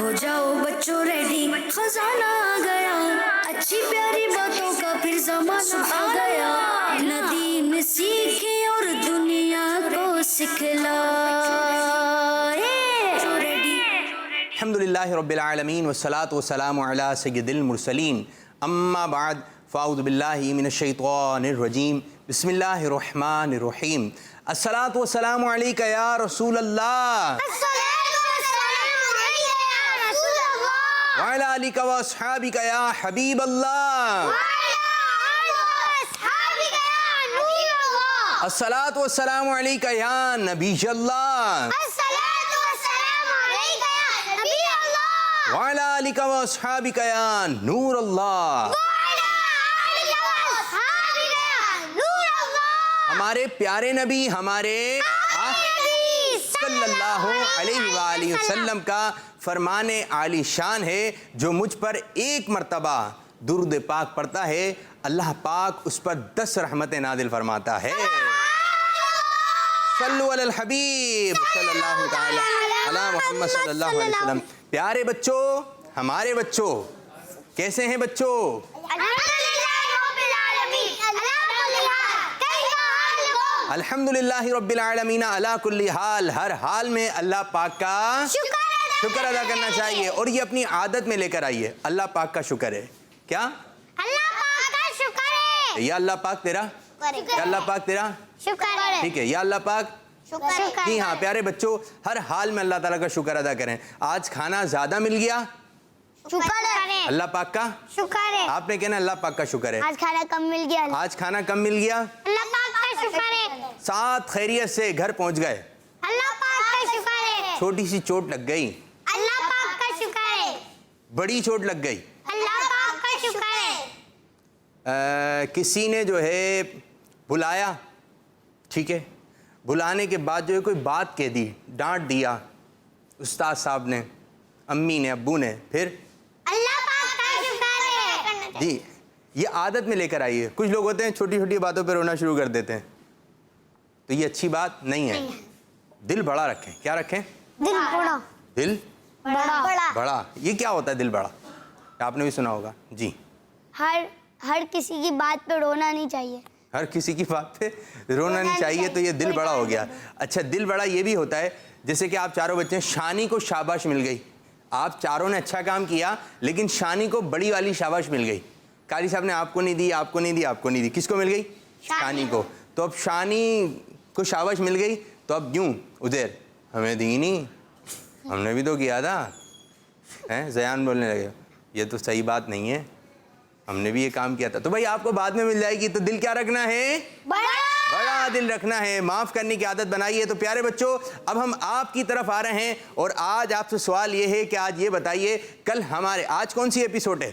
हो जाओ बच्चों रेडी, खजाना आ गया, अच्छी प्यारी बातों का फिर ज़माना आ गया। नदी में सीखे और दुनिया को सिखलाए। अल्हम्दुलिल्लाहि रब्बिल आलमीन वस्सलातु वस्सलामु अला सय्यिदिल मुरसलीन अम्मा बाद फ़अऊज़ु बिल्लाहि मिनश शैतानिर रजीम बिस्मिल्लाहिर रहमानिर रहीम। अस्सलातु वस्सलामु अलैका या रसूल अल्लाह व अला आलिका व अस्हाबिका या हबीब अल्लाह। अस्सलातु वस्सलामु अलैका या नबी अल्लाह व अला आलिका व अस्हाबिका या नूर अल्लाह। हमारे प्यारे नबी हमारे सल्लल्लाहु अलैहि वसल्लम का फरमाने आली शान है, जो मुझ पर एक मर्तबा दुरूद पाक पढ़ता है अल्लाह पाक उस पर 10 रहमतें नादिल फरमाता है। सल्लु अलल हबीब सल्लल्लाहु तआला अला मुहम्मद सल्लल्लाहु अलैहि वसल्लम। प्यारे बच्चों, हमारे बच्चों कैसे हैं बच्चों? अल्हम्दुलिल्लाहि रब्बिल आलमीन अला कुल्ली हाल, हर हाल में अल्लाह पाक का शुक्र अदा करना चाहिए और ये अपनी आदत में लेकर आइए। अल्लाह पाक का शुक्र है। क्या अल्लाह पाक का शुक्र है? या अल्लाह पाक तेरा, क्या अल्लाह पाक तेरा शुक्र है। ठीक है, या अल्लाह पाक शुक्र। जी हाँ प्यारे बच्चों, हर हाल में अल्लाह ताला का शुक्र अदा करें। आज खाना ज्यादा मिल गया, शुक्र है। अल्लाह पाक का शुक्र है। आपने कहना अल्लाह पाक का शुक्र है। आज खाना कम मिल गया, आज खाना कम मिल गया, अल्लाह पाक का शुक्र है। साथ खैरियत से घर पहुंच गए, अल्लाह पाक का शुक्र है। छोटी सी चोट लग गई, अल्लाह पाक का शुक्र है। बड़ी चोट लग गई, अल्लाह पाक का शुक्र है। किसी ने जो है बुलाया, ठीक है, बुलाने के बाद जो है कोई बात कह दी, डांट दिया उस्ताद साहब ने, अम्मी ने, अब्बू ने, फिर अल्लाह पाक का शुक्र है। जी ये आदत में लेकर आइए। कुछ लोग होते हैं छोटी छोटी बातों पर रोना शुरू कर देते हैं, तो ये अच्छी बात नहीं है। दिल बड़ा रखें। क्या रखें? दिल बड़ा। दिल बड़ा। बड़ा, ये क्या होता है दिल बड़ा? आपने भी सुना होगा जी। हर किसी की बात पे रोना नहीं चाहिए। हर किसी की बात पे रोना नहीं चाहिए, तो ये दिल बड़ा हो गया। अच्छा, दिल बड़ा ये भी होता है जैसे कि आप चारों बच्चे, शानी को शाबाश मिल गई, आप चारों ने अच्छा काम किया, लेकिन शानी को बड़ी वाली शाबाश मिल गई। कारी साहब ने आपको नहीं दी, आपको नहीं दी, आपको नहीं दी, किसको मिल गई? शानी को। तो अब शानी को शाबाश मिल गई, तो अब यूं उधर हमें दी नहीं, हमने भी तो किया था, हैं? ज़यान बोलने लगे ये तो सही बात नहीं है, हमने भी ये काम किया था। तो भाई आपको बाद में मिल जाएगी, तो दिल क्या रखना है? बड़ा दिल रखना है, माफ़ करने की आदत बनाइए। तो प्यारे बच्चों, अब हम आपकी तरफ आ रहे हैं और आज आपसे सवाल ये है कि आज ये बताइए, कल हमारे, आज कौन सी एपिसोड है?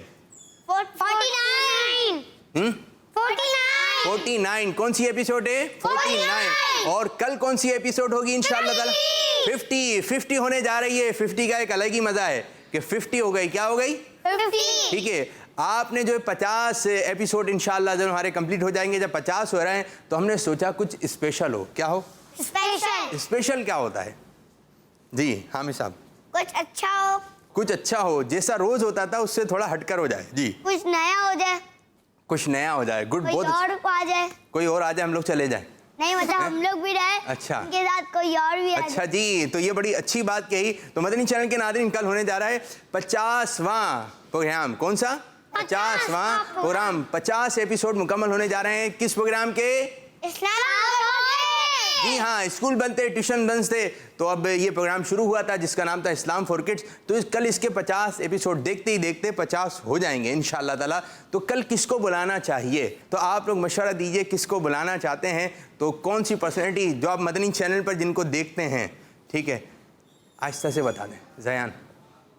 49। कौन सी एपिसोड है? 49। और कल कौन सी एपिसोड होगी इंशाअल्लाह ताला? 50 होने जा रही है। 50 का एक अलग ही मजा है कि 50 हो गई, क्या हो गई? 50। ठीक है, आपने जो 50 एपिसोड इंशाअल्लाह जब हमारे कंप्लीट हो जाएंगे, जब 50 हो रहे हैं, तो हमने सोचा कुछ स्पेशल हो। क्या हो? स्पेशल क्या होता है जी हामिद साहब? कुछ अच्छा हो। कुछ अच्छा हो, जैसा रोज होता था उससे थोड़ा हटकर हो जाए जी। कुछ नया हो जाए। कुछ नया हो जाए, गुड। कोई बहुत और आ जाए। कोई और आ जाए, हम लोग चले जाए। नहीं मतलब हम लोग भी रहे, अच्छा, उनके साथ कोई और भी आ अच्छा जी, तो ये बड़ी अच्छी बात कही। तो मदनी चैनल के नाज़रीन, कल होने जा रहा है 50वां प्रोग्राम। कौन सा? 50वां प्रोग्राम। 50 एपिसोड मुकम्मल होने जा रहे हैं। किस प्रोग्राम के? जी हाँ, स्कूल बनते, ट्यूशन बनते, तो अब ये प्रोग्राम शुरू हुआ था जिसका नाम था इस्लाम फॉर किड्स। तो कल इसके 50 एपिसोड देखते ही देखते 50 हो जाएंगे इंशाअल्लाह ताला। तो कल किसको बुलाना चाहिए, तो आप लोग मशवरा दीजिए किसको बुलाना चाहते हैं। तो कौन सी पर्सनैलिटी जो आप मदनी चैनल पर जिनको देखते हैं, ठीक है, आहिस्ता से बता दें। ज़यान,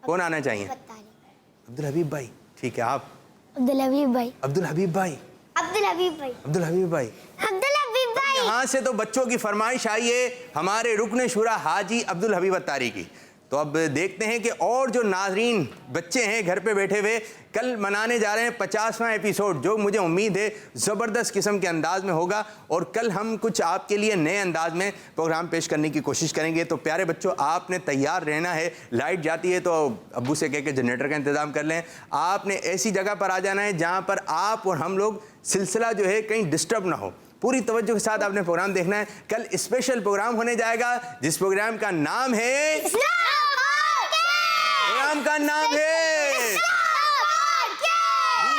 कौन आना चाहिए? अब्दुल हबीब भाई। ठीक है, आप? अब्दुल हबीब भाई। अब्दुल हबीब भाई। अब्दुल हबीब भाई। अब्दुल हबीब भाई। अब्दुल हबीब भाई। यहाँ से तो बच्चों की फरमाइश आई है हमारे रुकने शुरा हाजी अब्दुल हबीब अत्तारी की। تو اب دیکھتے ہیں کہ اور جو ناظرین بچے ہیں گھر پہ بیٹھے ہوئے کل منانے جا رہے ہیں 50واں ایپیسوڈ، جو مجھے امید ہے زبردست قسم کے انداز میں ہوگا، اور کل ہم کچھ آپ کے لیے نئے انداز میں پروگرام پیش کرنے کی کوشش کریں گے۔ تو پیارے بچوں، آپ نے تیار رہنا ہے، لائٹ جاتی ہے تو ابو سے کہہ کے جنریٹر کا انتظام کر لیں۔ آپ نے ایسی جگہ پر آ جانا ہے جہاں پر آپ اور ہم لوگ سلسلہ جو ہے کہیں ڈسٹرب نہ ہو، پوری توجہ کے ساتھ آپ نے پروگرام دیکھنا ہے۔ کل اسپیشل پروگرام ہونے جائے گا جس پروگرام کا نام ہے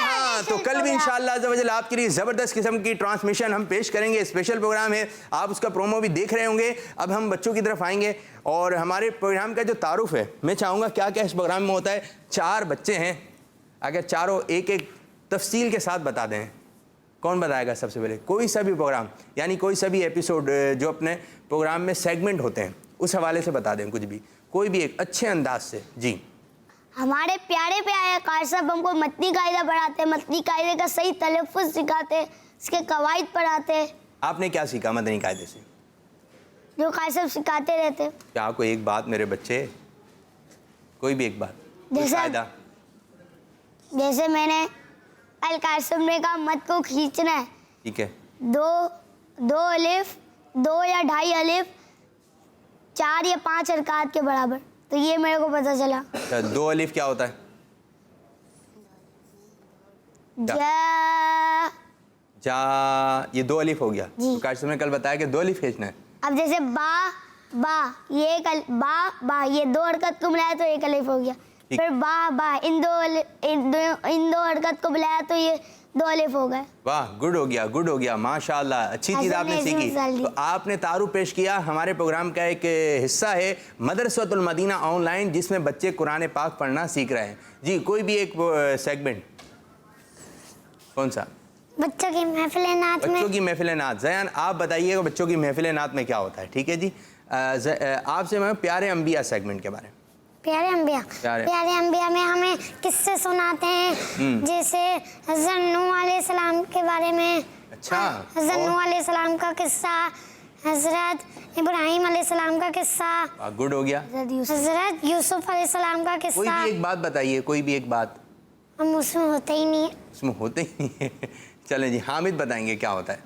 ہاں، تو کل بھی انشاءاللہ عز و جل آپ کے لیے زبردست قسم کی ٹرانسمیشن ہم پیش کریں گے۔ اسپیشل پروگرام ہے، آپ اس کا پرومو بھی دیکھ رہے ہوں گے۔ اب ہم بچوں کی طرف آئیں گے اور ہمارے پروگرام کا جو تعارف ہے، میں چاہوں گا کیا کیا اس پروگرام میں ہوتا ہے۔ 4 بچے ہیں، اگر چاروں ایک ایک تفصیل کے ساتھ بتا دیں، کون بتائے گا سب سے پہلے؟ کوئی سا بھی پروگرام، یعنی کوئی سا بھی ایپیسوڈ جو اپنے پروگرام میں سیگمنٹ ہوتے ہیں اس حوالے سے بتا دیں، کچھ بھی، کوئی بھی ایک اچھے انداز سے۔ جی، ہمارے پیارے پیارے قاری صاحب ہم کو متنی قاعدہ پڑھاتے ہیں، متنی قاعدے کا صحیح تلفظ سکھاتے ہیں، اس کے قواعد پڑھاتے ہیں۔ آپ نے کیا سیکھا مدنی قاعدے سے؟ جو قاری صاحب سکھاتے رہتے ہیں۔ کیا کوئی ایک بات میرے بچے، کوئی بھی ایک بات، کوئی قاعدہ؟ جیسے میں نے قاری صاحب نے کہا مت کو کھینچنا ہے، ٹھیک ہے، 2 الف 2 یا 2.5 الف 4 یا 5 حرکات کے برابر، تو یہ میرے کو پتہ چلا۔ 2 الف کیا ہوتا ہے؟ جا، یہ 2 الف ہو گیا۔ قاری صاحب نے کل بتایا کہ 2 الف کھینچنا ہے۔ اب جیسے با یہ با یہ 2 حرکت کو ملایا تو 1 الف ہو گیا، پھر با ان دو حرکت کو ملایا تو یہ 2 الف ہو گئے۔ واہ، گڈ ہو گیا، گڈ ہو گیا، ماشاءاللہ، اچھی چیز آپ نے سیکھی۔ تو آپ نے تعارف پیش کیا، ہمارے پروگرام کا ایک حصہ ہے مدرسۃ المدینہ آن لائن، جس میں بچے قرآن پاک پڑھنا سیکھ رہے ہیں۔ جی، کوئی بھی ایک سیگمنٹ، کون سا؟ بچوں کی محفل نعت میں، بچوں کی محفل نعت۔ زیان، آپ بتائیے گا بچوں کی محفل نعت میں کیا ہوتا ہے؟ ٹھیک ہے جی، آپ سے میں پیارے انبیاء سیگمنٹ کے بارے میں۔ پیارے انبیاء میں ہمیں قصے سناتے ہیں، جیسے حضرت نوح علیہ السلام کے بارے میں۔ اچھا، حضرت نوح علیہ السلام کا قصہ، حضرت ابراہیم علیہ السلام کا قصہ، گڈ ہو گیا۔ حضرت یوسف علیہ السلام کا قصہ۔ کوئی بھی ایک بات بتائیے، کوئی بھی ایک بات۔ ہم اس میں ہوتے ہی نہیں، اس میں ہوتے ہی نہیں۔ چلیں جی، حامد بتائیں گے کیا ہوتا ہے،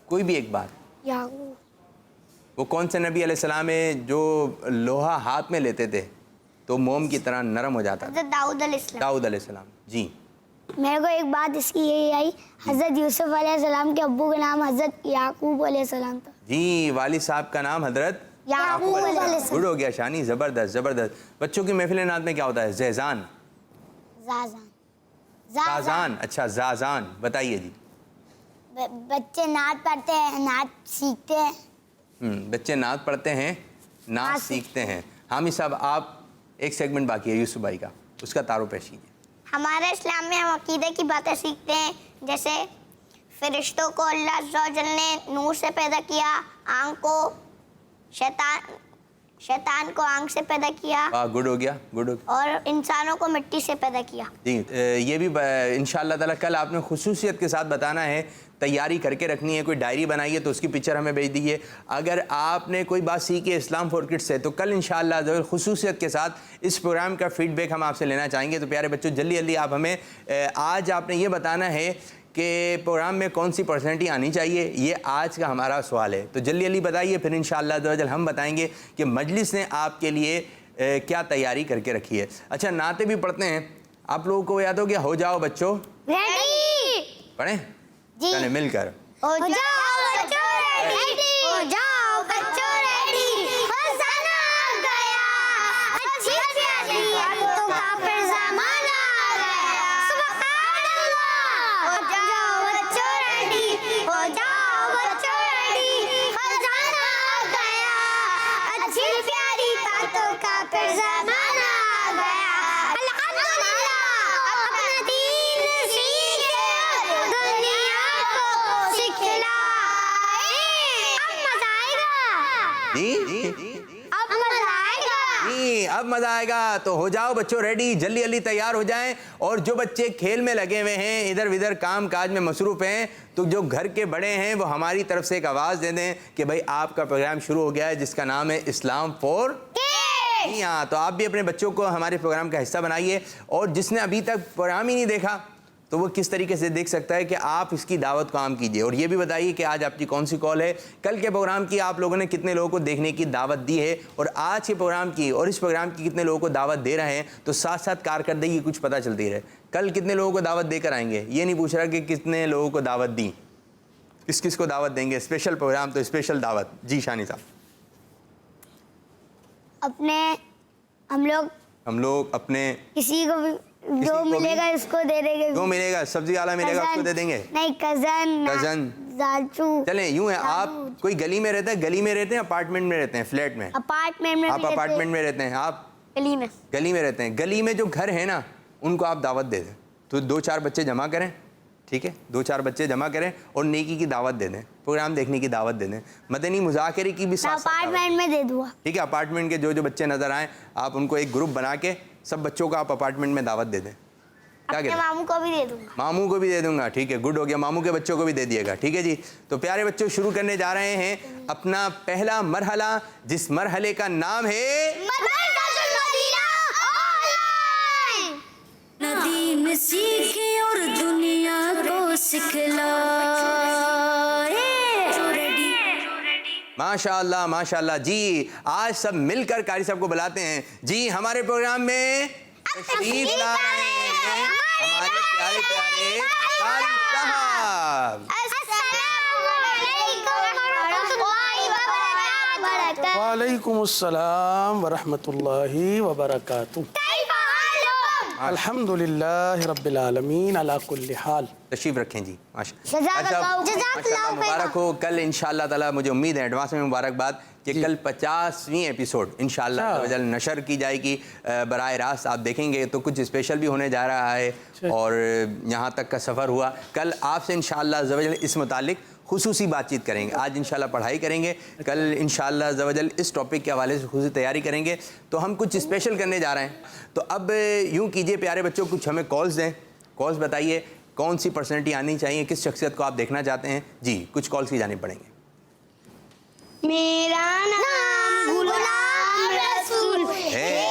کوئی بھی ایک بات۔ یعقوب، وہ کون سے نبی علیہ السلام ہے جو لوہا ہاتھ میں لیتے تھے تو موم کی طرح نرم ہو جاتا تھا؟ حضرت داؤد علیہ السلام۔ داؤد علیہ السلام۔ جی، میرے کو ایک بات اس کی یہی آئی، حضرت یوسف علیہ السلام کے ابو کا نام حضرت یعقوب علیہ السلام تھا۔ جی، والد صاحب کا نام حضرت یعقوب علیہ السلام۔ گڈ ہو گیا شانی، زبردست زبردست۔ بچوں کی محفل نعت میں کیا ہوتا ہے؟ زیزان، زازان۔ اچھا، زازان، بتائیے جی۔ بچے نعت پڑھتے ہیں، نعت سیکھتے ہیں۔ بچے نعت پڑھتے ہیں، نعت سیکھتے ہیں۔ حامد صاحب، آپ ایک سیگمنٹ باقی ہے یوسف بھائی کا، اس کا تعارف پیش کیجیے۔ ہمارے اسلام میں ہم عقیدے کی باتیں سیکھتے ہیں، جیسے فرشتوں کو اللہ عز و جل نے نور سے پیدا کیا، آنکھ کو شیطان کو آنکھ سے پیدا کیا، گڈ ہو گیا، گڈ ہو گیا۔ اور انسانوں کو مٹی سے پیدا کیا۔ جی، یہ بھی انشاءاللہ تعالیٰ کل آپ نے خصوصیت کے ساتھ بتانا ہے، تیاری کر کے رکھنی ہے، کوئی ڈائری بنائیے تو اس کی پکچر ہمیں بھیج دیجیے۔ اگر آپ نے کوئی بات سیکھی ہے اسلام فور کڈس سے تو کل انشاءاللہ ضرور خصوصیت کے ساتھ اس پروگرام کا فیڈ بیک ہم آپ سے لینا چاہیں گے۔ تو پیارے بچوں، جلدی جلدی آپ ہمیں آج آپ نے یہ بتانا ہے کہ پروگرام میں کون سی پرسنالٹی آنی چاہیے، یہ آج کا ہمارا سوال ہے۔ تو جلدی جلدی بتائیے، پھر انشاءاللہ عز و جل ہم بتائیں گے کہ مجلس نے آپ کے لیے کیا تیاری کر کے رکھی ہے۔ اچھا، نعتیں بھی پڑھتے ہیں، آپ لوگوں کو یاد ہو گیا ہو جاؤ بچوں، پڑھیں چلیں مل کر۔ ہو جاؤ بچوں ریڈی، ہو جاؤ بچوں ریڈی، خزانہ آ گیا، اچھی پیاری باتوں کا پھر زمانہ آ گیا، سبحان اللہ۔ ہو جاؤ بچوں ریڈی، ہو جاؤ بچوں ریڈی، خزانہ آ گیا، اچھی پیاری باتوں کا پھر زمانہ آ گیا۔ الحمدللہ، اپنا دین سیکھے دنیا کو سکھلائے۔ اب مزہ آئے گا، جی، اب مزہ آئے گا۔ नहीं, अब मजा आएगा। तो हो जाओ बच्चों रेडी, जल्दी जल्दी तैयार हो जाएं। और जो बच्चे खेल में लगे हुए हैं, इधर उधर काम काज में मसरूफ हैं, तो जो घर के बड़े हैं वो हमारी तरफ से एक आवाज़ दे दें कि भाई आपका प्रोग्राम शुरू हो गया है, जिसका नाम है इस्लाम फॉर किड्स। हाँ, तो आप भी अपने बच्चों को हमारे प्रोग्राम का हिस्सा बनाइए। और जिसने अभी तक प्रोग्राम ही नहीं देखा तो वो किस तरीके से देख सकता है कि आप इसकी दावत को आम कीजिए। और ये भी बताइए कि आज आपकी कौन सी कॉल है, कल के प्रोग्राम की आप लोगों ने कितने लोगों को देखने की दावत दी है, और आज के प्रोग्राम की और इस प्रोग्राम की कितने लोगों को दावत दे रहे हैं। तो साथ साथ कारकर्दगी कुछ पता चलती रहे। कल कितने लोगों को दावत देकर आएंगे, ये नहीं पूछ रहा कि कितने लोगों को दावत दी, किस किस को दावत देंगे। स्पेशल प्रोग्राम तो स्पेशल दावत। जी शानी साहब। हम लोग अपने किसी को भी जो मिलेगा इसको दे देंगे। जो मिलेगा, सब्जी वाला मिलेगा उसको दे देंगे। नहीं, कजन चाचू। चलें यूं है, आप कोई गली में रहते हैं, गली में रहते हैं, अपार्टमेंट में रहते हैं, फ्लैट में? अपार्टमेंट में। आप अपार्टमेंट में रहते हैं, आप गली में रहते हैं। गली में जो घर है ना, उनको आप दावत दे दें। तो 2-4 बच्चे जमा करें, ठीक है, 2-4 बच्चे जमा करें और नेकी की दावत दे दें, प्रोग्राम देखने की दावत दे दें, मदनी मुज़ाकरे की भी साथ अपार्टमेंट में दे दूंगा। ठीक है, अपार्टमेंट के जो जो बच्चे नजर आए, आप उनको एक ग्रुप बना के सब बच्चों को आप अपार्टमेंट में दावत दे दें। क्या कहते हैं? मामू को भी दे दूंगा। मामू को भी दे दूंगा, ठीक है, गुड हो गया। मामू के बच्चों को भी दे दिएगा, ठीक है जी। तो प्यारे बच्चों, शुरू करने जा रहे हैं अपना पहला मरहला, जिस मरहले का नाम है दीन सीखे और दुनिया को सिखलाए। माशाअल्लाह माशाअल्लाह जी। आज सब मिलकर कारी साहब को बुलाते हैं जी। हमारे प्रोग्राम में तशरीफ ला रहे हैं हमारे प्यारे प्यारे कारी साहब। वालेकुम अस्सलाम वरहमतुल्लाहि वबरकातुहू। अल्हम्दुलिल्लाह रब्बिल आलमीन अला कुल्ली हाल। तशरीफ रखें जी। माशाअल्लाह, मुबारक हो। कल इंशाअल्लाह ताला, मुझे उम्मीद है, एडवांस में मुबारकबाद कि कल 50वीं एपिसोड इंशाअल्लाह नशर की जाएगी बराह रास्त। आप देखेंगे तो कुछ स्पेशल भी होने जा रहा है और यहाँ तक का सफ़र हुआ। कल आपसे इंशाअल्लाह इस मुतालिक खुसूसी बातचीत करेंगे। आज इंशाल्लाह पढ़ाई करेंगे, कल इंशाल्लाह ज़वजल इस टॉपिक के हवाले से खुद तैयारी करेंगे। तो हम कुछ स्पेशल करने जा रहे हैं। तो अब यूँ कीजिए प्यारे बच्चों, कुछ हमें कॉल्स दें। कॉल्स बताइए कौन सी पर्सनैलिटी आनी चाहिए, किस शख्सियत को आप देखना चाहते हैं जी। कुछ कॉल्स की जानी पड़ेंगे। मेरा नाम गुलाम रसूल है।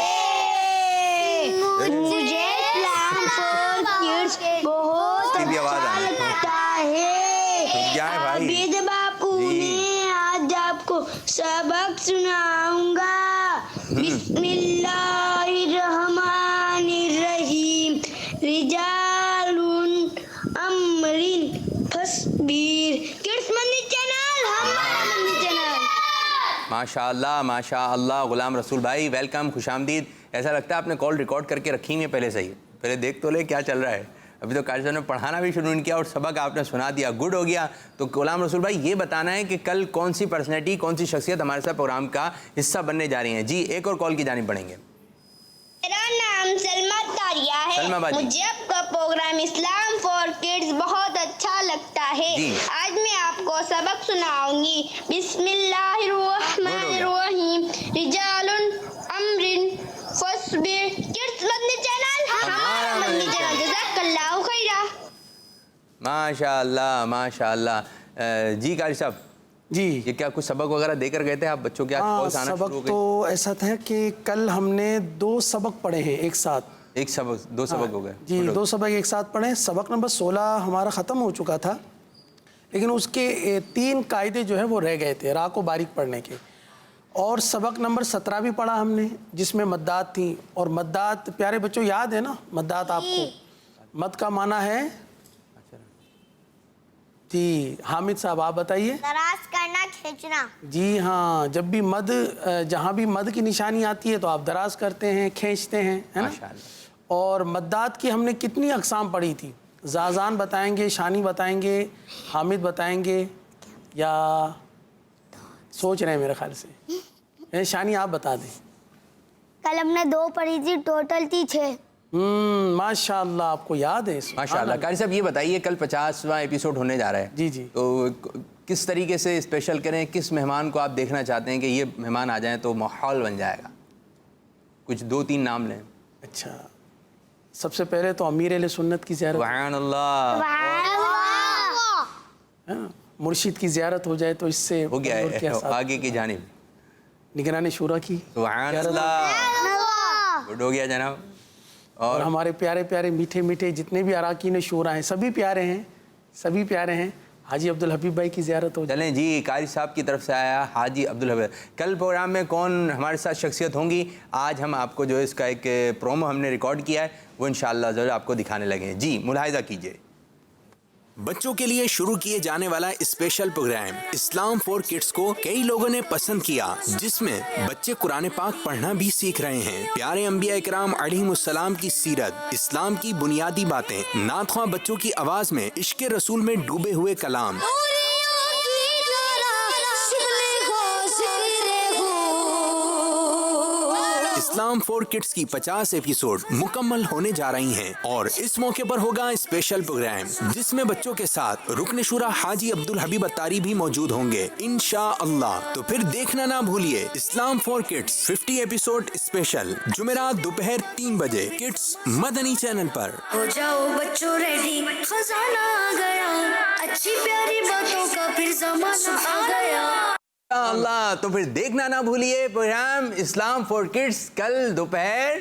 मुझे इस्लाम फॉर किड्स बहुत अच्छा लगता है। आबिद बापू ने आज आपको सबक सुनाऊंगा। बिस्मिल्लाहिर्रहमानिर्रहीम। रिजालुन अमरिन फस्बीर। किड्स मंदी चैनल, हमारा मंदी चैनल। माशाअल्लाह माशाअल्लाह। गुलाम रसूल भाई वेलकम, खुशामदीद। ऐसा लगता है आपने कॉल रिकॉर्ड करके रखी हुई है पहले से ही। पहले देख तो ले क्या चल रहा है। अभी तो कारी साहब ने पढ़ाना भी शुरू नहीं किया और सबक आपने सुना दिया, गुड हो गया। तो गुलाम रसूल भाई ये बताना है कि कल कौन सी पर्सनैलिटी, कौन सी शख्सियत हमारे साथ प्रोग्राम का हिस्सा बनने जा रही है जी। एक और कॉल की जानी पड़ेंगे। मेरा नाम सलमा तारिया है। सलमा बाजी, मुझे आपका प्रोग्राम इस्लाम फॉर किड्स बहुत अच्छा लगता है। आज मैं आपको सबक सुनाऊंगी। बिस्मिल्लाहिर्रहमानिर्रहीम। रिजालुन अमरिन फस्बीर। किड्स मंदी चैनल, हमारा मंदी चैनल। जज़ाकल्लाहु खैरा। माशाअल्लाह माशाअल्लाह। जी कारी साहब जी, ये क्या कुछ सबक वगैरह देकर गए थे आप बच्चों के? हाँ, सबक तो ऐसा था कि कल हमने 2 सबक पढ़े हैं एक साथ। एक सबक, 2 सबक हो गए जी, 2 सबक एक साथ पढ़े। सबक नंबर 16 हमारा ख़त्म हो चुका था, लेकिन उसके 3 कायदे जो है वो रह गए थे रा को बारीक पढ़ने के। और सबक नंबर 17 भी पढ़ा हमने, जिसमें मद्दात थी। और मद्दात प्यारे बच्चों याद है ना, मद्दात आपको? मद का माना है जी। हामिद साहब आप बताइए। दराज करना, खींचना। जी हाँ, जब भी मद, जहाँ भी मद की निशानी आती है तो आप दराज करते हैं, खींचते हैं, है ना। और मद्दात की हमने कितनी अक़साम पढ़ी थी? ज़ाज़ान बताएंगे, शानी बताएंगे, हामिद बताएंगे, या सोच रहे हैं मेरे ख्याल से? शानी आप बता दें। कल हमने 2 पढ़ी थी, टोटल थी 6। माशाअल्लाह, आपको याद है? माशाअल्लाह। कारी साहब ये बताइए, कल 50वां एपिसोड होने जा रहा है जी जी, तो किस तरीके से स्पेशल करें, किस मेहमान को आप देखना चाहते हैं कि ये मेहमान आ जाएं तो माहौल बन जाएगा? कुछ 2-3 नाम लें। अच्छा, सबसे पहले तो अमीर अहले सुन्नत की ज़ियारत, सुभान अल्लाह, है ना, मुर्शिद की ज़ियारत हो जाए तो इससे हो गया और क्या है, साथ? आगे की जानिब निगरान शुरा की सुभान ज़ियारत। अल्लाह, गुड हो गया जनाब। और और हमारे प्यारे प्यारे मीठे मीठे जितने भी अराकीन शूरा हैं सभी प्यारे हैं, सभी प्यारे हैं। हाजी अब्दुल हबीब भाई की ज़ियारत हो जाए। चलें जी, कारी साहब की तरफ से आया हाजी अब्दुल हबीब। कल प्रोग्राम में कौन हमारे साथ शख्सियत होंगी, आज हम आपको जो है इसका एक प्रोमो हमने रिकॉर्ड किया है, वो इंशाअल्लाह ज़रूर आपको दिखाने लगे हैं। जी, मुलाहिज़ा कीजिए। बच्चों के लिए शुरू किए जाने वाला special programme Islam for kids को कई लोगों ने पसंद किया, जिसमें बच्चे कुरान पाक पढ़ना भी सीख रहे हैं। प्यारे अंबिया इकराम अलैहिमुस्सलाम की सीरत, इस्लाम की बुनियादी बातें, नातख़्वां बच्चों की आवाज़ में इश्क़ रसूल में डूबे हुए कलाम, इस्लाम फॉर किड्स की 50 एपिसोड मुकम्मल होने जा रही हैं और इस मौके पर होगा स्पेशल प्रोग्राम जिसमें बच्चों के साथ रुकन शुरा हाजी अब्दुल हबीब अत्तारी भी मौजूद होंगे इंशाअल्लाह। तो फिर देखना ना भूलिए इस्लाम फॉर किड्स 50 एपिसोड स्पेशल, जुमेरात दोपहर 3 बजे किड्स मदनी चैनल पर। हो जाओ बच्चों रेडी, खजाना आ गया, अच्छी प्यारी बातों का फिर जमाना आ गया। अल्लाह, तो फिर देखना ना भूलिए प्रोग्राम इस्लाम फॉर किड्स कल दोपहर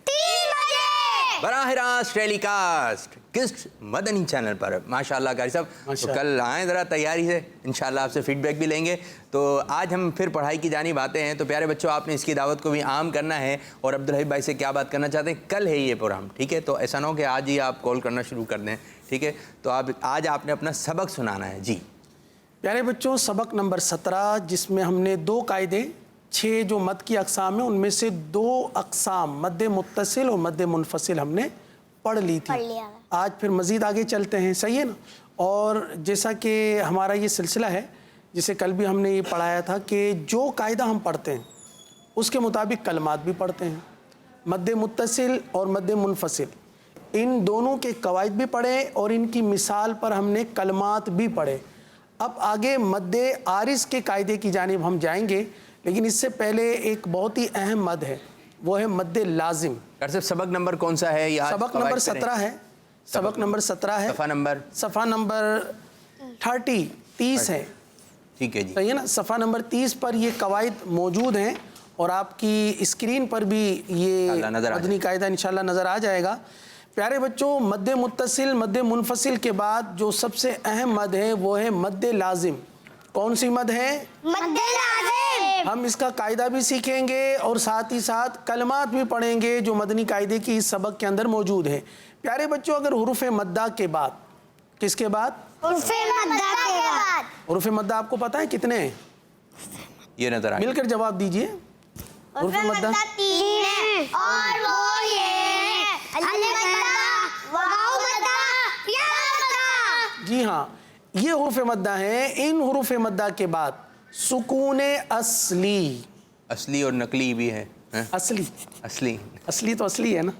3 बजे बराह रास्त टेलीकास्ट किड्स मदनी चैनल पर। माशाअल्लाह कारी साहब, तो माशाअल्लाह। कल आएँ ज़रा तैयारी से, इंशाअल्लाह आपसे फीडबैक भी लेंगे। तो आज हम फिर पढ़ाई की जानिब आते हैं। तो प्यारे बच्चों, आपने इसकी दावत को भी आम करना है और अब्दुल हबीब भाई से क्या बात करना चाहते हैं, कल है ये प्रोग्राम, ठीक है? तो ऐसा ना हो कि आज ही आप कॉल करना शुरू कर दें, ठीक है? तो आप आज आपने अपना सबक सुनाना है। जी प्यारे बच्चों, सबक नंबर 17 जिसमें हमने 2 कायदे, 6 जो मद की अक़साम है उनमें से 2 अक़साम मद मुत्तसिल और मद मुनफसिल हमने पढ़ ली थी। लिया। आज फिर मज़ीद आगे चलते हैं, सही है ना? और जैसा कि हमारा ये सिलसिला है, जिसे कल भी हमने ये पढ़ाया था कि जो कायदा हम पढ़ते हैं उसके मुताबिक कलमात भी पढ़ते हैं। मद मुत्तसिल और मद मुनफसिल, इन दोनों के कवायद भी पढ़े और इनकी मिसाल पर हमने कलमात भी पढ़े। अब आगे मद आरिस के कायदे की जानिब हम जाएंगे, लेकिन इससे पहले एक बहुत ही अहम मद है, वो है मद लाजिम। डॉक्टर साहब, सबक नंबर कौन सा है? या सबक नंबर 17 है, सबक नंबर 17 है, सफ़ा नंबर 30 है, ठीक है जी, सही है ना? सफ़ा नंबर 30 पर ये कवायद मौजूद हैं और आपकी स्क्रीन पर भी ये मदनी कायदा इंशाल्लाह नज़र आ जाएगा। प्यारे बच्चों, मद मुत्तसिल मद मुनफसिल के बाद जो सबसे अहम मद है वो है मद लाजिम। कौन सी मद है? मद लाजिम। हम इसका कायदा भी सीखेंगे और साथ ही साथ कलमात भी पढ़ेंगे जो मदनी कायदे की इस सबक के अंदर मौजूद है। प्यारे बच्चों, अगर हुरूफ मद्दा के बाद, किसके बाद? हुरूफ मद्दा के बाद। हुरूफ मद्दा आपको पता है कितने हैं? ये नजर आ गया। मिलकर जवाब दीजिए। हुरूफ मद्दा 3 है और वो ये है अलिफ मद्दा, वाव मद्दा, या मद्दा। जी हाँ, ये हुरूफ मद्दा है। इन हुरूफ मद्दा के बाद सुकून असली, असली और नकली भी है, हैं? असली असली तो असली है ना,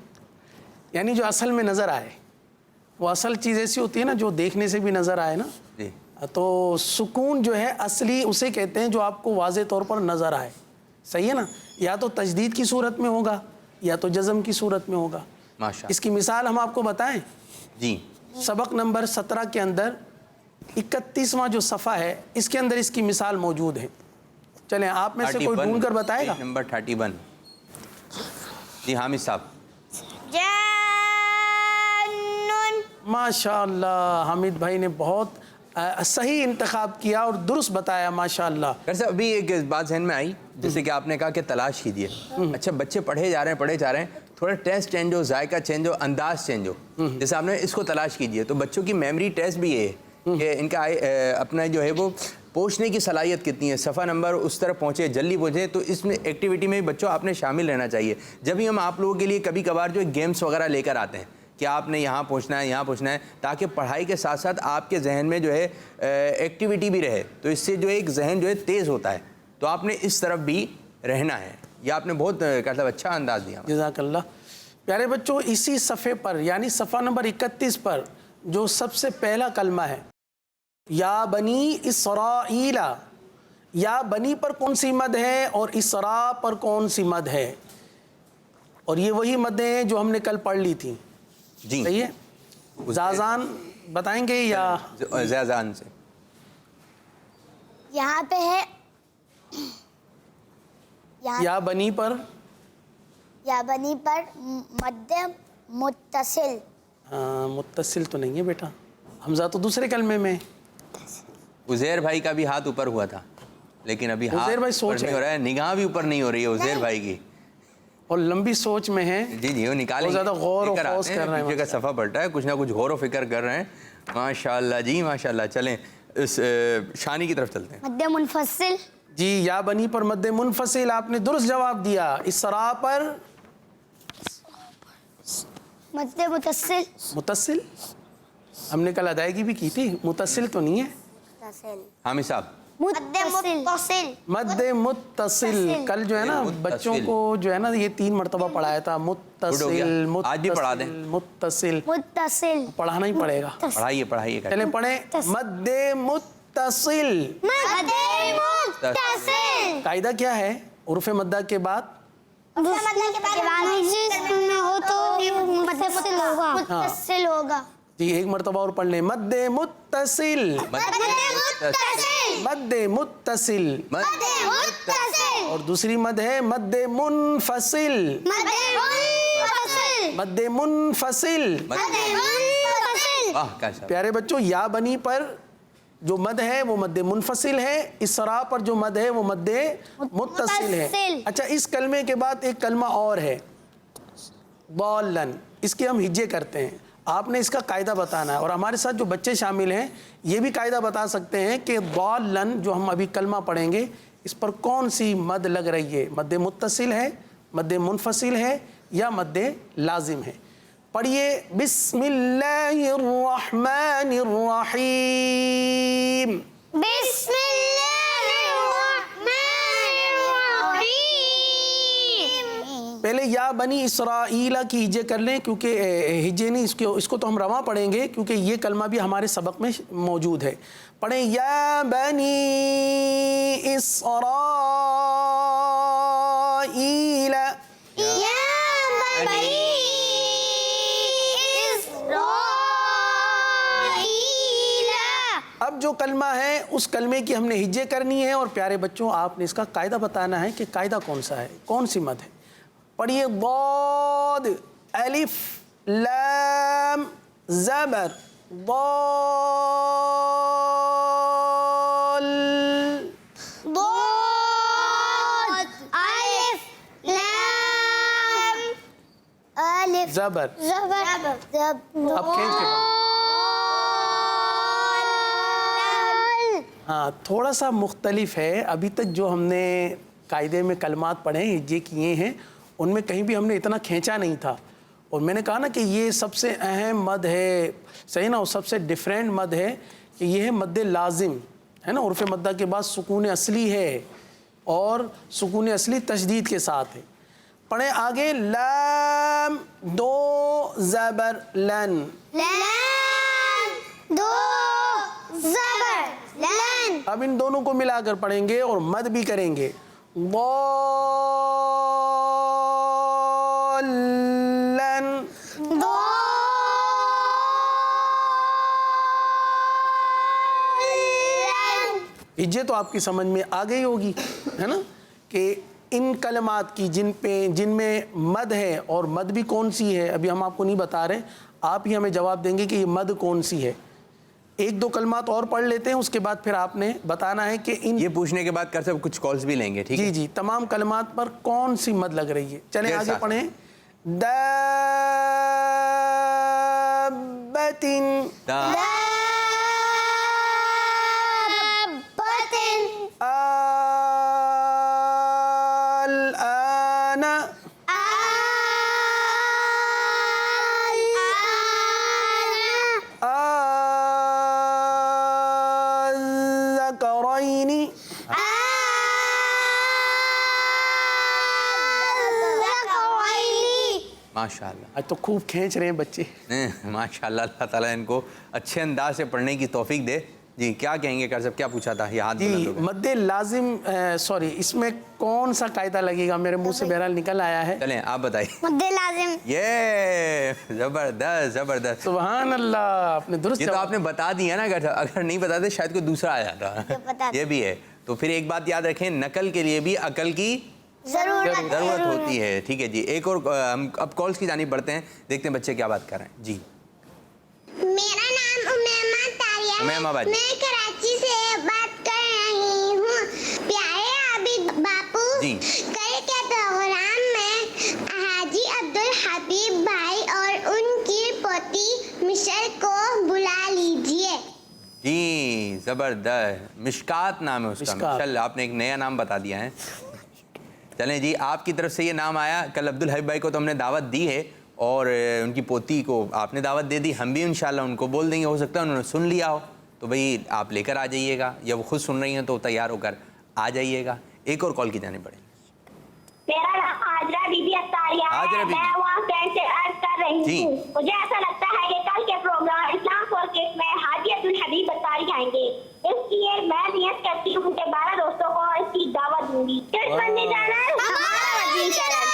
यानी जो असल में नज़र आए। वो असल चीज़ ऐसी होती है ना जो देखने से भी नज़र आए ना। जी, तो सुकून जो है असली उसे कहते हैं जो आपको वाज़े तौर पर नज़र आए, सही है ना? या तो तजदीद की सूरत में होगा या तो जज़म की सूरत में होगा। माशा। इसकी मिसाल हम आपको बताएं। जी, सबक नंबर 17 के अंदर 31वां जो सफ़ा है इसके अंदर इसकी मिसाल मौजूद है। चलें, आप में से कोई ढूंढ कर बताएगा? नंबर 31। जी हामिद साहब। जन्नुन। माशाअल्लाह, हामिद भाई ने बहुत सही इंतखाब किया और दुरुस्त बताया, माशाअल्लाह। डॉक्टर साहब, अभी एक बात जहन में आई, जैसे कि आपने कहा कि तलाश कीजिए। अच्छा, बच्चे पढ़े जा रहे हैं, थोड़ा टेस्ट चेंज हो, जायका चेंज हो, अंदाज चेंज हो। जैसे आपने इसको तलाश कीजिए, तो बच्चों की मेमोरी टेस्ट भी ये है कि इनका अपना जो है वो पहुँचने की सलाहियत कितनी है, सफ़ा नंबर उस तरफ पहुँचे, जल्दी पहुँचे। तो इसमें एक्टिविटी में भी बच्चों आपने शामिल रहना चाहिए। जब भी हम आप लोगों के लिए कभी कभार जो गेम्स वगैरह लेकर आते हैं कि आपने यहाँ पहुँचना है, यहाँ पहुँचना है, ताकि पढ़ाई के साथ साथ आपके जहन में जो है एक्टिविटी भी रहे, तो इससे जो एक जहन जो है तेज़ होता है। तो आपने इस तरफ भी रहना है। यह आपने बहुत मतलब अच्छा अंदाज़ दिया। जज़ाकल्लाह। प्यारे बच्चों, इसी सफ़े पर यानी सफ़ा नंबर 31 पर जो सबसे पहला कलमा है, या बनी इसराईला, या बनी पर कौन सी मद है और इसरा पर कौन सी मद है? اور یہ وہی مدیں ہیں جو ہم نے کل پڑھ لی تھیں. جی صحیح ہے. زازان بتائیں گے یا زیزان سے؟ یہاں پہ ہے یا بنی پر یا بنی پر مد متصل. متصل تو نہیں ہے بیٹا. حمزہ تو دوسرے کلمے میں. عزیر بھائی کا بھی ہاتھ اوپر ہوا تھا لیکن ابھی ہاتھ عزیر بھائی اوپر سوچ نہیں ہو رہا ہے, نگاہ بھی اوپر نہیں ہو رہی ہے عزیر بھائی کی. اور لمبی سوچ میں ہے. جی وہ نکالیں. بہت زیادہ غور و فکر خوض آتے ہیں, کر رہے ہیں. پیچھے کا صفحہ پلٹا ہے, کچھ نہ کچھ غور و فکر کر رہے ہیں. ماشاءاللہ جی ماشاءاللہ. چلیں اس شانی کی طرف چلتے ہیں. مد منفصل. جی یا بنی پر مد منفصل آپ نے درست جواب دیا. اسراء پر مد متصل. متصل ہم نے کل ادائیگی بھی کی تھی. متصل تو نہیں ہے. حامد صاحب مد متصل. مد متصل کل جو ہے نا بچوں کو جو ہے نا یہ 3 مرتبہ پڑھایا تھا. متصل آج بھی پڑھا دیں. متصل متصل. پڑھانا ہی پڑے گا. پڑھائیے. چلیں پڑھیں. مد متصل. مد متصل. قاعدہ کیا ہے حروف مدہ کے بعد؟ ہو تو متصل ہوگا. متصل ہوگا. جی ایک مرتبہ اور پڑھ لیں. مد متصل. مد متصل. اور دوسری مد ہے مد منفصل. مد منفصل. پیارے بچوں یا بنی پر جو مد ہے وہ مد منفصل ہے. اسراء پر جو مد ہے وہ مد متصل ہے. اچھا اس کلمے کے بعد ایک کلمہ اور ہے ضالن. اس کے ہم ہجے کرتے ہیں. آپ نے اس کا قاعدہ بتانا ہے اور ہمارے ساتھ جو بچے شامل ہیں یہ بھی قاعدہ بتا سکتے ہیں کہ ضالن جو ہم ابھی کلمہ پڑھیں گے اس پر کون سی مد لگ رہی ہے. مد متصل ہے, مد منفصل ہے یا مد لازم ہے. پڑھیے بسم اللہ الرحمن الرحیم. بسم اللہ الرحمن الرحیم. پہلے یا بنی اسرائیل کی ہجے کر لیں کیونکہ ہجے نہیں اس کو تو ہم رواں پڑھیں گے کیونکہ یہ کلمہ بھی ہمارے سبق میں موجود ہے. پڑھیں یا بنی اسرائیل. اب جو کلمہ ہے اس کلمے کی ہم نے ہجے کرنی ہے اور پیارے بچوں آپ نے اس کا قاعدہ بتانا ہے کہ قاعدہ کون سا ہے, کون سی مد ہے. پڑھیے ضاد الف لام زبر ضال. ضاد الف لام الف زبر. زبر. اب کھینچ کے پڑھو. ہاں تھوڑا سا مختلف ہے. ابھی تک جو ہم نے قاعدے میں کلمات پڑھے ہجے کیے ہیں ان میں کہیں بھی ہم نے اتنا کھینچا نہیں تھا. اور میں نے کہا نا کہ یہ سب سے اہم مد ہے, صحیح نا, اور سب سے ڈیفرنٹ مد ہے کہ یہ ہے مد لازم ہے نا. عرف مدہ کے بعد سکون اصلی ہے اور سکون اصلی تشدید کے ساتھ ہے. پڑھیں آگے. لام دو زبر لن. لام دو زبر لن. اب ان دونوں کو ملا کر پڑھیں گے اور مد بھی کریں گے. ضالن. ہجے تو آپ کی سمجھ میں آ گئی ہوگی ہے نا کہ ان کلمات کی جن میں مد ہے اور مد بھی کون سی ہے ابھی ہم آپ کو نہیں بتا رہے, آپ ہی ہمیں جواب دیں گے کہ یہ مد کون سی ہے. ایک دو کلمات اور پڑھ لیتے ہیں اس کے بعد پھر آپ نے بتانا ہے کہ ان یہ پوچھنے کے بعد کر سب کچھ کالز بھی لیں گے. ٹھیک ہے جی تمام کلمات پر کون سی مد لگ رہی ہے. چلیں آگے پڑھیں. دابتن. الآن. الذكرين. ماشاءاللہ. آج تو خوب کھینچ رہے ہیں بچے. ماشاءاللہ. اللہ تعالیٰ ان کو اچھے انداز سے پڑھنے کی توفیق دے. जी क्या कहेंगे कर साहब, क्या पूछा था, ये हाथ बुलंद जी हो गया। मद्दे लाजिम सॉरी इसमें कौन सा कायदा लगेगा, मेरे मुंह से बहरहाल निकल आया है। चलें आप बताइए। मद्दे लाजिम। ये जबरदस्त जबरदस्त, सुभान अल्लाह, आपने दुरुस्त ये तो जवाब। आपने बता दिया ना, अगर नहीं बताते शायद कोई दूसरा आ जाता। ये भी है। तो फिर एक बात याद रखें, नकल के लिए भी अकल की जरूरत होती है। ठीक है जी, एक और हम अब कॉल्स की जानिब बढ़ते हैं, देखते हैं बच्चे क्या बात कर रहे हैं। जी मेरा नाम उमैमा तारिया है। उमैमा बाजी। मैं कराची से बात कर रही हूँ। प्यारे आबिद बापू, जी। कल के प्रोग्राम में हाजी अब्दुल हबीब भाई और उनकी पोती मिशल को बुला लीजिए। जी ज़बरदस्त, मिशकात नाम है उसका। मिशकात। चल आपने एक नया नाम बता दिया है। चलें जी, आपकी तरफ से ये नाम आया। कल अब्दुल हबीब भाई को तो हमने दावत दी है और उनकी पोती को आपने दावत दे दी, हम भी इंशाल्लाह उनको बोल देंगे। हो सकता है उन्होंने सुन लिया हो, तो भाई आप लेकर आ जाइएगा, या वो खुद सुन रही हैं तो तैयार होकर आ जाइएगा। एक और कॉल की जाने पड़े। मेरा नाम हाजरा बीबी अत्तारिया है। हाजरा बीबी। मैं वहाँ फ्रेंड से अर्ज कर जी। रही हूँ। मुझे ऐसा लगता है कि कल के प्रोग्राम इस्लाम फॉर किड्स में हाजी अब्दुल हबीब अत्तारी आएंगे, इसलिए मैं नियत करती हूँ कि 12 दोस्तों को इसकी दावत दूंगी। किड्स बनने जाना है हमारा वजीर चैनल।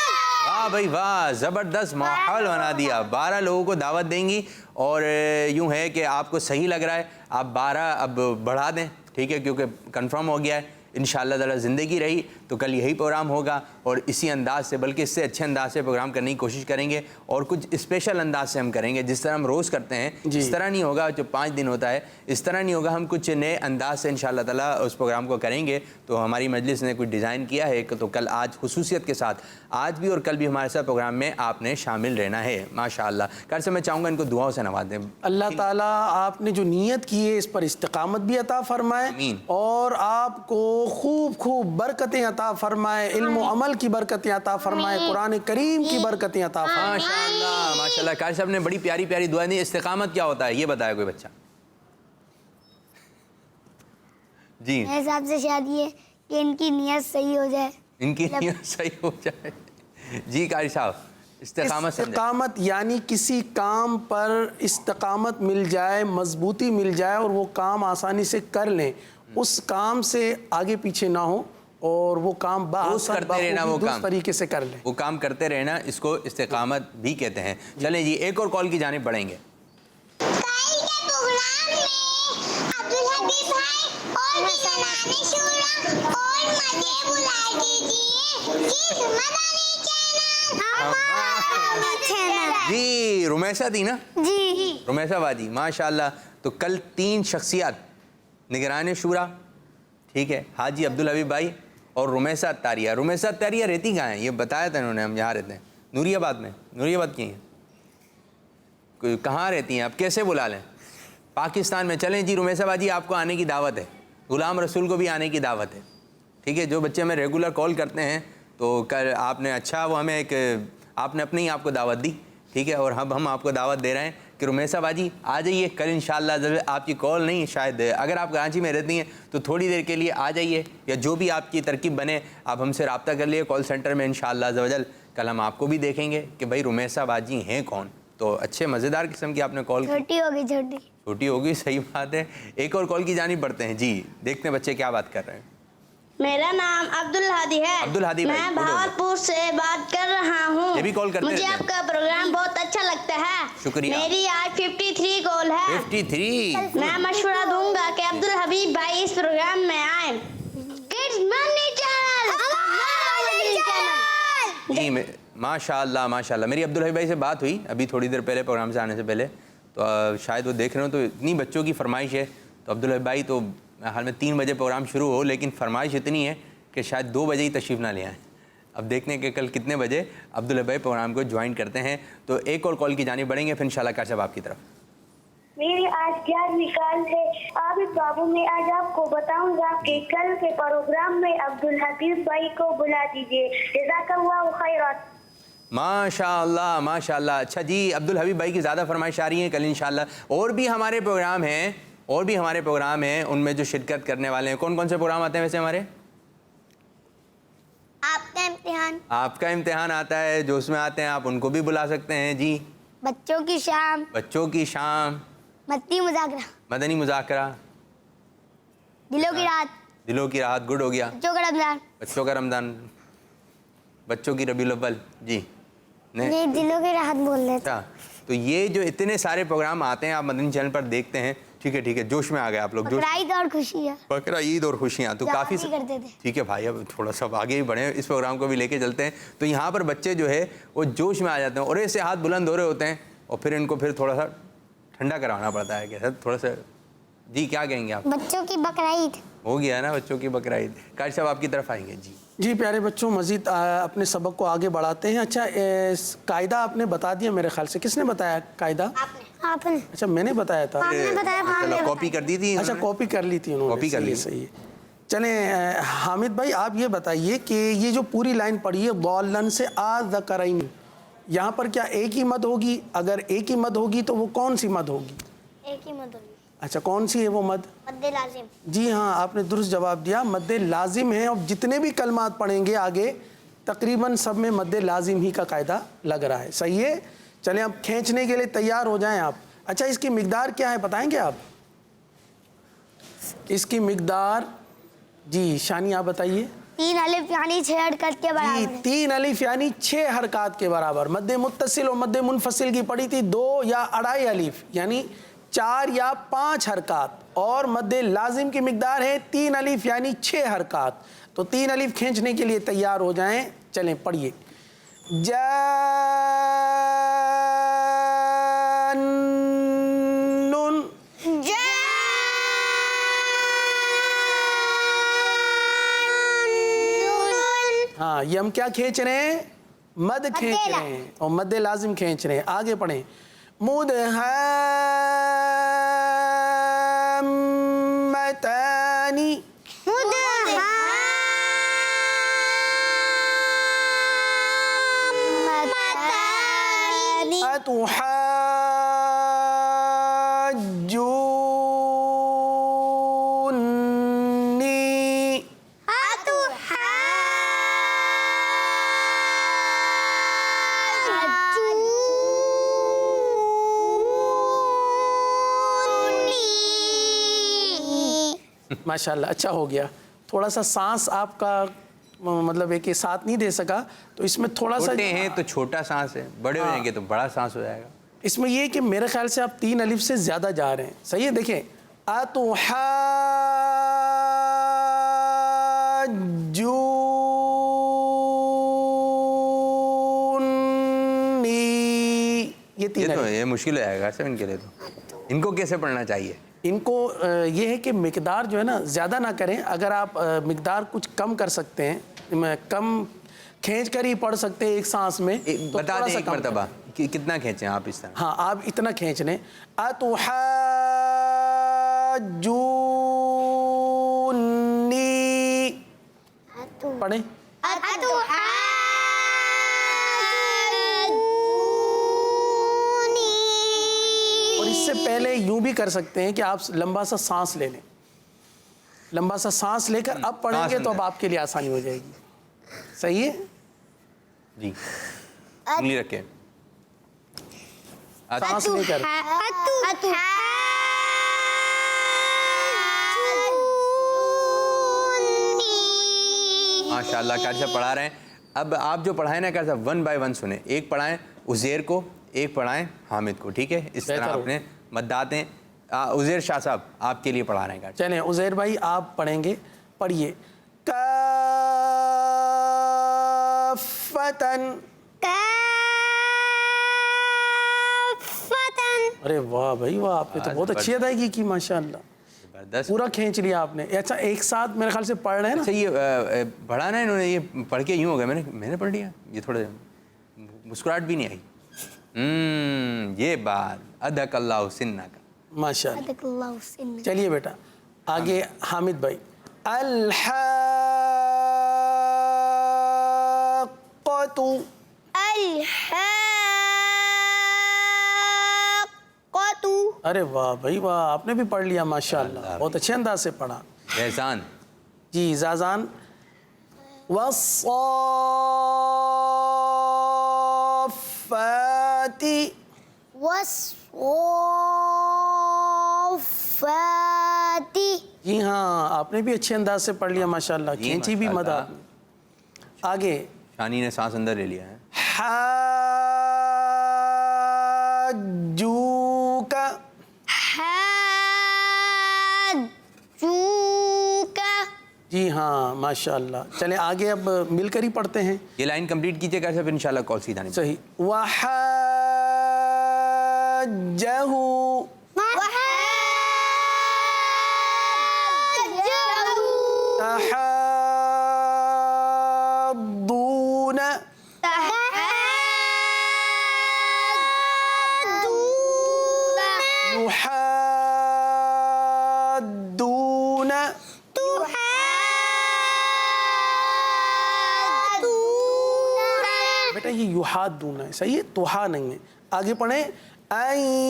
वाह भाई वाह, ज़बरदस्त माहौल बना दिया। 12 लोगों को दावत देंगी और यूँ है कि आपको सही लग रहा है, आप 12 अब बढ़ा दें, ठीक है, क्योंकि कंफर्म हो गया है। इंशाअल्लाह ताला ज़िंदगी रही तो कल यही प्रोग्राम होगा और इसी अंदाज से, बल्कि इससे अच्छे अंदाज से प्रोग्राम करने की कोशिश करेंगे और कुछ स्पेशल अंदाज से हम करेंगे। जिस तरह हम रोज़ करते हैं जी। इस तरह नहीं होगा, जो 5 दिन होता है इस तरह नहीं होगा। हम कुछ नए अंदाज से इंशाअल्लाह ताला उस प्रोग्राम को करेंगे। तो हमारी मजलिस ने कुछ डिज़ाइन किया है, तो कल आज खुसूसियत के साथ आज भी और कल भी हमारे साथ प्रोग्राम में आपने शामिल रहना है। माशाअल्लाह। कर से मैं चाहूँगा इनको दुआओं से नवाज दें। अल्लाह ताला आपने जो नीयत की है इस पर इस्तिकामत भी अता फरमाए आमीन। और आपको खूब खूब बरकतें अता फरमाए, इल्म व अमल की बरकतें अता फरमाए, कुरान करीम की बरकतें अता फरमाए। माशाअल्लाह माशाअल्लाह। कारी साहब ने बड़ी प्यारी प्यारी दुआ दी। इस्तिकामत क्या होता है ये बताया कोई बच्चा? जी, मेरे हिसाब से शायद ये कि इनकी नीयत सही हो जाए। इनकी नीयत सही हो जाए। जी कारी साहब, इस्तिकामत समझे? इस्तिकामत यानी किसी काम पर इस्तिकामत मिल जाए, मजबूती मिल जाए और वो काम आसानी से कर लें, उस काम से आगे पीछे ना हो और वो काम रोज़ करते रहना, वो काम तरीके से कर लें। वो काम करते रहना, इसको इस्तिकामत भी कहते हैं। चलें जी, एक और कॉल की जानिब बढ़ेंगे। कल के प्रोग्राम में अब्दुल हबीब भाई और भी ज़नाने शूरा और मजे बुला दीजिए। किस मदनी चैनल? हमारा चैनल। जी रुमैसा थी ना, जी। रुमैसा बाजी माशाअल्लाह। तो कल 3 शख्सियत, निगरान शूरा, ठीक है, हाजी अब्दुल हबीब भाई और रुमैसा अत्तारिया। रुमैसा अत्तारिया रहती कहाँ है ये बताया था इन्होंने, हम यहाँ रहते हैं नूरियाबाद में। नूरियाबाद की हैं, कहाँ रहती हैं आप, कैसे बुला लें? पाकिस्तान में। चलें जी रुमैसा बाजी, आपको आने की दावत है, गुलाम रसूल को भी आने की दावत है, ठीक है। जो बच्चे हमें रेगुलर कॉल करते हैं तो कल आपने अच्छा वो हमें एक आपने अपने ही आपको दावत दी, ठीक है, और हम आपको दावत दे रहे हैं कि रुमैसा बाजी आ जाइए कल इंशाअल्लाह। जब आपकी कॉल नहीं, शायद अगर आप कराची में रहती हैं तो थोड़ी देर के लिए आ जाइए, या जो भी आपकी तरकीब बने आप हमसे रब्ता कर लिए कॉल सेंटर में इंशाअल्लाह अज़्ज़-व-जल। कल हम आपको भी देखेंगे कि भाई रुमैसा बाजी हैं कौन। तो अच्छे मज़ेदार किस्म की आपने कॉल की। छोटी होगी छोटी। छोटी होगी, सही बात है। एक और कॉल की जानिब बढ़ते हैं जी, देखते हैं बच्चे क्या बात कर रहे हैं। मेरा नाम अब्दुल हादी है। अब्दुल हादी भाई, मैं बोलो। भावलपुर से बात कर रहा हूँ। ये भी कॉल करते मुझे रहते हैं। आपका प्रोग्राम बहुत अच्छा लगता है। शुक्रिया। मेरी आज 53 कॉल है। 53। मैं मशवरा दूंगा कि अब्दुल हबीब भाई इस प्रोग्राम में आए। Kids money channel. हमारा वजीर चैनल। जी माशाअल्लाह माशाअल्लाह। मेरी अब्दुल हबीब भाई से बात हुई अभी थोड़ी देर पहले, प्रोग्राम से आने से पहले, तो शायद वो देख रहे हो, तो इतनी बच्चों की फरमाइश है। तो अब्दुल हबीब भाई तो हाल में 3 बजे प्रोग्राम शुरू हो, लेकिन फरमाइश इतनी है कि शायद 2 बजे ही तशरीफ़ ना ले आएँ। अब देखने के कल कितने बजे अब्दुल हबीब भाई प्रोग्राम को ज्वाइन करते हैं। तो एक और कॉल की जानिब बढ़ेंगे, फिर इंशाल्लाह कार साहब आपकी तरफ। मेरी आज 11वीं कॉल है। आबिद बाबू, मैं आज आपको बताऊंगा कि कल के प्रोग्राम में अब्दुल हबीब भाई को बुला दीजिए। जज़ाकल्लाहु खैरन। माशाअल्लाह माशाअल्लाह। अच्छा जी, अब्दुल हबीब भाई की ज़्यादा फरमाइश आ रही है कल इंशाल्लाह। और भी हमारे प्रोग्राम हैं, उनमें जो शिरकत करने वाले हैं। कौन कौन से प्रोग्राम आते हैं वैसे हमारे? आपका इम्तिहान आता है, जो उसमें आते हैं आप उनको भी बुला सकते हैं जी। बच्चों की शाम। बच्चों की शाम, मदनी मुज़ाकरा। मदनी मुज़ाकरा, दिलों की राहत, दिलों की राहत, गुड हो गया। बच्चों का रमजान, बच्चों का रमजान, बच्चों की रबीउल अव्वल, जी नहीं। ये दिलों की राहत बोल रहे थे। अच्छा, तो ये जो इतने सारे प्रोग्राम आते हैं आप मदनी चैनल पर देखते हैं, ठीक है, जोश में आ गए आप लोग। जोश, बकरा ईद और खुशी है, बकरा ईद और खुशियाँ, तो जवान काफ़ी नहीं करते थे। ठीक है भाई, अब थोड़ा सा आगे ही बढ़े, इस प्रोग्राम को भी लेके चलते हैं। तो यहाँ पर बच्चे जो है वो जोश में आ जाते हैं और ऐसे हाथ बुलंद हो रहे होते हैं और फिर इनको फिर थोड़ा सा ठंडा करवाना पड़ता है कि सर थोड़ा सा, जी क्या कहेंगे आप? बच्चों की बकरा ईद। हो गया ना बच्चों की बकरा ईद। कारी साहब आपकी तरफ आएंगे। जी जी प्यारे बच्चों, मज़ीद अपने सबक को आगे बढ़ाते हैं। अच्छा, कायदा आपने बता दिया मेरे ख्याल से, किसने बताया कायदा? आपने अच्छा, मैंने बताया था। आपने बताया, चलो, कॉपी कर दी थी अच्छा, उन्होंने? कॉपी कर ली थी उन्होंने, कॉपी कर ली। सही है। चलें हामिद भाई, आप ये बताइए कि ये जो पूरी लाइन पढ़ी है, दौलन से आ ज़करैन, यहाँ पर क्या एक ही मद होगी? अगर एक ही मद होगी तो वो कौन सी मद होगी? एक ही मद होगी, अच्छा, कौन सी है वो मद? मद्दे लाजिम। जी हाँ, आपने दुरुस्त जवाब दिया, मद्दे लाजिम है। और जितने भी कलमात पढ़ेंगे आगे तकरीबन सब में मद्दे लाजिम ही का कायदा लग रहा है। सही है, चलें अब खींचने के लिए तैयार हो जाएं आप। अच्छा, इसकी मिकदार क्या है बताएंगे आप? इसकी मिकदार, जी शानी आप बताइए। 3 अलिफ यानी 6 हरकत के बराबर जी, है। 3 अलिफ यानी 6 हरकत के बराबर। मद्दे मुत्तसिल और मद्दे मुनफसिल की पड़ी थी 2 या अढ़ाई अलिफ यानी 4 या 5 हरकत, और मद्दे लाजिम की मिकदार है 3 अलिफ यानी 6 हरकत। तो 3 अलिफ खींचने के लिए तैयार हो जाएं, चलें पढ़िए। जान्नुन, हाँ ये हम क्या खींच रहे हैं? मद खींच रहे हैं और मद्दे लाजिम खींच रहे हैं। आगे पढ़ें। मुदहम्मतानी, अतुहज्जूनी, माशाल्लाह अच्छा हो गया। थोड़ा सा सांस आपका मतलब एक साथ नहीं दे सका, तो इसमें थोड़ा सा, छोटे हैं तो छोटा सांस है, बड़े हो जाएंगे तो बड़ा सांस हो जाएगा। इसमें ये कि मेरे ख्याल से आप 3 अलिफ से ज़्यादा जा रहे हैं। सही है, देखें अतुहज्जूनी, ये 3 अलिफ। ये मुश्किल हो जाएगा सब इनके लिए। तो इनको कैसे पढ़ना चाहिए? इनको ये है कि मिकदार जो है ना ज़्यादा ना करें। अगर आप मिकदार कुछ कम कर सकते हैं, कम खींच कर ही पढ़ सकते हैं एक सांस में, तो बता थोड़ा दें सा एक कम मरतबा करें। कि कितना खींचें आप इस तरह? हाँ, आप इतना खींच लें। अतुहज्जूनी, पढ़ें। और इससे पहले यूं भी कर सकते हैं कि आप लंबा सा सांस ले लें। लंबा सा सांस लेकर अब पढ़ेंगे तो अब आपके लिए आसानी हो जाएगी। सही है जी, उंगली रखें। सांस लेकर। माशाल्लाह कारी साहब पढ़ा रहे हैं। अब आप जो पढ़ाएं ना कारी साहब 1 बाय 1 सुने। एक पढ़ाएं उज़ैर को, एक पढ़ाएं हामिद को, ठीक है? इस तरह आपने मद्दातें। उज़ैर शाह साहब आपके लिए पढ़ा रहे हैं। चलें उज़ैर भाई आप पढ़ेंगे, पढ़िए। काफ़तन, अरे वाह भाई वाह, आपने तो बहुत अच्छी अदायगी की माशाल्लाह, ज़बरदस्त। पूरा खींच लिया आपने। अच्छा, एक साथ मेरे ख्याल से पढ़ रहे हैं ना? अच्छा, ये पढ़ा ना इन्होंने, ये पढ़ के यूँ हो गया, मैंने पढ़ लिया, ये थोड़ा मुस्कुराहट भी नहीं आई। ये बात अदकल्लाहु सिन्ना का, माशाल्लाह। चलिए बेटा आगे हामिद भाई। अल-हाक़्क़तु, अरे वाह भाई वाह, आपने भी पढ़ लिया माशाल्लाह, बहुत अच्छे अंदाज से पढ़ा। एहसान जी ज़ाज़ान। वस्साफ़ाती, जी हाँ, आपने भी अच्छे अंदाज से पढ़ लिया माशाल्लाह, जी, खींची भी मद माशाल्लाह। आपने। आगे शानी ने सांस अंदर ले लिया है। हाजूका, हाजूका। जी हाँ माशाल्लाह। चले आगे अब मिलकर ही पढ़ते हैं। ये लाइन कंप्लीट कीजिए कैसे, फिर इंशाल्लाह कॉल सीधा नहीं। सही। वहाजहू, तहाद्दून, युहाद्दून, बेटा ये युहाद्दून है, सही है, तुहा नहीं है। आगे पढ़े। अयतमास्सा,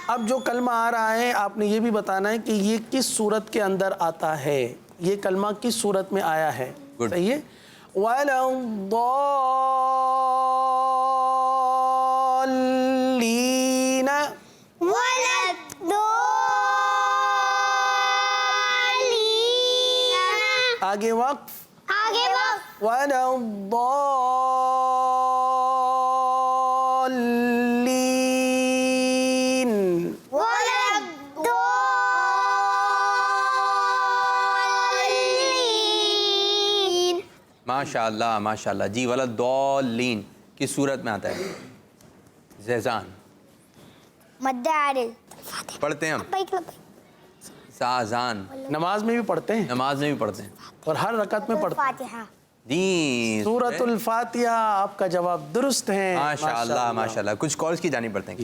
अब जो कलमा आ रहा है आपने ये भी बताना है कि ये किस सूरत के अंदर आता है, ये कलमा किस सूरत में आया है। Good. सही है। वलद्दौल्लीन, आगे वक्फ। वलद्दौल्लीन, माशाल्लाह माशाल्लाह जी। वलद्दौल्लीन किस सूरत में आता है? ज़ैज़ान पढ़ते हैं हम, साज़ान नमाज में भी पढ़ते हैं नमाज में भी पढ़ते हैं और हर रकत में पढ़ते हैं। जी। सूरतुल फातिहा, आपका जवाब दुरुस्त है माशाल्लाह माशाल्लाह। कुछ कॉल्स की जानी पड़ते हैं।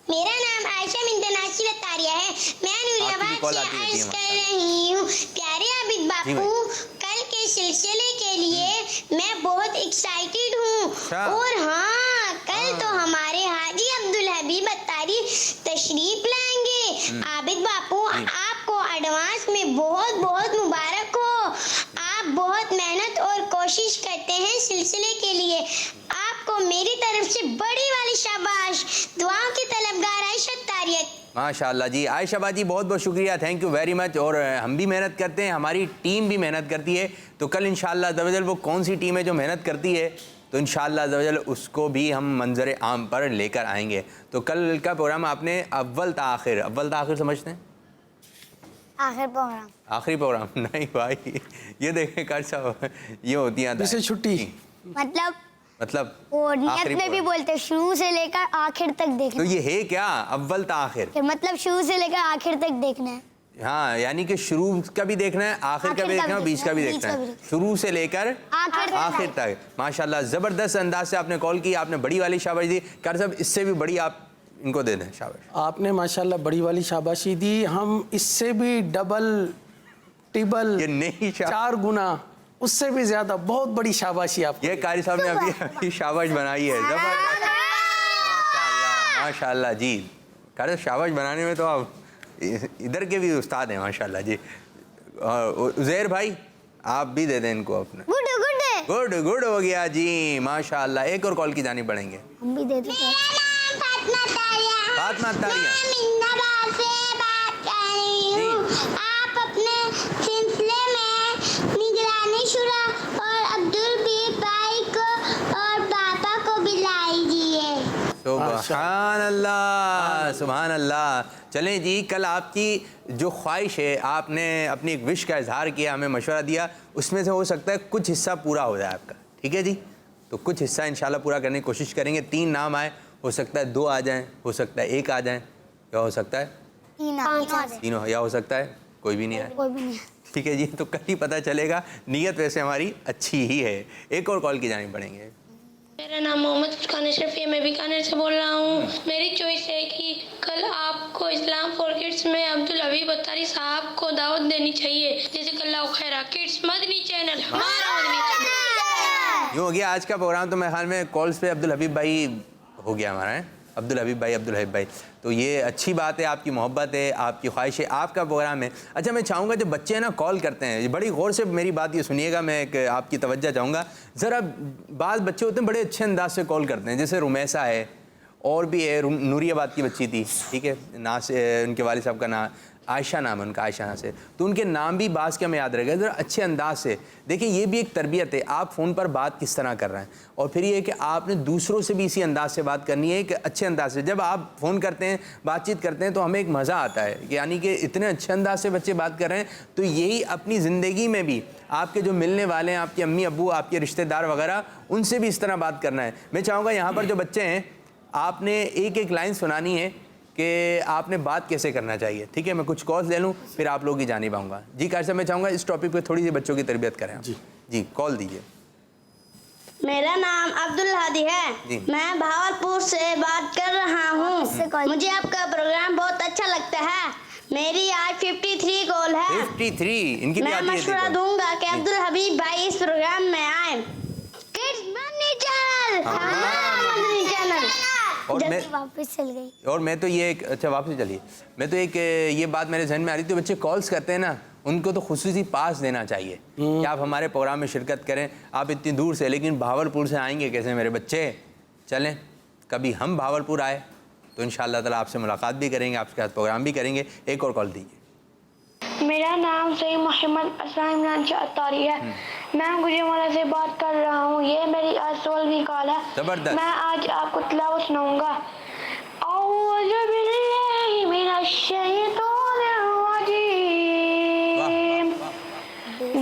मेरा नाम आयशा बिन्त नासिर अत्तारिया है। मैं नूरियाबाद कॉल से आती रहती है अर्ज कर रही हूँ। प्यारे आबिद बापू, कल के सिलसिले के लिए मैं बहुत एक्साइटेड हूँ। अच्छा। और हाँ, कल तो हमारे हाजी अब्दुल हबीब अत्तारी तशरीफ लाएंगे। आबिद बापू, आपको एडवांस में बहुत बहुत मुबारक हो। आप बहुत मेहनत और कोशिश करते हैं सिलसिले के लिए। आपको मेरी तरफ से बड़ी वाली शाबाश। दुआओं की तलबगार आयशा अत्तारिया। माशाल्लाह जी। आयशा बाजी बहुत बहुत शुक्रिया, थैंक यू वेरी मच। और हम भी मेहनत करते हैं, हमारी टीम भी मेहनत करती है। तो कल इंशाल्लाह अज़्ज़वजल वो कौन सी टीम है जो मेहनत करती है, तो इंशाल्लाह अज़्ज़वजल उसको भी हम मंजर आम पर लेकर आएंगे। तो कल का प्रोग्राम आपने अव्वल ता आखिर समझते हैं? आखिर प्रोग्राम, आखिरी प्रोग्राम नहीं भाई, ये देखें कर साहब, ये होती हैं जिसे छुट्टी। मतलब और नियत आखिरी में भी प्रोग्राम। बोलते हैं शुरू से लेकर आखिर तक तो देखना ये है क्या अव्वल ता आखिर? है। मतलब शुरू से लेकर आखिर तक देखना है। हाँ, यानी कि शुरू का भी देखना है, आखिर का भी देखना है, और बीच का भी देखना है, शुरू से लेकर आखिर तक। माशाल्लाह ज़बरदस्त अंदाज से आपने कॉल की, आपने बड़ी वाली शाबाश दी। कार साहब इससे भी बड़ी आप इनको दे दें शाबाश। आपने माशाल्लाह बड़ी वाली शाबाशी दी। हम इससे भी डबल टिबल ये नहीं 4 गुना उससे भी ज्यादा बहुत बड़ी शाबाशी आपको। ये कारी साहब ने अभी शाबाश बनाई है, जबरदस्त। माशाल्लाह माशाल्लाह जी। कारी साहब शाबाश बनाने में तो आप इधर के भी उस्ताद हैं माशाल्लाह जी। और उज़ैर भाई आप भी दे दें इनको अपने। गुड गुड गुड गुड हो गया जी माशाल्लाह। एक और कॉल की जानी पड़ेंगे। हम भी दे देते हैं। फातिमा अत्तारिया। मिन्नाबाद से बात कर रही हूँ। आप अपने सिलसिले में निगरानी शुरा और अब्दुल हबीब भाई को और पापा को भी लाइए। सुभान अल्लाह सुभान अल्लाह। चलें जी, कल आपकी जो ख्वाहिश है, आपने अपनी एक विश का इजहार किया, हमें मशवरा दिया, उसमें से हो सकता है कुछ हिस्सा पूरा हो जाए आपका। ठीक है जी, तो कुछ हिस्सा इंशाल्लाह पूरा करने की कोशिश करेंगे। 3 नाम आए, हो सकता है 2 आ जाएं, हो सकता है 1 आ जाएं, या हो सकता है 3, या हो सकता है कोई भी नहीं आए। कोई भी नहीं। ठीक है जी, तो कल ही पता चलेगा। नीयत वैसे हमारी अच्छी ही है। एक और कॉल की जानी पड़ेंगे। मेरा नाम मोहम्मद मुस्कान अशरफ है, मैं बीकानेर से बोल रहा हूँ। मेरी चॉइस है कि कल आपको इस्लाम फॉर किड्स में अब्दुल हबीब अत्तारी साहब को दावत देनी चाहिए। जैसे कल्ला खैरा किड्स मदनी चैनल, हमारा मदनी चैनल। यूँ हो गया आज का प्रोग्राम। तो मेरे ख्याल में कॉल्स पे अब्दुल हबीब भाई हो गया हमारा है। عبدالحبیب بھائی, تو یہ اچھی بات ہے, آپ کی محبت ہے, آپ کی خواہش ہے, آپ کا پروگرام ہے. اچھا میں چاہوں گا جب بچے نا کال کرتے ہیں, بڑی غور سے میری بات یہ سنیے گا, میں ایک آپ کی توجہ چاہوں گا ذرا. بعض بچے ہوتے ہیں بڑے اچھے انداز سے کال کرتے ہیں, جیسے رمیسہ ہے, اور بھی ہے, نوری آباد کی بچی تھی, ٹھیک ہے, ان کے والد صاحب کا نام عائشہ نام ہے ان کا, عائشہ سے, تو ان کے نام بھی بعض کے ہمیں یاد رہے گا. ذرا اچھے انداز سے دیکھیں, یہ بھی ایک تربیت ہے, آپ فون پر بات کس طرح کر رہے ہیں, اور پھر یہ ہے کہ آپ نے دوسروں سے بھی اسی انداز سے بات کرنی ہے کہ اچھے انداز سے. جب آپ فون کرتے ہیں, بات چیت کرتے ہیں, تو ہمیں ایک مزہ آتا ہے, یعنی کہ اتنے اچھے انداز سے بچے بات کر رہے ہیں, تو یہی اپنی زندگی میں بھی آپ کے جو ملنے والے ہیں, آپ کے امی ابو, آپ کے رشتہ دار وغیرہ, ان سے بھی اس طرح بات کرنا ہے. میں چاہوں گا یہاں پر جو بچے ہیں, آپ نے ایک ایک لائن سنانی ہے کہ آپ نے بات کیسے کرنا چاہیے, ٹھیک ہے. میں کچھ کالز لے لوں, پھر آپ لوگ کی جانب آؤں گا. جی قاری صاحب, میں چاہوں گا اس ٹاپک پہ تھوڑی سی بچوں کی تربیت کریں. جی کال دیجیے. میرا نام عبدالہادی ہے, میں بھاولپور سے بات کر رہا ہوں. مجھے آپ کا پروگرام بہت اچھا لگتا ہے. میری آج 53 کال ہے. 53 ان کی بھی میں آتی ہے. مشورہ دوں گا کہ عبدالحبیب بھائی اس پروگرام میں آئیں. کڈز مدنی چینل, مدنی چینل. واپس چل گئی. اور میں تو یہ ایک, اچھا واپس چلیے, میں تو ایک یہ بات میرے ذہن میں آ رہی تھی, بچے کالز کرتے ہیں نا, ان کو تو خصوصی پاس دینا چاہیے کہ آپ ہمارے پروگرام میں شرکت کریں. آپ اتنی دور سے, لیکن بھاولپور سے آئیں گے کیسے میرے بچے؟ چلیں کبھی ہم بھاولپور آئے تو انشاءاللہ تعالیٰ آپ سے ملاقات بھی کریں گے, آپ کے ساتھ پروگرام بھی کریں گے. ایک اور کال دیجیے. میرا نام سید محمد اسلام عمران شاہ اتاری ہے. میں گجرانوالہ سے بات کر رہا ہوں. یہ میری آج 16ویں کال ہے. زبردست. میں آج آپ کو تلاوت سناؤں گا. اعوذ باللہ من الشیطان الرجیم,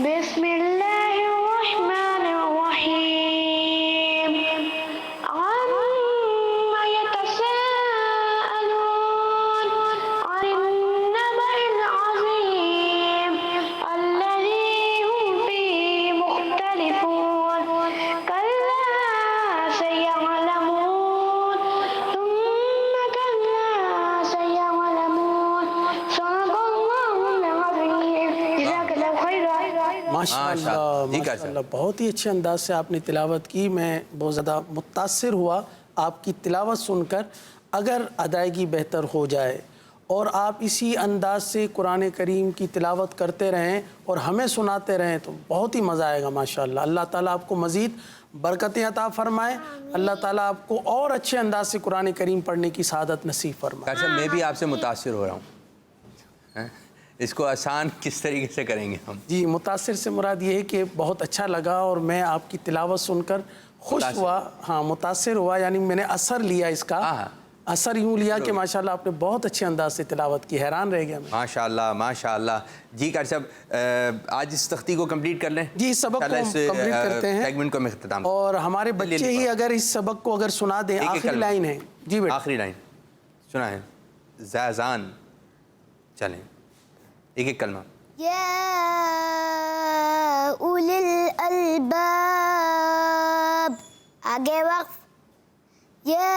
بسم اللہ الرحمن الرحیم. عما يتساءلون عن النبأ العظیم الذی هم فیہ مختلفون. کلا سیعلمون ثم کلا سیعلمون. صدق اللہ العظیم. جزاک اللہ خیرا. ماشاء اللہ, ماشاء اللہ, بہت ہی اچھے انداز سے آپ نے تلاوت کی. میں بہت زیادہ متاثر ہوا آپ کی تلاوت سن کر. اگر ادائیگی بہتر ہو جائے اور آپ اسی انداز سے قرآن کریم کی تلاوت کرتے رہیں اور ہمیں سناتے رہیں تو بہت ہی مزہ آئے گا. ماشاء اللہ, اللہ تعالیٰ آپ کو مزید برکتیں عطا فرمائے. اللہ تعالیٰ آپ کو اور اچھے انداز سے قرآن کریم پڑھنے کی سعادت نصیب فرمائے. قاری صاحب, میں بھی آپ سے متاثر ہو رہا ہوں. اس کو آسان کس طریقے سے کریں گے ہم؟ جی, متاثر سے مراد یہ ہے کہ بہت اچھا لگا اور میں آپ کی تلاوت سن کر خوش ہوا. ہاں, متاثر ہوا, یعنی میں نے اثر لیا اس کا. اثر یوں لیا کہ ماشاءاللہ آپ نے بہت اچھے انداز سے تلاوت کی. حیران رہ گیا میں. ماشاءاللہ ماشاءاللہ. جی قاری صاحب, آج اس تختی کو کمپلیٹ کر لیں. جی, اس سبق کو کمپلیٹ کرتے ہیں سیگمنٹ کو اختتام. اور ہمارے بچے ہی اگر اس سبق کو اگر سنا دیں. آخری لائن ہے. جی بیٹا, آخری لائن سنائیں. زازان. چلیں ایک ایک کلمہ. یا اولی الالباب, آگے وقف. یا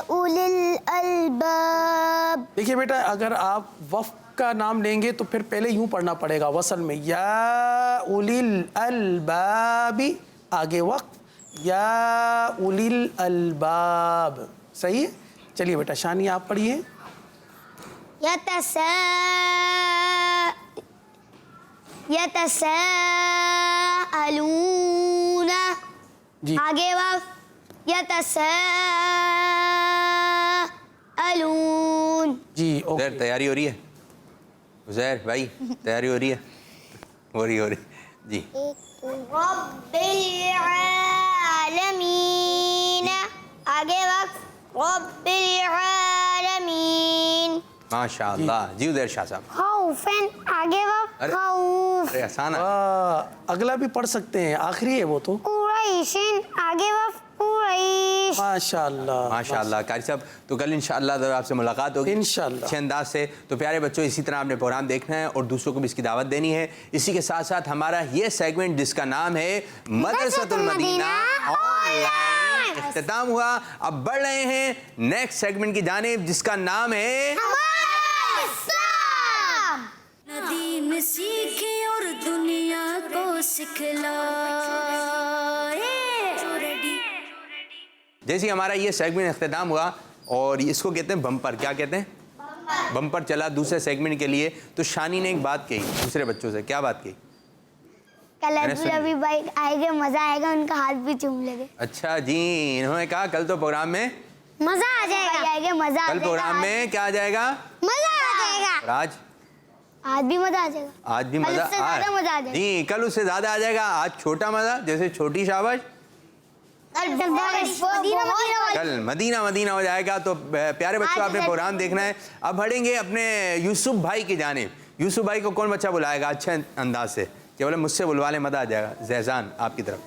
اولی الالباب. دیکھیے بیٹا, اگر آپ وقف کا نام لیں گے تو پھر پہلے یوں پڑھنا پڑے گا وصل میں. یا اولی الالباب, آگے وقف. یا اولی الالباب. صحیح ہے. چلیے بیٹا, شانی آپ پڑھیے. یتساءلون, جی, آگے وقف. یتساءلون. جی, زہر تیاری ہو رہی ہے؟ زہر بھائی تیاری ہو رہی ہے؟ ہو رہی جی. رب العالمین, آگے وقف. رب العالمین. ماشاءاللہ. جی عزیر شاہ صاحب. خوفن, آگے وقف. خوف. ارے آسان ہے. اگلا بھی پڑھ سکتے ہیں, آخری ہے وہ تو. قریشن, آگے وقف. قریش. ماشاءاللہ ماشاءاللہ. قاری صاحب, تو کل انشاءاللہ آپ سے ملاقات ہوگی انشاءاللہ اچھے انداز سے. تو پیارے بچوں, اسی طرح آپ نے پروگرام دیکھنا ہے اور دوسروں کو بھی اس کی دعوت دینی ہے. اسی کے ساتھ ساتھ ہمارا یہ سیگمنٹ جس کا نام ہے مدرسۃ المدینہ آن لائن اختتام ہوا. اب بڑھ رہے ہیں نیکسٹ سیگمنٹ کی جانب جس کا نام ہے دین سیکھے اور دنیا کو سکھلائے. جیسے ہی ہمارا یہ سیگمنٹ اختتام ہوا اور اس کو کہتے ہیں بمپر. کیا کہتے ہیں؟ بمپر چلا دوسرے سیگمنٹ کے لیے. تو شانی نے ایک بات کہی دوسرے بچوں سے. کیا بات کہی؟ کل عبدالحبیب بھائی آئے گے, مزہ آئے گا, ان کا ہاتھ بھی چوم لے گے. اچھا جی, انہوں نے کہا کل تو پروگرام میں مزہ آ جائے گا. آئے گے, مزہ آ کل جائے گا. پروگرام میں کیا آ جائے گا؟ مزہ آ جائے گا. اور آج بھی مزہ آ جائے گا. آج بھی کل مزہ اس سے زیادہ مزہ آ جائے گا. جی کل اس سے زیادہ آ جائے گا. آج چھوٹا مزہ جیسے چھوٹی شاباش, کل مدینہ مدینہ ہو جائے گا. تو پیارے بچوں آپ نے پروگرام دیکھنا ہے. اب بڑھیں گے اپنے یوسف بھائی کی جانب. یوسف بھائی کو کون بچہ بلائے گا اچھے انداز سے کہ بولے مجھ سے بلوا لیں, مزہ آ جائے گا. زیزان آپ کی طرف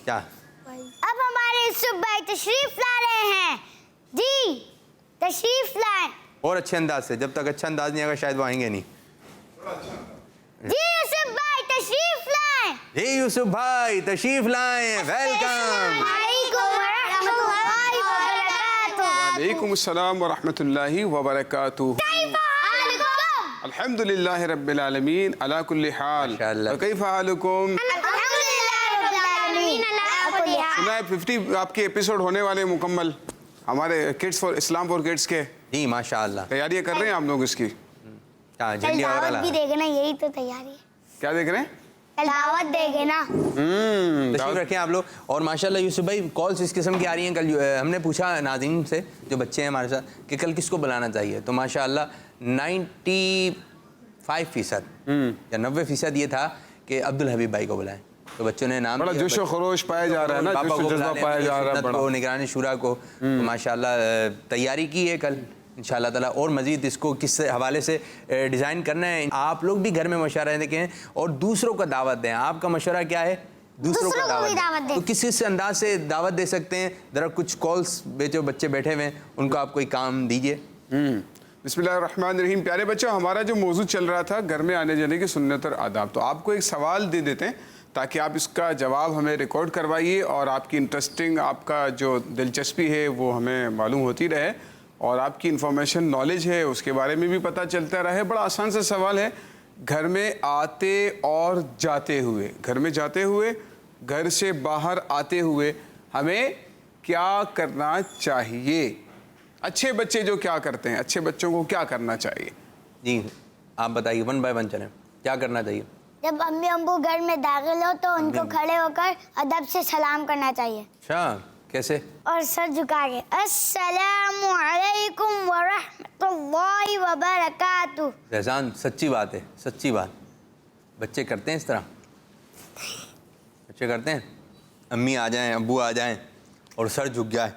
کیا؟ اب ہمارے یوسف بھائی تشریف لا رہے ہیں. جی تشریف لائیں. اور اچھے انداز سے. جب تک اچھا انداز نہیں آگا شاید وہ آئیں گے نہیں. جی یوسف بھائی تشریف لائیں. جی یوسف بھائی تشریف لائیں. ویلکم. وعلیکم السلام ورحمۃ اللہ وبرکاتہ. الحمد للہ رب العالمین علی کل حال. کیف حالکم؟ سنا ہے 50 آپ کے ایپیسوڈ ہونے والے مکمل ہمارے kids for Islam for kids کے. جی ماشاء اللہ تیاریاں کر رہے ہیں آپ لوگ اس کی؟ جھنڈی وغیرہ دعوت بھی دے گے نا, یہی تو تیاری ہے. کیا دیکھ رہے ہیں؟ دعوت دے گے نا. تشریف رکھیں آپ لوگ. اور ماشاءاللہ یوسف بھائی کالس اس قسم کی آ رہی ہیں. کل ہم نے پوچھا ناظرین سے جو بچے ہیں ہمارے ساتھ کہ کل کس کو بلانا چاہیے, تو ماشاءاللہ 95% یا 90% یہ تھا کہ عبدالحبیب بھائی کو بلائیں. تو بچوں نے نام بڑا جوش و خروش پایا جا رہا ہے نا, پاپا جوش و جذبہ پایا جا رہا ہے بڑا. نگران شورا کو ماشاءاللہ تیاری کی ہے. کل انشاءاللہ تعالیٰ اور مزید اس کو کس حوالے سے ڈیزائن کرنا ہے. آپ لوگ بھی گھر میں مشورہ دیکھیں اور دوسروں کو دعوت دیں. آپ کا مشورہ کیا ہے؟ دوسروں کو دعوت دیں. تو کس انداز سے دعوت دے سکتے ہیں؟ ذرا کچھ کالس جو بچے بیٹھے ہوئے ہیں ان کو آپ کوئی کام دیجیے. بسم اللہ الرحمن الرحیم. پیارے بچوں, ہمارا جو موضوع چل رہا تھا گھر میں آنے جانے کی سنت اور آداب, تو آپ کو ایک سوال دے دیتے ہیں تاکہ آپ اس کا جواب ہمیں ریکارڈ کروائیے اور آپ کی انٹرسٹنگ, آپ کا جو دلچسپی ہے وہ ہمیں معلوم ہوتی رہے اور آپ کی انفارمیشن نالج ہے اس کے بارے میں بھی پتہ چلتا رہے. بڑا آسان سا سوال ہے. گھر میں آتے اور جاتے ہوئے, گھر میں جاتے ہوئے, گھر سے باہر آتے ہوئے ہمیں کیا کرنا چاہیے؟ اچھے بچے جو کیا کرتے ہیں, اچھے بچوں کو کیا کرنا چاہیے؟ جی آپ بتائیے, 1 بائی 1 چلیں. کیا کرنا چاہیے؟ جب امی ابو گھر میں داخل ہو تو ان کو کھڑے ہو کر ادب سے سلام کرنا چاہیے. اچھا کیسے؟ اور سر جھکا کے السلام علیکم ورحمۃ اللہ وبرکاتہ. رضان سچی بات ہے, سچی بات. بچے کرتے ہیں اس طرح؟ بچے کرتے ہیں؟ امی آ جائیں, ابو آ جائیں اور سر جھک جائے؟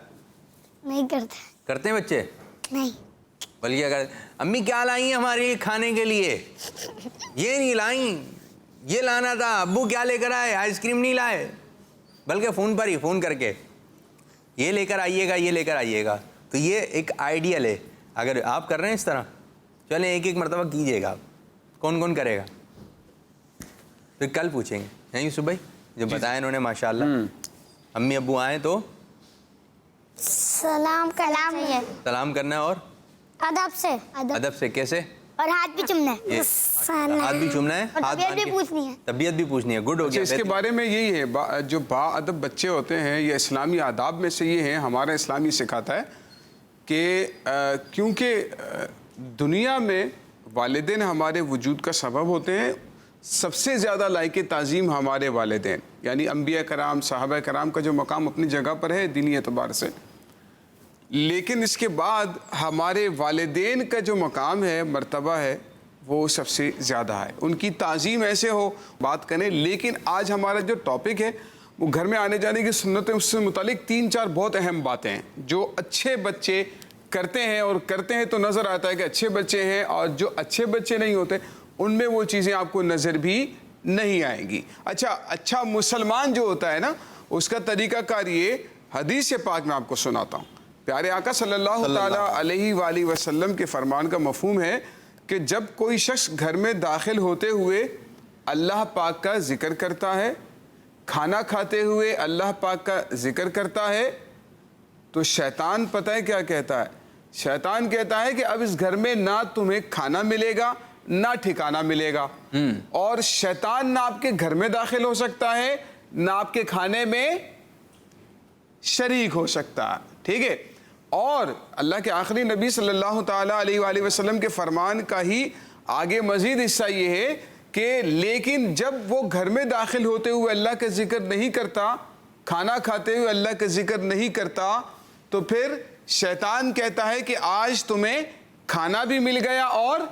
نہیں کرتے. کرتے ہیں بچے؟ نہیں. بلکہ اگر امی کیا لائیں ہیں ہمارے لیے کھانے کے لیے؟ یہ نہیں لائیں, یہ لانا تھا. ابو کیا لے کر آئے؟ آئس کریم نہیں لائے, بلکہ فون پر ہی فون کر کے یہ لے کر آئیے گا, یہ لے کر آئیے گا. تو یہ ایک آئیڈیل ہے. اگر آپ کر رہے ہیں اس طرح, چلیں ایک ایک مرتبہ کیجئے گا. کون کون کرے گا؟ پھر کل پوچھیں گے. یوسف بھائی جو بتایا انہوں نے ماشاءاللہ, امی ابو آئیں تو سلام کرنا, سلام کرنا ہے اور ادب سے. ادب سے کیسے؟ اور ہاتھ بھی چومنا ہے. ہاتھ بھی چومنا ہے, طبیعت بھی پوچھنی ہے. طبیعت بھی پوچھنی ہے. گڈ ہو گیا. اس کے بارے میں یہی ہے, جو با ادب بچے ہوتے ہیں یہ اسلامی آداب میں سے یہ ہیں. ہمارا اسلامی سکھاتا ہے کہ کیونکہ دنیا میں والدین ہمارے وجود کا سبب ہوتے ہیں. سب سے زیادہ لائق تعظیم ہمارے والدین, یعنی انبیاء کرام, صحابہ کرام کا جو مقام اپنی جگہ پر ہے دینی اعتبار سے, لیکن اس کے بعد ہمارے والدین کا جو مقام ہے, مرتبہ ہے, وہ سب سے زیادہ ہے. ان کی تعظیم ایسے ہو بات کریں. لیکن آج ہمارا جو ٹاپک ہے وہ گھر میں آنے جانے کی سنتیں, اس سے متعلق 3-4 بہت اہم باتیں ہیں جو اچھے بچے کرتے ہیں, اور کرتے ہیں تو نظر آتا ہے کہ اچھے بچے ہیں, اور جو اچھے بچے نہیں ہوتے ان میں وہ چیزیں آپ کو نظر بھی نہیں آئیں گی. اچھا مسلمان جو ہوتا ہے نا, اس کا طریقہ کار یہ حدیث پاک میں آپ کو سناتا ہوں. پیارے آقا صلی اللہ تعالیٰ علیہ وآلہ وسلم کے فرمان کا مفہوم ہے کہ جب کوئی شخص گھر میں داخل ہوتے ہوئے اللہ پاک کا ذکر کرتا ہے, کھانا کھاتے ہوئے اللہ پاک کا ذکر کرتا ہے, تو شیطان پتہ ہے کیا کہتا ہے؟ شیطان کہتا ہے کہ اب اس گھر میں نہ تمہیں کھانا ملے گا نہ ٹھکانہ ملے گا, اور شیطان نہ آپ کے گھر میں داخل ہو سکتا ہے, نہ آپ کے کھانے میں शरीक हो सकता, ठीक है। और अल्लाह के आखिरी नबी सल्लल्लाहु ताला अलैहि वसल्लम के फरमान का ही आगे मजीद हिस्सा ये है कि लेकिन जब वो घर में दाखिल होते हुए अल्लाह का जिक्र नहीं करता, खाना खाते हुए अल्लाह का जिक्र नहीं करता, तो फिर शैतान कहता है कि आज तुम्हें खाना भी मिल गया और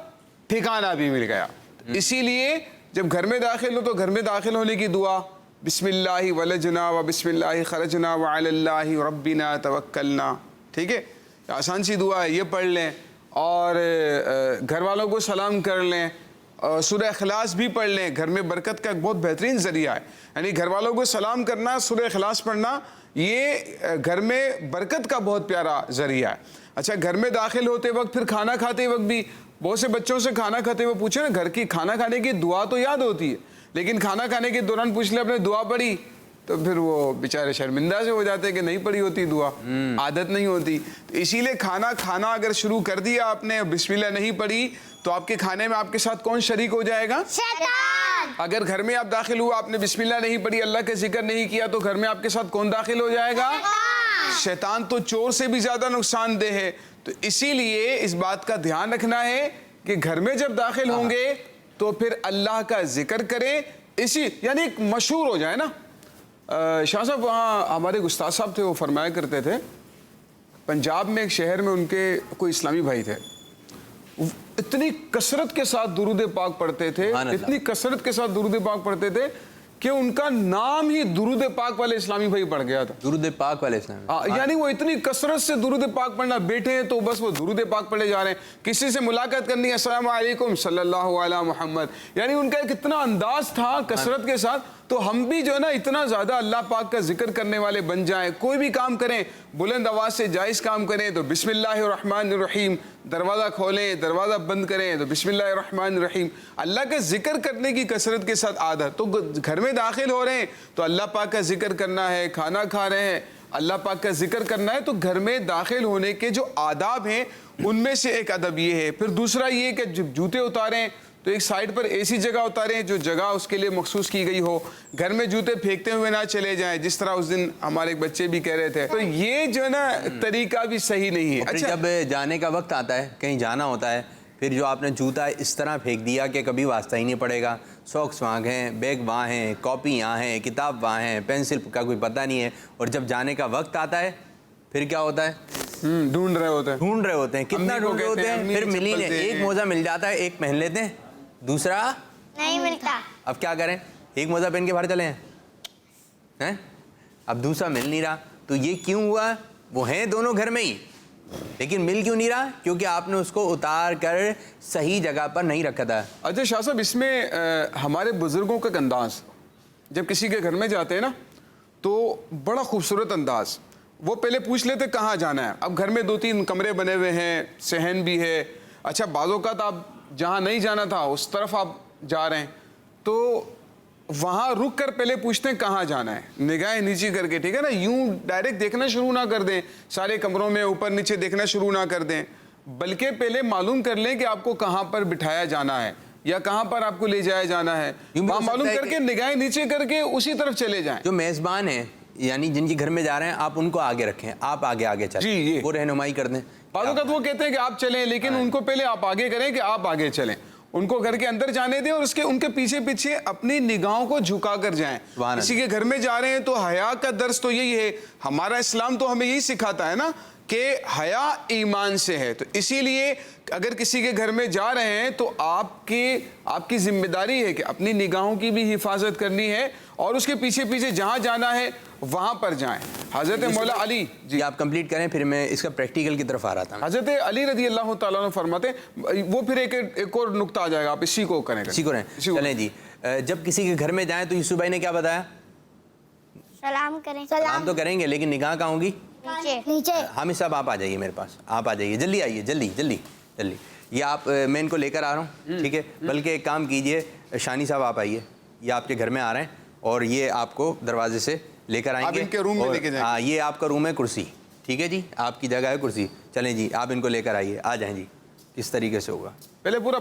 ठिकाना भी मिल गया। इसीलिए जब घर में दाखिल हो तो घर में दाखिल होने की दुआ, बिस्मिल्लाहि वलजना व बिस्मिल्लाहि खरजना व अलल्लाहि रब्बिना तवक्कलना, ठीक है, आसान सी दुआ है, ये पढ़ लें। और घर वालों को सलाम कर लें, सूरह इखलास भी पढ़ लें, घर में बरकत का एक बहुत बेहतरीन ज़रिया है। यानी घर वालों को सलाम करना, सूरह इखलास पढ़ना, ये घर में बरकत का बहुत प्यारा ज़रिया है। अच्छा, घर में दाखिल होते वक्त, फिर खाना खाते वक्त भी, बहुत से बच्चों से खाना खाते हुए पूछे ना, घर की खाना खाने की दुआ तो याद होती है, लेकिन खाना खाने के दौरान पूछ ले आपने दुआ पढ़ी, तो फिर वो बेचारे शर्मिंदा से हो जाते हैं कि नहीं पढ़ी होती दुआ, आदत नहीं होती। तो इसीलिए खाना खाना अगर शुरू कर दिया आपने, बिस्मिल्लाह नहीं पढ़ी, तो आपके खाने में आपके साथ कौन शरीक हो जाएगा? शैतान। अगर घर में आप दाखिल हुआ, आपने बिस्मिल्लाह नहीं पढ़ी, अल्लाह का जिक्र नहीं किया, तो घर में आपके साथ कौन दाखिल हो जाएगा? शैतान तो चोर से भी ज्यादा नुकसानदेह है। तो इसीलिए इस बात का ध्यान रखना है कि घर में जब दाखिल होंगे तो फिर अल्लाह का जिक्र करें, इसी यानी एक मशहूर हो जाए ना। शाह साहब, वहाँ हमारे उस्ताद साहब थे, वो फरमाया करते थे, पंजाब में एक शहर में उनके कोई इस्लामी भाई थे, इतनी कसरत के साथ दुरूद पाक पढ़ते थे, इतनी कसरत के साथ दुरूद पाक पढ़ते थे कि उनका नाम ही दुरूद पाक वाले इस्लामी भाई पड़ गया था। दुरूद पाक वाले इस्लामी, यानी वो इतनी कसरत से दुरूद पाक पढ़ना, बैठे हैं तो बस वो दुरूद पाक पढ़े जा रहे हैं, किसी से मुलाकात करनी है, अस्सलाम वालेकुम सल्लल्लाहु अला मुहम्मद, यानी उनका एक इतना अंदाज था कसरत के साथ। तो हम भी जो है ना इतना ज़्यादा अल्लाह पाक का जिक्र करने वाले बन जाएं, कोई भी काम करें, बुलंद आवाज़ से जायज़ काम करें तो बिस्मिल्लाहिर्रहमानिर्रहीम, दरवाज़ा खोलें, दरवाज़ा बंद करें तो बिस्मिल्लाहिर्रहमानिर्रहीम, अल्लाह का जिक्र करने की कसरत के साथ आदत। तो घर में दाखिल हो रहे हैं तो अल्लाह पाक का जिक्र करना है, खाना खा रहे हैं अल्लाह पाक का जिक्र करना है। तो घर में दाखिल होने के जो आदाब हैं उनमें से एक अदब ये है। फिर दूसरा ये कि जब जूते उतारें तो एक साइड पर ऐसी जगह उतारें जो जगह उसके लिए मखसूस की गई हो, घर में जूते फेंकते हुए ना चले जाएं, जिस तरह उस दिन हमारे बच्चे भी कह रहे थे। तो ये जो है ना तरीका भी सही नहीं है। अच्छा, जब जाने का वक्त आता है, कहीं जाना होता है, फिर जो आपने जूता इस तरह फेंक दिया कि कभी वास्ता ही नहीं पड़ेगा, सॉक्स वहाँ हैं, बैग वहाँ हैं, कॉपी यहाँ है, किताब वहाँ है, पेंसिल का कोई पता नहीं है, और जब जाने का वक्त आता है फिर क्या होता है? ढूंढ रहे होते हैं, कितना ढूंढ रहे होते हैं, फिर मिल ही नहीं। एक मोजा मिल जाता है, एक पहन लेते हैं, दूसरा नहीं मिलता। अब क्या करें? एक मोजा पहन के बाहर चले हैं, अब दूसरा मिल नहीं रहा। तो ये क्यों हुआ? वो हैं दोनों घर में ही, लेकिन मिल क्यों नहीं रहा? क्योंकि आपने उसको उतार कर सही जगह पर नहीं रखा था। अच्छा शाह साहब, इसमें हमारे बुजुर्गों का अंदाज, जब किसी के घर में जाते हैं ना तो बड़ा खूबसूरत अंदाज, वो पहले पूछ लेते कहाँ जाना है। अब घर में 2-3 कमरे बने हुए हैं, सहन भी है, अच्छा बाज़ों का तो आप जहाँ नहीं जाना था उस तरफ आप जा रहे हैं, तो वहाँ रुक कर पहले पूछते हैं कहाँ जाना है, निगाहें नीचे करके, ठीक है ना, यूं डायरेक्ट देखना शुरू ना कर दें, सारे कमरों में ऊपर नीचे देखना शुरू ना कर दें, बल्कि पहले मालूम कर लें कि आपको कहाँ पर बिठाया जाना है या कहाँ पर आपको ले जाया जाना है, वहाँ मालूम करके निगाहें नीचे करके उसी तरफ चले जाएं। जो मेज़बान है यानी जिनके घर में जा रहे हैं, आप उनको आगे रखें, आप आगे आगे चलें, वो रहनुमाई कर दें। बाज़ औक़ात वो कहते हैं कि आप चलें, लेकिन उनको पहले आप आगे करें कि आप आगे चलें, उनको घर के अंदर जाने दें और उसके उनके पीछे पीछे अपनी निगाहों को झुका कर जाएं। किसी के घर में जा रहे हैं तो हया का दर्स तो यही है, हमारा इस्लाम तो हमें यही सिखाता है ना कि हया ईमान से है। तो इसीलिए अगर किसी के घर में जा रहे हैं तो आपकी जिम्मेदारी है कि अपनी निगाहों की भी हिफाजत करनी है और उसके पीछे पीछे जहाँ जाना है वहाँ पर जाएं। हज़रत मौला अली जी, आप कंप्लीट करें, फिर मैं इसका प्रैक्टिकल की तरफ आ रहा था। हज़रत अली रज़ी अल्लाह तआला अन्हु फरमाते, वो फिर एक और नुक्ता आ जाएगा, आप इसी को करें। चलें जी, जब किसी के घर में जाएं तो यूसुफ भाई ने क्या बताया? सलाम करें। सलाम तो करेंगे, लेकिन निगाह कहाँ होगी? नीचे। हामिद साहब आप आ जाइए मेरे पास, आप आ जाइए, जल्दी आइए, जल्दी जल्दी जल्दी। ये आप मैं इनको लेकर आ रहा हूँ, ठीक है। बल्कि एक काम कीजिए, शानी साहब आप आइए, ये आपके घर में आ रहे हैं और ये आपको दरवाजे से लेकर आएंगे, इनके रूम में लेके जाएंगे। हाँ, ये आपका रूम है, कुर्सी, ठीक है जी, आपकी जगह है कुर्सी। चलें जी, आप इनको लेकर आइए, आ जाएं जी। किस तरीके से होगा? पहले पूरा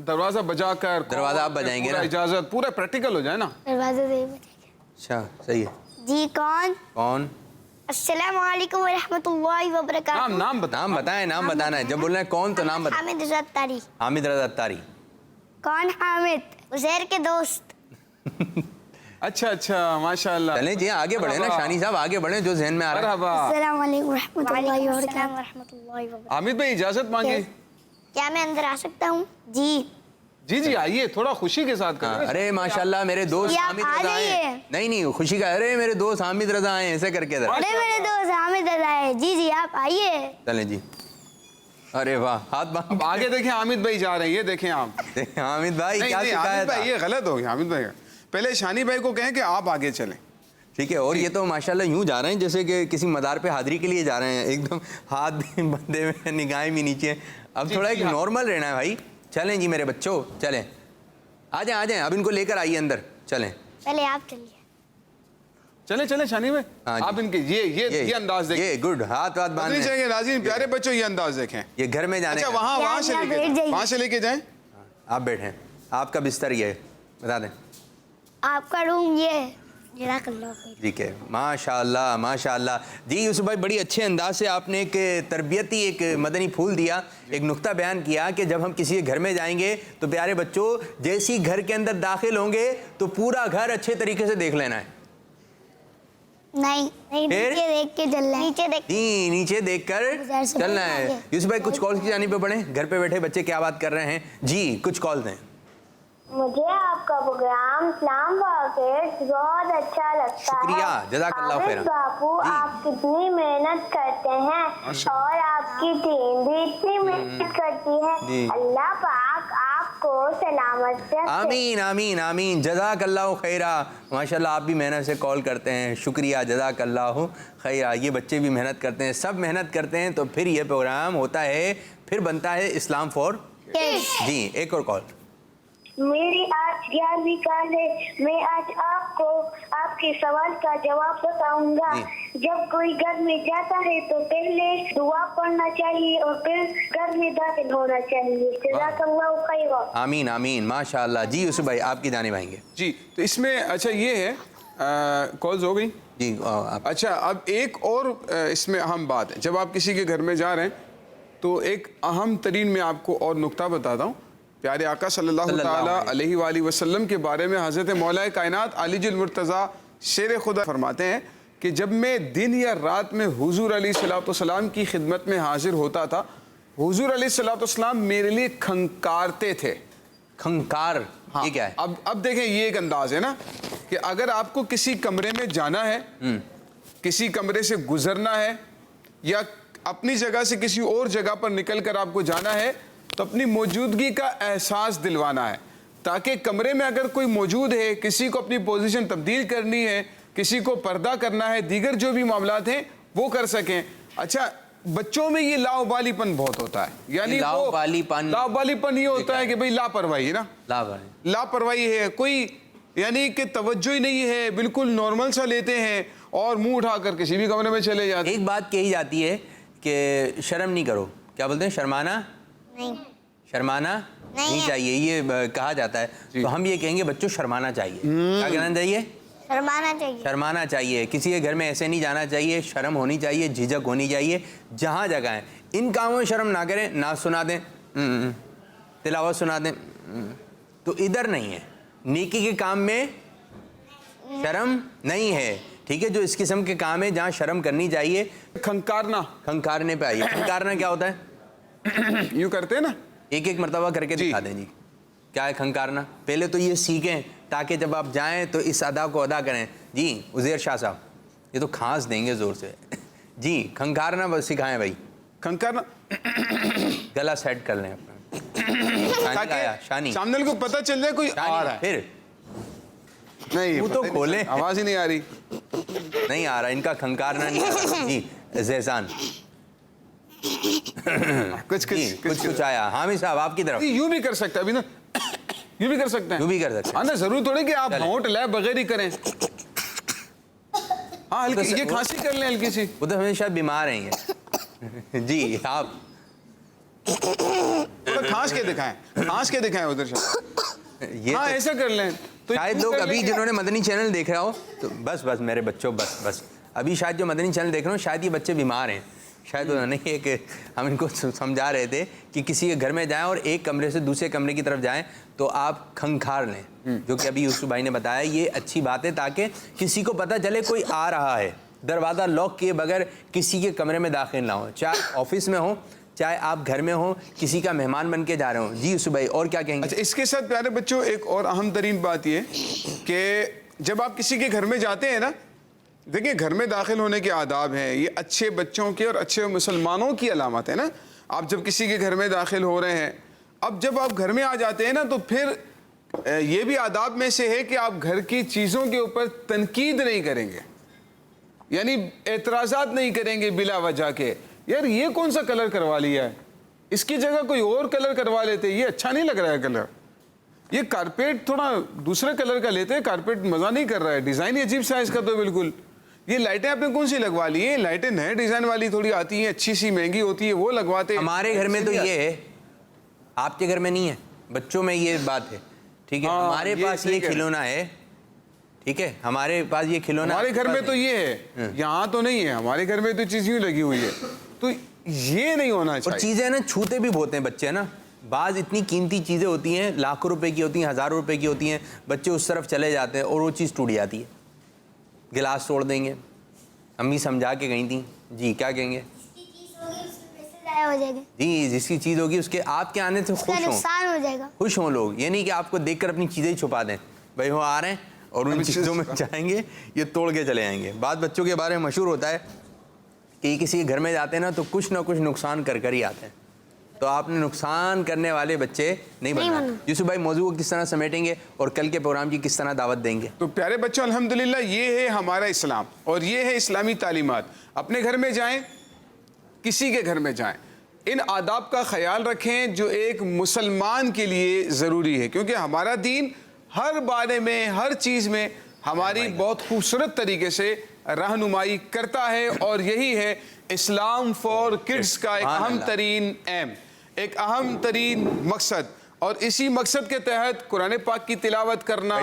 दरवाजा बजा कर, दरवाजा आप बजाएंगे ना, इजाजत पूरा प्रैक्टिकल हो जाए ना। दरवाजा दे। अच्छा सही है जी। कौन? अस्सलाम वालेकुम व रहमतुल्लाहि व बरकातहू। नाम बता। नाम बताएं, नाम बताना है। जब बोलना है कौन तो नाम बता। हामिद रज़ा अत्तारी। हामिद रज़ा अत्तारी। कौन हामिद? उज़ैर के दोस्त। अच्छा अच्छा, माशाल्लाह। चलें जी आगे बढ़े ना शानी साहब, आगे बढ़े जो ज़हन में आ रहा है। मरहबा। अस्सलाम वालेकुम व रहमतुल्लाहि व बरकातहू। हामिद भाई इजाजत मांगे। क्या मैं अंदर आ सकता हूँ? जी जी जी आइए, थोड़ा खुशी के साथ हाँ, करें। अरे माशाल्लाह मेरे दोस्त जी, आप हामिद आ रज़ा आए। जाइए। नहीं खुशी का, अरे मेरे दोस्त हामिद रज़ा आए, ऐसे करके इधर। अरे मेरे दोस्त हामिद रज़ा है। जी जी आप आइए। चलें जी। अरे वाह, हाथ बांध। अब आगे देखें, हामिद भाई जा रहे हैं, ये देखें आप। हामिद भाई नहीं क्या नहीं, शिकायत हामिद भाई है? ये गलत हो गया। हामिद भाई पहले शानी भाई को कहें कि आप आगे चलें। ठीक है। और ये तो माशाल्लाह यूं जा रहे हैं जैसे कि किसी मदार पे हाजिरी के लिए जा रहे हैं, एकदम हाथ भी बंधे हुए, निगाहें भी नीचे। अब थोड़ा एक नॉर्मल रहना है भाई। चलें जी मेरे बच्चों, चलें, आ जाएं, अब इनको लेकर आइए अंदर, चलें। पहले आप चलिए। चले चले शानी भाई, हाँ जी। आप इनके ये अंदाज देखें। ये गुड, हाथ वाथ बांध नहीं चाहिए नाज़रीन, प्यारे बच्चों, ये अंदाज देखें। ये घर में जाने अच्छा का। वहाँ से यहाँ बैठ लेके जाइए। वहाँ से लेके जाएं। आप बैठें, आपका बिस्तर ये है, बता दें। आपका रूम ये है। जज़ाकल्लाह खैर। ठीक है, माशाल्लाह माशाल्लाह। जी यूसुफ भाई, बड़ी अच्छे अंदाज से आपने एक तरबियती एक मदनी फूल दिया, एक नुक्ता बयान किया कि जब हम किसी के घर में जाएंगे तो प्यारे बच्चों जैसी घर के अंदर दाखिल होंगे तो पूरा घर अच्छे तरीके से देख लेना है। नहीं फिर? नीचे देख के चलना है। नीचे देख। जी नीचे देखकर बाजार से चलना आगे। है। यूसुफ भाई कुछ कॉल की जानी पे पड़े, घर पे बैठे बच्चे क्या बात कर रहे हैं जी, कुछ कॉल दें। मुझे आपका प्रोग्राम इस्लाम फॉर किड्स बहुत अच्छा लगता है। शुक्रिया, जज़ाकल्लाह हामिद खैरन। बापू, जी। आप कितनी मेहनत करते हैं और आपकी टीम भी इतनी मेहनत करती जी। है। अल्लाह पाक आपको सलामत रखे। आमीन आमीन आमीन, जज़ाकल्लाह खैरा। माशाल्लाह आप भी मेहनत से कॉल करते हैं, शुक्रिया, जज़ाकल्लाह खैरा। ये बच्चे भी मेहनत करते हैं, सब मेहनत करते हैं, तो फिर ये प्रोग्राम होता है, फिर बनता है इस्लाम फॉर जी। एक और कॉल। मेरी आज 11वीं क्लास है। मैं आज आपको आपके सवाल का जवाब बताऊंगा। जब कोई घर में जाता है तो पहले दुआ पढ़ना चाहिए और फिर घर में दाखिल होना चाहिए। जज़ाकल्लाह खैर। आमीन आमीन, माशाल्लाह। जी यूसुफ भाई आपकी जानिब आएंगे जी। तो इसमें अच्छा ये है, कॉल्स हो गई जी। आप अच्छा, अब एक और इसमें अहम बात है, जब आप किसी के घर में जा रहे हैं तो एक अहम तरीन मैं आपको और नुक्ता बताता हूँ। प्यारे आका सल्लल्लाहु ताला अलैहि वसल्लम के बारे में हज़रत मौला कायनात अलीजुल मुर्तज़ा शेर खुदा फरमाते हैं कि जब मैं दिन या रात में हुजूर अलैहिस्सलाम की खिदमत में हाजिर होता था, हुजूर अलैहिस्सलाम मेरे लिए खंकारते थे। खंकार, ये क्या है? अब देखें, ये एक अंदाज है ना कि अगर आपको किसी कमरे में जाना है, किसी कमरे से गुजरना है, या अपनी जगह से किसी और जगह पर निकल कर आपको जाना है, तो अपनी मौजूदगी का एहसास दिलवाना है, ताकि कमरे में अगर कोई मौजूद है, किसी को अपनी पोजीशन तब्दील करनी है, किसी को पर्दा करना है, दीगर जो भी मामलात हैं वो कर सकें। अच्छा, बच्चों में ये लाउबालीपन बहुत होता है, यानी लाउबालीपन ये होता है कि भाई लापरवाही है ना, लापरवाही है, कोई यानी कि तवज्जो ही नहीं है, बिल्कुल नॉर्मल सा लेते हैं और मुंह उठाकर किसी भी कमरे में चले जाते हैं। एक बात कही जाती है कि शर्म नहीं करो, क्या बोलते हैं, शर्माना शर्माना नहीं चाहिए, ये कहा जाता है। तो हम ये कहेंगे बच्चों शर्माना चाहिए। क्या कहना चाहिए? शर्माना चाहिए। किसी के घर में ऐसे नहीं जाना चाहिए, शर्म होनी चाहिए, झिझक होनी चाहिए। जहाँ जगह है इन कामों में शर्म ना करें, नाच सुना दें, तिलावत सुना दें, तो इधर नहीं है। नेकी के काम में शर्म नहीं है, ठीक है। जो इस किस्म के काम है जहाँ शर्म करनी चाहिए, खंकारने पे आइए। खंकारना क्या होता है? यूँ करते हैं ना, एक एक मरतबा करके दिखा दें जी, क्या है खंकारना। पहले तो ये सीखें ताकि जब आप जाएं तो इस अदा को अदा करें। जी उज़ैर शाह साहब, ये तो खांस देंगे ज़ोर से जी। खंकारना बस सिखाएं भाई, खंकारना, गला सेट कर लें अपना, शानी सामने को पता चल जाए कोई आ रहा है। फिर नहीं वो तो खोले, आवाज़ ही नहीं आ रही, नहीं आ रहा इनका खंकारना नहीं आ रहा। जी ज़ेज़ान कुछ आया। हामिद साहब आपकी तरफ। यूं भी कर सकते हैं अभी ना, यूं भी कर सकते हैं, यूं भी कर सकते हैं। हाँ ना, जरूर थोड़ी कि आप होंठ ले बगैर ही करें। हाँ हल्की ये खांसी कर लें हल्की सी, वो तो हमेशा बीमार हैं ये जी। आप तो खांस के दिखाएं उधर से, ये हाँ ऐसा कर लें। तो शायद लोग अभी जिन्होंने मदनी चैनल देख रहा हो तो बस मेरे बच्चों, बस ابھی شاید جو مدنی چینل دیکھ رہے ہوں شاید یہ بچے بیمار ہیں, شاید انہوں نے ایک ہم ان کو سمجھا رہے تھے کہ کسی کے گھر میں جائیں اور ایک کمرے سے دوسرے کمرے کی طرف جائیں تو آپ کھنکھار لیں, جو کہ ابھی یوسف بھائی نے بتایا. یہ اچھی بات ہے تاکہ کسی کو پتہ چلے کوئی آ رہا ہے, دروازہ لاک کیے بغیر کسی کے کمرے میں داخل نہ ہو, چاہے آفس میں ہو چاہے آپ گھر میں ہوں, کسی کا مہمان بن کے جا رہے ہوں. جی یوسف بھائی اور کیا کہیں گے؟ اچھا, اس کے ساتھ پیارے بچوں ایک اور اہم ترین بات یہ کہ جب آپ کسی کے گھر میں جاتے ہیں نا, دیکھیں گھر میں داخل ہونے کے آداب ہیں, یہ اچھے بچوں کے اور اچھے مسلمانوں کی علامت ہے نا. آپ جب کسی کے گھر میں داخل ہو رہے ہیں, اب جب آپ گھر میں آ جاتے ہیں نا تو پھر یہ بھی آداب میں سے ہے کہ آپ گھر کی چیزوں کے اوپر تنقید نہیں کریں گے, یعنی اعتراضات نہیں کریں گے بلا وجہ کے. یار یہ کون سا کلر کروا لیا ہے, اس کی جگہ کوئی اور کلر کروا لیتے, یہ اچھا نہیں لگ رہا ہے کلر, یہ کارپیٹ تھوڑا دوسرے کلر کا لیتے, کارپیٹ مزہ نہیں کر رہا ہے, ڈیزائن عجیب سا اس کا تو بالکل. یہ لائٹیں آپ نے کون سی لگوا لی ہیں؟ لائٹیں نئے ڈیزائن والی تھوڑی آتی ہیں, اچھی سی مہنگی ہوتی ہے, وہ لگواتے. ہمارے گھر میں تو یہ ہے, آپ کے گھر میں نہیں ہے, بچوں میں یہ بات ہے, ٹھیک ہے. ہمارے پاس یہ کھلونا ہے, ٹھیک ہے, ہمارے پاس یہ کھلونا, ہمارے گھر میں تو یہ ہے, یہاں تو نہیں ہے, ہمارے گھر میں تو چیز یوں لگی ہوئی ہے. تو یہ نہیں ہونا چاہیے. اور چیزیں نا چھوتے بھی بہت ہیں بچے نا, بعض اتنی قیمتی چیزیں ہوتی ہیں, لاکھوں روپے کی ہوتی ہیں, ہزاروں روپے کی ہوتی ہیں, بچے اس طرف چلے جاتے ہیں اور وہ چیز ٹوٹ جاتی ہے, گلاس توڑ دیں گے. امی سمجھا کے گئی تھیں. جی کیا کہیں گے؟ جی جس کی چیز ہوگی اس کے آپ کے آنے سے خوش ہوں لوگ, یہ نہیں کہ آپ کو دیکھ کر اپنی چیزیں ہی چھپا دیں, بھائی وہ آ رہے ہیں اور ان چیزوں میں جائیں گے, یہ توڑ کے چلے آئیں گے. بعض بچوں کے بارے میں مشہور ہوتا ہے کہ یہ کسی کے گھر میں جاتے ہیں نا تو کچھ نہ کچھ نقصان کر ہی آتے ہیں, تو آپ نے نقصان کرنے والے بچے نہیں بننا. یوسف بھائی موضوع کو کس طرح سمیٹیں گے اور کل کے پروگرام کی کس طرح دعوت دیں گے؟ تو پیارے بچوں الحمدللہ یہ ہے ہمارا اسلام اور یہ ہے اسلامی تعلیمات. اپنے گھر میں جائیں, کسی کے گھر میں جائیں, ان آداب کا خیال رکھیں جو ایک مسلمان کے لیے ضروری ہے, کیونکہ ہمارا دین ہر بارے میں ہر چیز میں ہماری بہت خوبصورت طریقے سے رہنمائی کرتا ہے. اور یہی ہے اسلام فار کڈز کا ایک اہم ترین ایم, ایک اہم ترین مقصد. اور اسی مقصد کے تحت قرآن پاک کی تلاوت کرنا,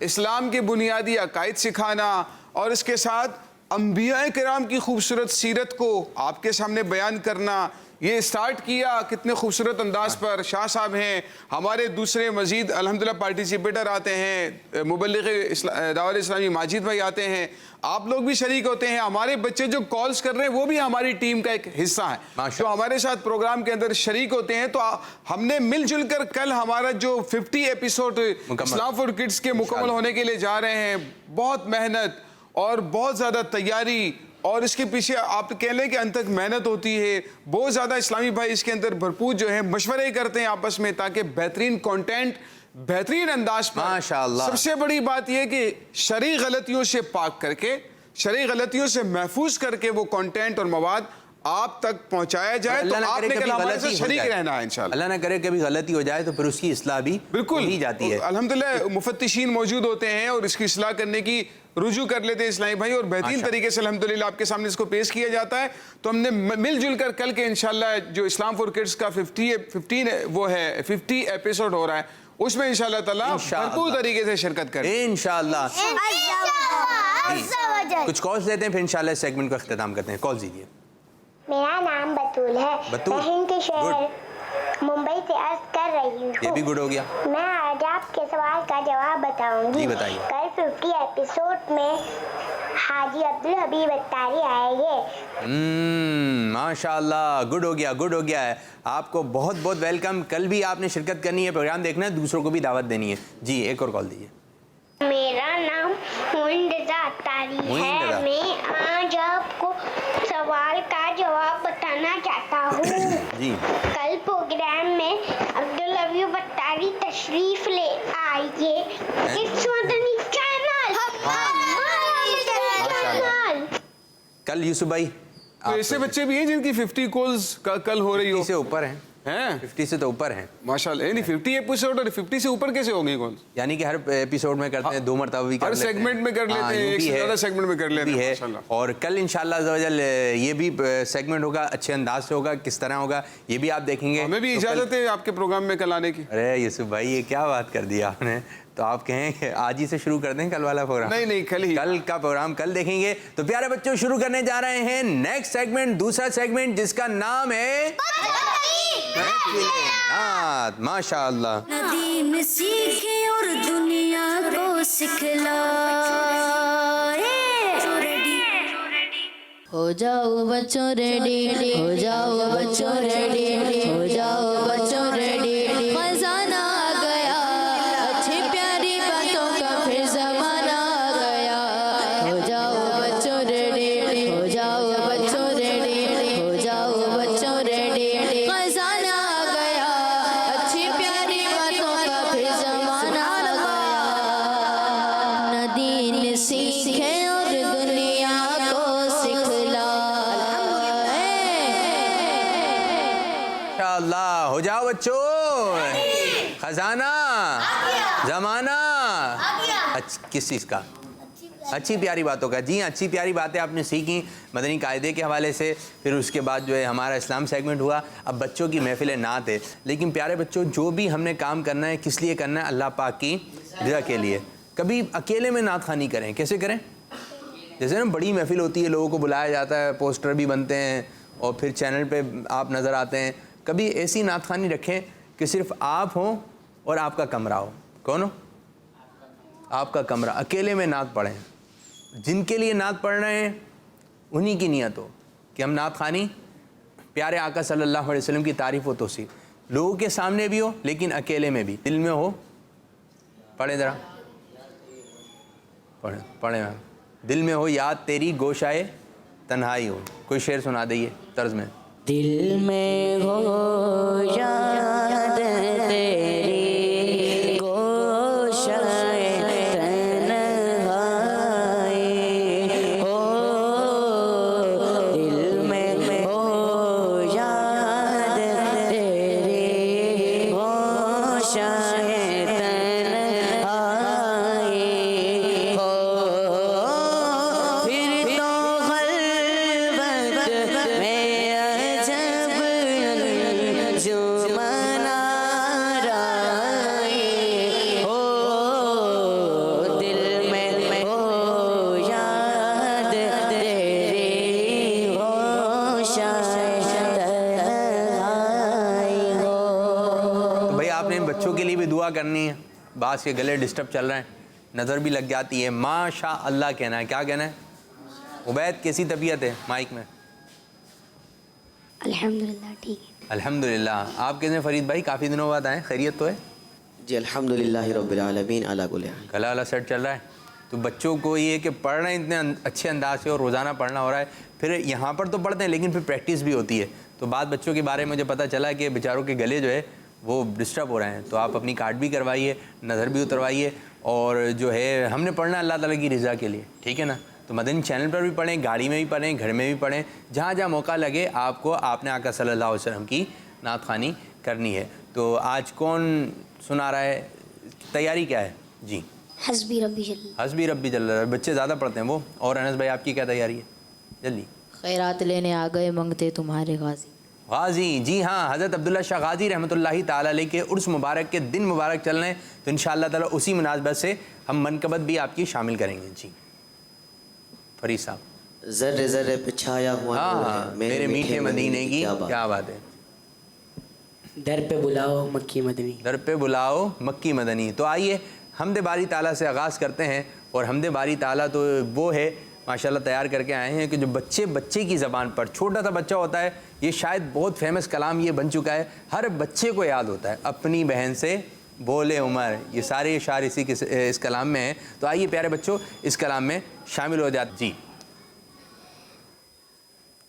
اسلام کے بنیادی عقائد سکھانا اور اس کے ساتھ انبیاء کرام کی خوبصورت سیرت کو آپ کے سامنے بیان کرنا, یہ سٹارٹ کیا کتنے خوبصورت انداز پر. شاہ صاحب ہیں, ہمارے دوسرے مزید الحمدللہ پارٹیسپیٹر آتے ہیں, مبلغ دعوت اسلامی ماجد بھائی آتے ہیں, آپ لوگ بھی شریک ہوتے ہیں. ہمارے بچے جو کالز کر رہے ہیں وہ بھی ہماری ٹیم کا ایک حصہ ہیں جو ہمارے ساتھ پروگرام کے اندر شریک ہوتے ہیں. تو ہم نے مل جل کر کل ہمارا جو 50 ایپیسوڈ اسلام فار کڈز کے مکمل ہونے کے لیے جا رہے ہیں, بہت محنت اور بہت زیادہ تیاری اور اس کے پیچھے آپ کہہ لیں کہ انتک محنت ہوتی ہے. بہت زیادہ اسلامی بھائی اس کے اندر بھرپور جو ہیں مشورے کرتے ہیں آپس میں تاکہ بہترین کنٹینٹ بہترین انداز پر. ماشاءاللہ. سب سے بڑی بات یہ کہ شرعی غلطیوں سے پاک کر کے, شرعی غلطیوں سے محفوظ کر کے وہ کنٹینٹ اور مواد آپ تک پہنچایا جائے. تو آپ نے کل ہمارے ساتھ شریک رہنا ہے انشاءاللہ. اللہ نہ کرے کبھی غلطی ہو جائے تو پھر اس کی اصلاح بھی ہی جاتی ہے. الحمدللہ مفتشین موجود ہوتے ہیں اور اس کی اصلاح کرنے کی رجوع کر لیتے ہیں اسلامی بھائی, اور بہترین طریقے سے الحمدللہ آپ کے سامنے اس کو پیش کیا جاتا ہے. تو ہم نے مل جل کر کل کے انشاءاللہ جو اسلام فار کڈز کا 50 ایپیسوڈ ہو رہا ہے اس میں انشاءاللہ تعالیٰ بھرپور طریقے سے شرکت کریں انشاءاللہ. کچھ کالز لیتے ہیں پھر انشاءاللہ اس سیگمنٹ کو اختتام کرتے ہیں. کال دیجیے. میرا نام بطول ہے, میں ہند کے شہر ممبئی سے عرض کر رہی ہوں. یہ بھی گڈ ہو گیا. میں آج آپ کے سوال کا جواب بتاؤں گی. جی بتائیے. کل 50 ایپیسوڈ میں حاجی عبدالحبیب اتاری آئے گے. ماشاءاللہ, گڈ ہو گیا, گڈ ہو گیا ہے. آپ کو بہت بہت ویلکم. کل بھی آپ نے شرکت کرنی ہے, پروگرام دیکھنا ہے, دوسروں کو بھی دعوت دینی ہے. جی ایک اور کال دیجیے. میرا نام معین اتاری ہے. میں آج آپ کو سوال کا جواب بتانا چاہتا ہوں. جی. کل پروگرام میں عبدالحبیب اتاری تشریف لے آئیے. اس مدنی چینل کل یوسف بھائی تو ایسے بچے بھی ہیں جن کی 50 کالز کل ہو رہی ہو, سے اوپر ہیں. हैं 50 से तो ऊपर हैं, माशाल्लाह। यानी 50 एपिसोड और 50 से ऊपर कैसे होंगे कौन? यानी कि हर एपिसोड में करते हैं, 2 मरतबा भी कर हर लेते हैं। सेगमेंट में कर लेते हाँ, हैं, यूं एक भी से है, ज़्यादा सेगमेंट में कर लेते भी हैं है। माशाल्लाह। और कल इंशाअल्लाह अज़्ज़वजल ये भी सेगमेंट होगा, अच्छे अंदाज से होगा, किस तरह होगा ये भी आप देखेंगे। हमें भी तो कल- इजाज़त है आपके प्रोग्राम में कल आने की? अरे यूसुफ भाई ये क्या बात कर दिया आपने, तो आप कहें कि आज ही से शुरू कर दें कल वाला प्रोग्राम? नहीं कल ही, कल का प्रोग्राम कल देखेंगे। तो प्यारे बच्चों शुरू करने जा रहे हैं नेक्स्ट सेगमेंट, दूसरा सेगमेंट जिसका नाम है नात। माशाअल्लाह। दीन सीखे और दुनिया को सिखलाए। हो जाओ बच्चों रेडी, हो जाओ बच्चों रेडी, हो जाओ बच्चों रेडी, खजाना आ गया, अच्छी प्यारी बातों का फिर जमाना आ गया। हो जाओ बच्चों रेडी, हो जाओ बच्चों रेडी, हो जाओ बच्चों रेडी, खजाना आ गया, अच्छी प्यारी बातों का फिर जमाना आ गया। न दीन सीखे और दुनिया को माशाअल्लाह। हो जाओ बच्चों, खजाना जमाना किस चीज़ का? अच्छी प्यारी बातों का। जी अच्छी प्यारी बातें आपने सीखी मदनी कायदे के हवाले से, फिर उसके बाद जो है हमारा इस्लाम सेगमेंट हुआ। अब बच्चों की महफिल नात है, लेकिन प्यारे बच्चों जो भी हमने काम करना है किस लिए करना है? अल्लाह पाक की रज़ा के लिए। कभी अकेले में नात खानी करें, कैसे करें? जैसे ना बड़ी महफिल होती है, लोगों को बुलाया जाता है, पोस्टर भी बनते हैं और फिर चैनल पे आप नज़र आते हैं। कभी ऐसी नात खानी रखें कि सिर्फ आप हों और आपका कमरा हो। कौन हो? आपका कमरा, अकेले में नात पढ़ें। जिनके लिए नात पढ़ रहे हैं उन्हीं की नियत हो कि हम नात खानी प्यारे आका सल्लल्लाहु अलैहि वसल्लम की तारीफ़ व तौसीफ़, लोगों के सामने भी हो लेकिन अकेले में भी, दिल में हो। पढ़ें ज़रा, पढ़ें मैम। दिल में हो याद तेरी गोशाए तन्हाई हो। कोई शेर सुना दीजिए तर्ज में। दिल में हो याद तेरी गोशाए तन्हाई हो, दिल में हो याद तेरी गोशाए तन्हाई हो, फिर तो खलबत में करनी है। बास के गले डिस्टर्ब चल रहे हैं, नज़र भी लग जाती है। माशा अल्लाह कहना है। क्या कहना है? उबैद कैसी तबीयत है? माइक में। अल्हम्दुलिल्लाह ठीक है। अल्हम्दुलिल्लाह। आप कैसे फरीद भाई? काफ़ी दिनों बाद आए, खैरियत तो है? जी अल्हम्दुलिल्लाह रब्बिल आलमीन अला कुल्ली हाल। गला वाला सेट चल रहा है। तो बच्चों को ये कि पढ़ रहे हैं इतने अच्छे अंदाज से और रोज़ाना पढ़ना हो रहा है, फिर यहाँ पर तो पढ़ते हैं लेकिन फिर प्रैक्टिस भी होती है। तो बाद बच्चों के बारे में मुझे पता चला कि बेचारों के गले जो है वो डिस्टर्ब हो रहे हैं। तो आप अपनी कार्ड भी करवाइए, नज़र भी उतरवाइए, और जो है हमने पढ़ना अल्लाह ताला की रज़ा के लिए, ठीक है ना? तो मदनी चैनल पर भी पढ़ें, गाड़ी में भी पढ़ें, घर में भी पढ़ें, जहाँ जहाँ मौका लगे आपको आपने आका सल्लल्लाहु अलैहि वसल्लम की नात ख़वानी करनी है। तो आज कौन सुना रहा है? तैयारी क्या है? जी हस्बी रब्बी जल्ला। हस्बी रब्बी जल्ला। बच्चे ज़्यादा पढ़ते हैं वो। और अनस भाई आपकी क्या तैयारी है? जल्दी। खैरात लेने आ गए मंगते तुम्हारे गाजी। गाजी, जी हाँ, हज़रत अब्दुल्ला शाह गाजी रहमतुल्लाहि ताला अलैह के उर्स मुबारक के दिन मुबारक चल रहे हैं, तो इंशाअल्लाह ताला उसी मुनासबत से हम मनकबत भी आपकी शामिल करेंगे। जी फरीद साहब। ज़र्रे ज़र्रे पे छाया हुआ हाँ, मेरे मीठे मदीने की क्या बात है। दर पे बुलाओ मक्की मदनी, दर पे बुलाओ मक्की मदनी। तो आइए हमदे बारी ताला से आगाज़ करते हैं। और हमदे बारी ताला तो वो है माशाल्लाह तैयार करके आए हैं कि जो बच्चे की ज़बान पर, छोटा सा बच्चा होता है, ये शायद बहुत फेमस कलाम ये बन चुका है, हर बच्चे को याद होता है। अपनी बहन से बोले उमर, ये सारे इशारे इसी के इस कलाम में हैं। तो आइए प्यारे बच्चों इस कलाम में शामिल हो जाते। जी।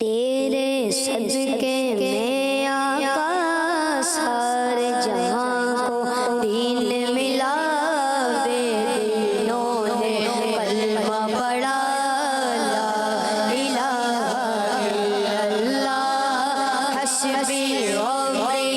तेरे सदके में आका सारे जहां को दीन मिला, बेदीनों ने कलमा पढ़ा, ला इलाहा इल्लल्लाह हस्बी रब्बी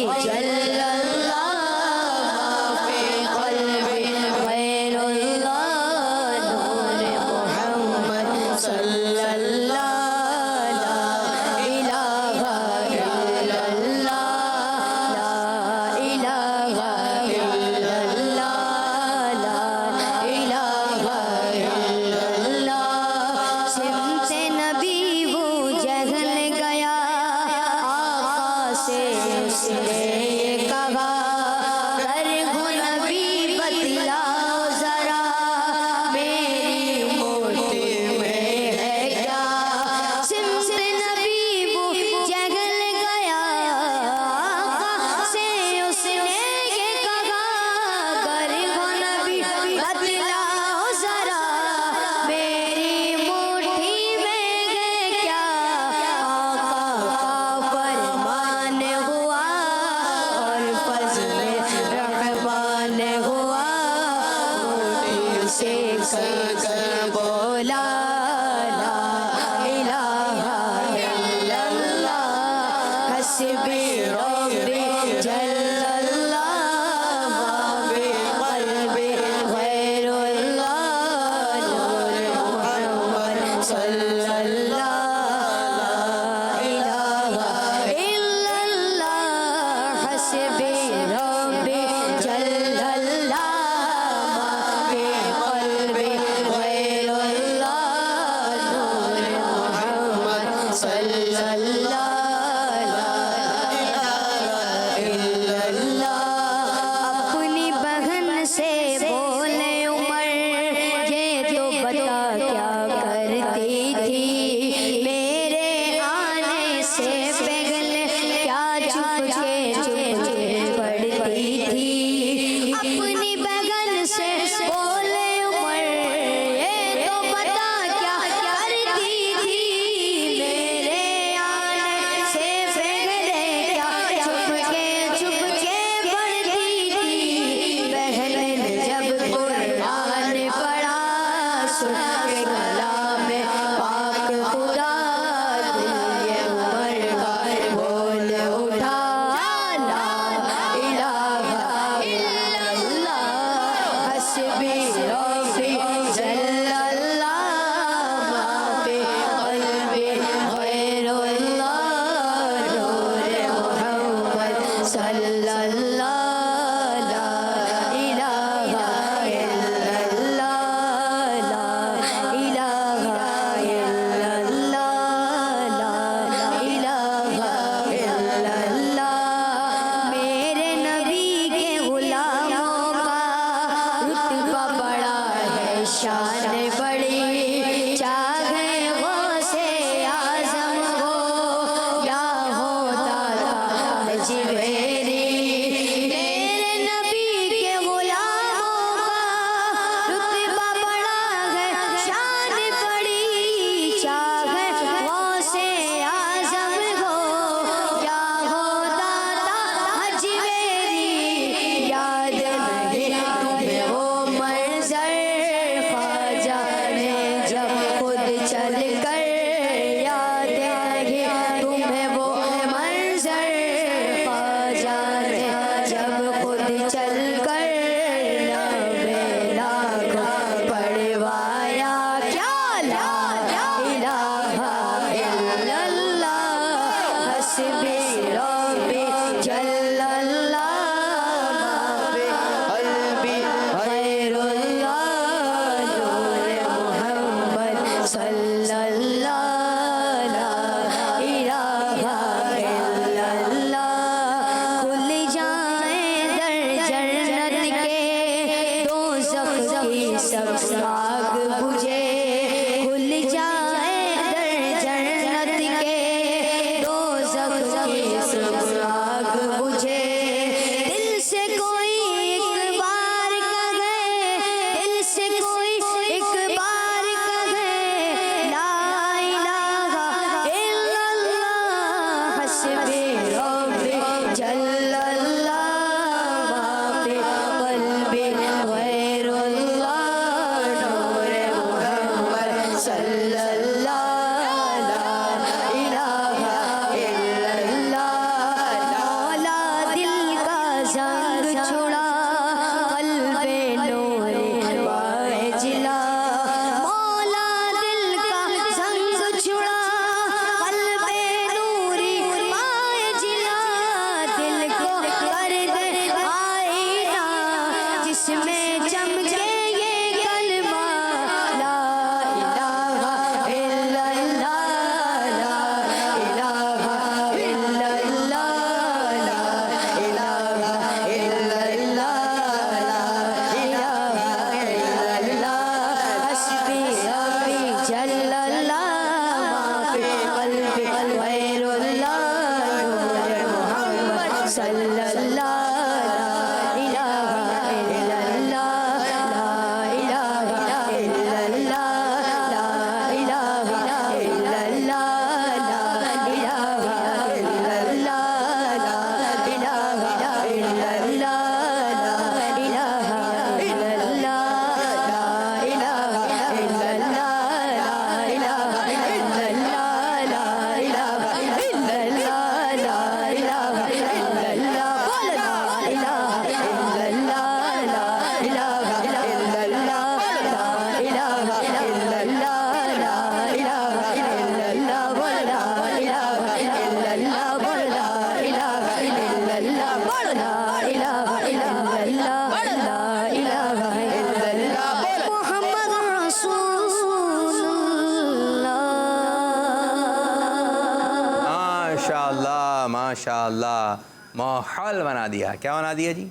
माशाअल्लाह माहौल बना दिया। क्या बना दिया जी?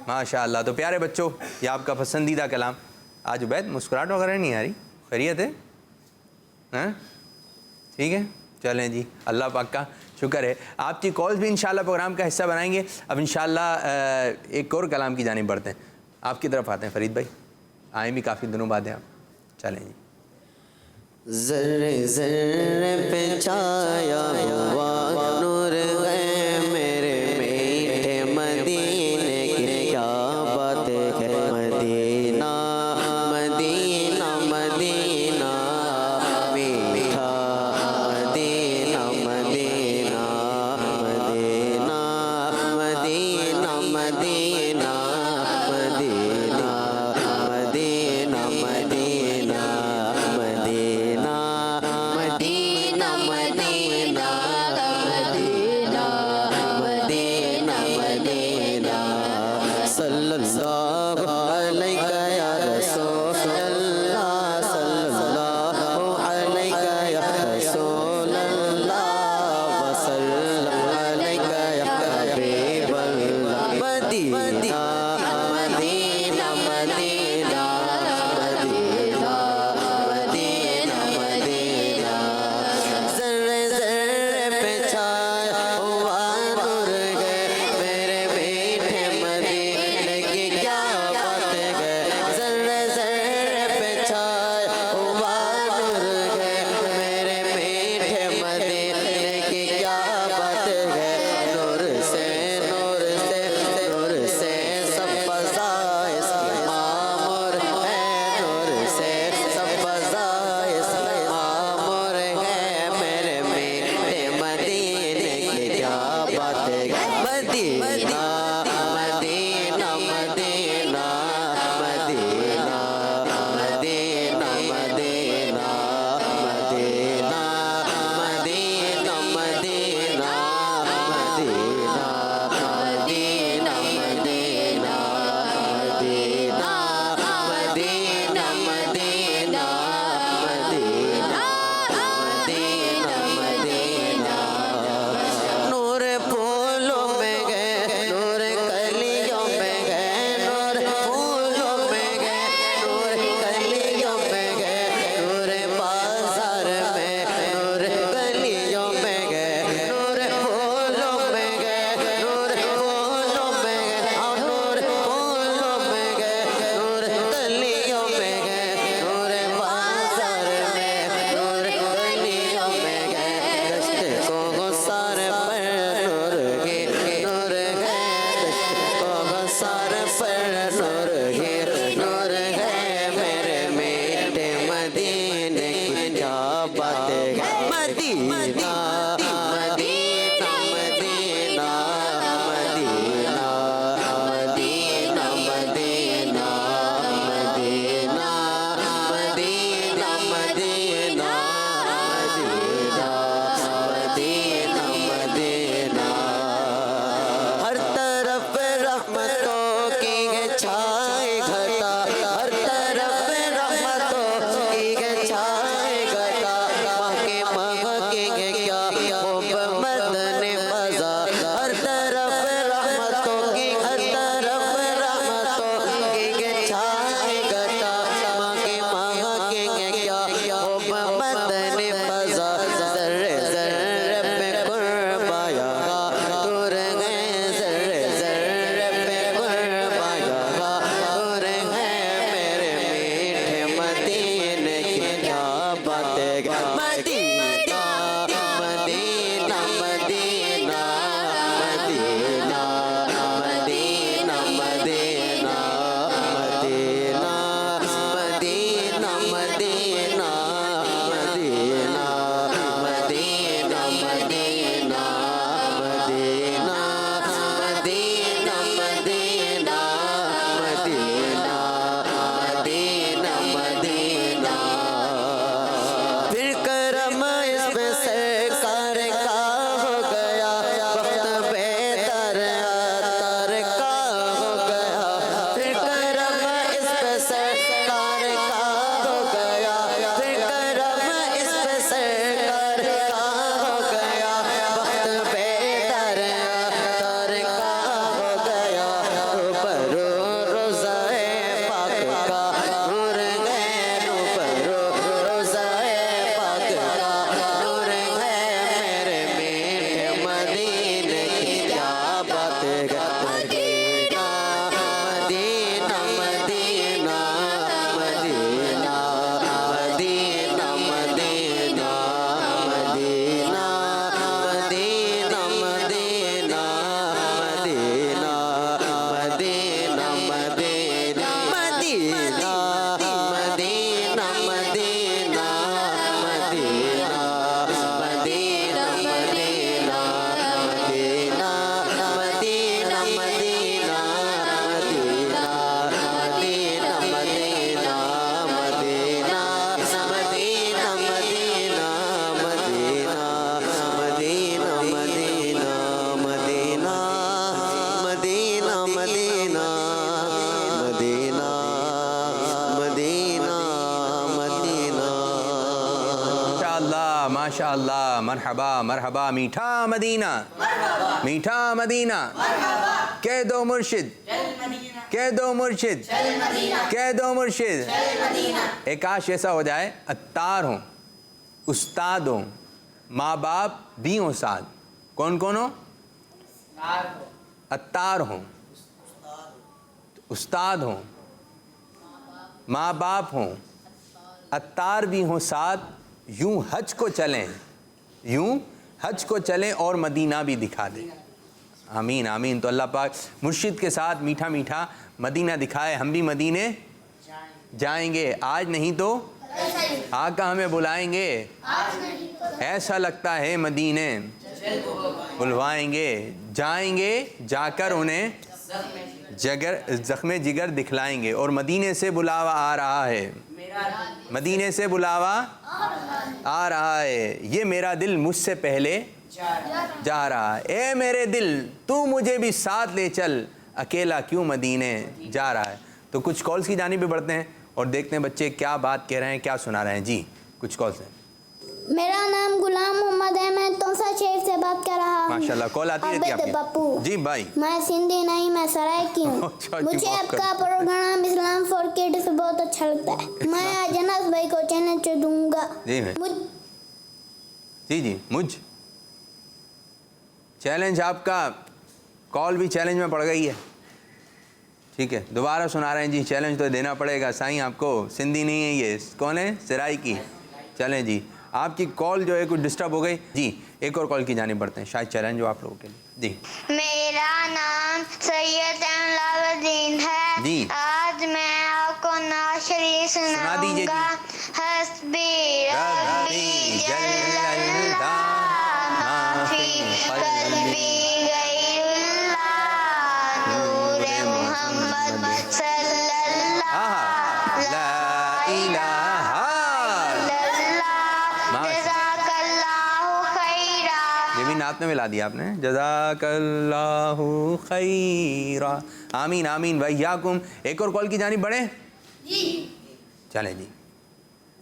माशाअल्लाह। तो प्यारे बच्चों, ये आपका पसंदीदा कलाम। आज उबैद मुस्कुराहट वगैरह नहीं आ रही? खैरियत है? हैं? ठीक है, चलें जी, अल्लाह पाक का शुक्र है। आपकी कॉल्स भी इंशाल्लाह प्रोग्राम का हिस्सा बनाएंगे। अब इंशाल्लाह एक और कलाम की जानिब बढ़ते हैं। आपकी तरफ आते हैं फरीद भाई, आए भी काफ़ी दिनों बाद हैं आप। चलें जी। ज़र्रे ज़र्रे पे छाया हुआ नूर है मेरे मीठे मदीने की, क्या बात है मदीना मदीना मदीना मीठा Madina Medina Medina Medina Medina Medina Medina Medina Medina Medina Medina Medina Medina Madina सल्लल्लाहु अलैका या रसूल अल्लाह सल्लल्लाहु अलैका या रसूल अल्लाह व सल्लल्लाहु अलैका या हबीब अल्लाह Medina Medina Medina Medina Medina Medina ज़र्रे ज़र्रे पे छाया हुआ नूर है मेरे मीठे मदीने की, क्या बात है ज़र्रे ज़र्रे पे छाया हुआ नूर है मेरे मीठे मदीने की, क्या बात है नूर से नूर से नूर से ماشاء اللہ، مرحبا مرحبا، میٹھا مدینہ، میٹھا مدینہ، کہہ دو مرشد، کہہ دو مرشد، کہہ دو مرشد. ایک کاش ایسا ہو جائے عطار ہوں، استاد ہوں، ماں باپ بھی ہوں ساتھ. کون کون ہو؟ عطار ہوں، استاد ہوں، ماں باپ ہوں، عطار بھی ہوں ساتھ. یوں حج کو چلیں، یوں حج کو چلیں اور مدینہ بھی دکھا دیں. آمین آمین. تو اللہ پاک مرشد کے ساتھ میٹھا میٹھا مدینہ دکھائے. ہم بھی مدینے جائیں گے، آج نہیں تو آقا ہمیں بلائیں گے. ایسا لگتا ہے مدینے بلوائیں گے، جائیں گے جا کر انہیں زخم جگر دکھلائیں گے. اور مدینے سے بلاوا آ رہا ہے، مدینے سے بلاوا آ رہا ہے. یہ میرا دل مجھ سے پہلے جا رہا ہے. اے میرے دل تو مجھے بھی ساتھ لے چل، اکیلا کیوں مدینے جا رہا ہے. تو کچھ کالز کی جانب بھی بڑھتے ہیں اور دیکھتے ہیں بچے کیا بات کہہ رہے ہیں، کیا سنا رہے ہیں. جی کچھ کالز ہیں. میرا نام غلام محمد ہے، میں تونسا شہر سے بات کر رہا ہوں. ماشاءاللہ کال آتی رہتی ہے آپ کی. پپو جی بھائی. میں سندھی نہیں، میں سرائے کی ہوں. مجھے آپ کا پروگرام اسلام فار کڈس بہت اچھا لگتا ہے. میں آج انس بھائی کو چیلنج دوں گا. جی جی مجھ چیلنج آپ کا، کال بھی چیلنج میں پڑ گئی ہے. ٹھیک ہے دوبارہ سنا رہے ہیں جی. چیلنج تو دینا پڑے گا سائیں آپ کو. سندھی نہیں ہے یہ، کون ہے؟ سرائی کی. چلیں جی آپ کی کال جو ہے کچھ ڈسٹرب ہو گئی. جی ایک اور کال کی جانب بڑھتے ہیں، شاید چیلنج ہو آپ لوگوں کے لیے. جی میرا نام سید الدین ہے. جی آج میں آپ کو نعت شریف سنا دیجیے. سناؤں گا. حسبی ربی جل اللہ ما فی قلبی غیر اللہ نور محمد صلی اللہ لا الہ جزاک اللہ خیرا. یہ بھی نعت میں ملا دیا آپ نے. جزاک اللہ خیرا. آمین آمین وإیاکم. ایک اور کال کی جانب بڑھیں. جی چلیں جی.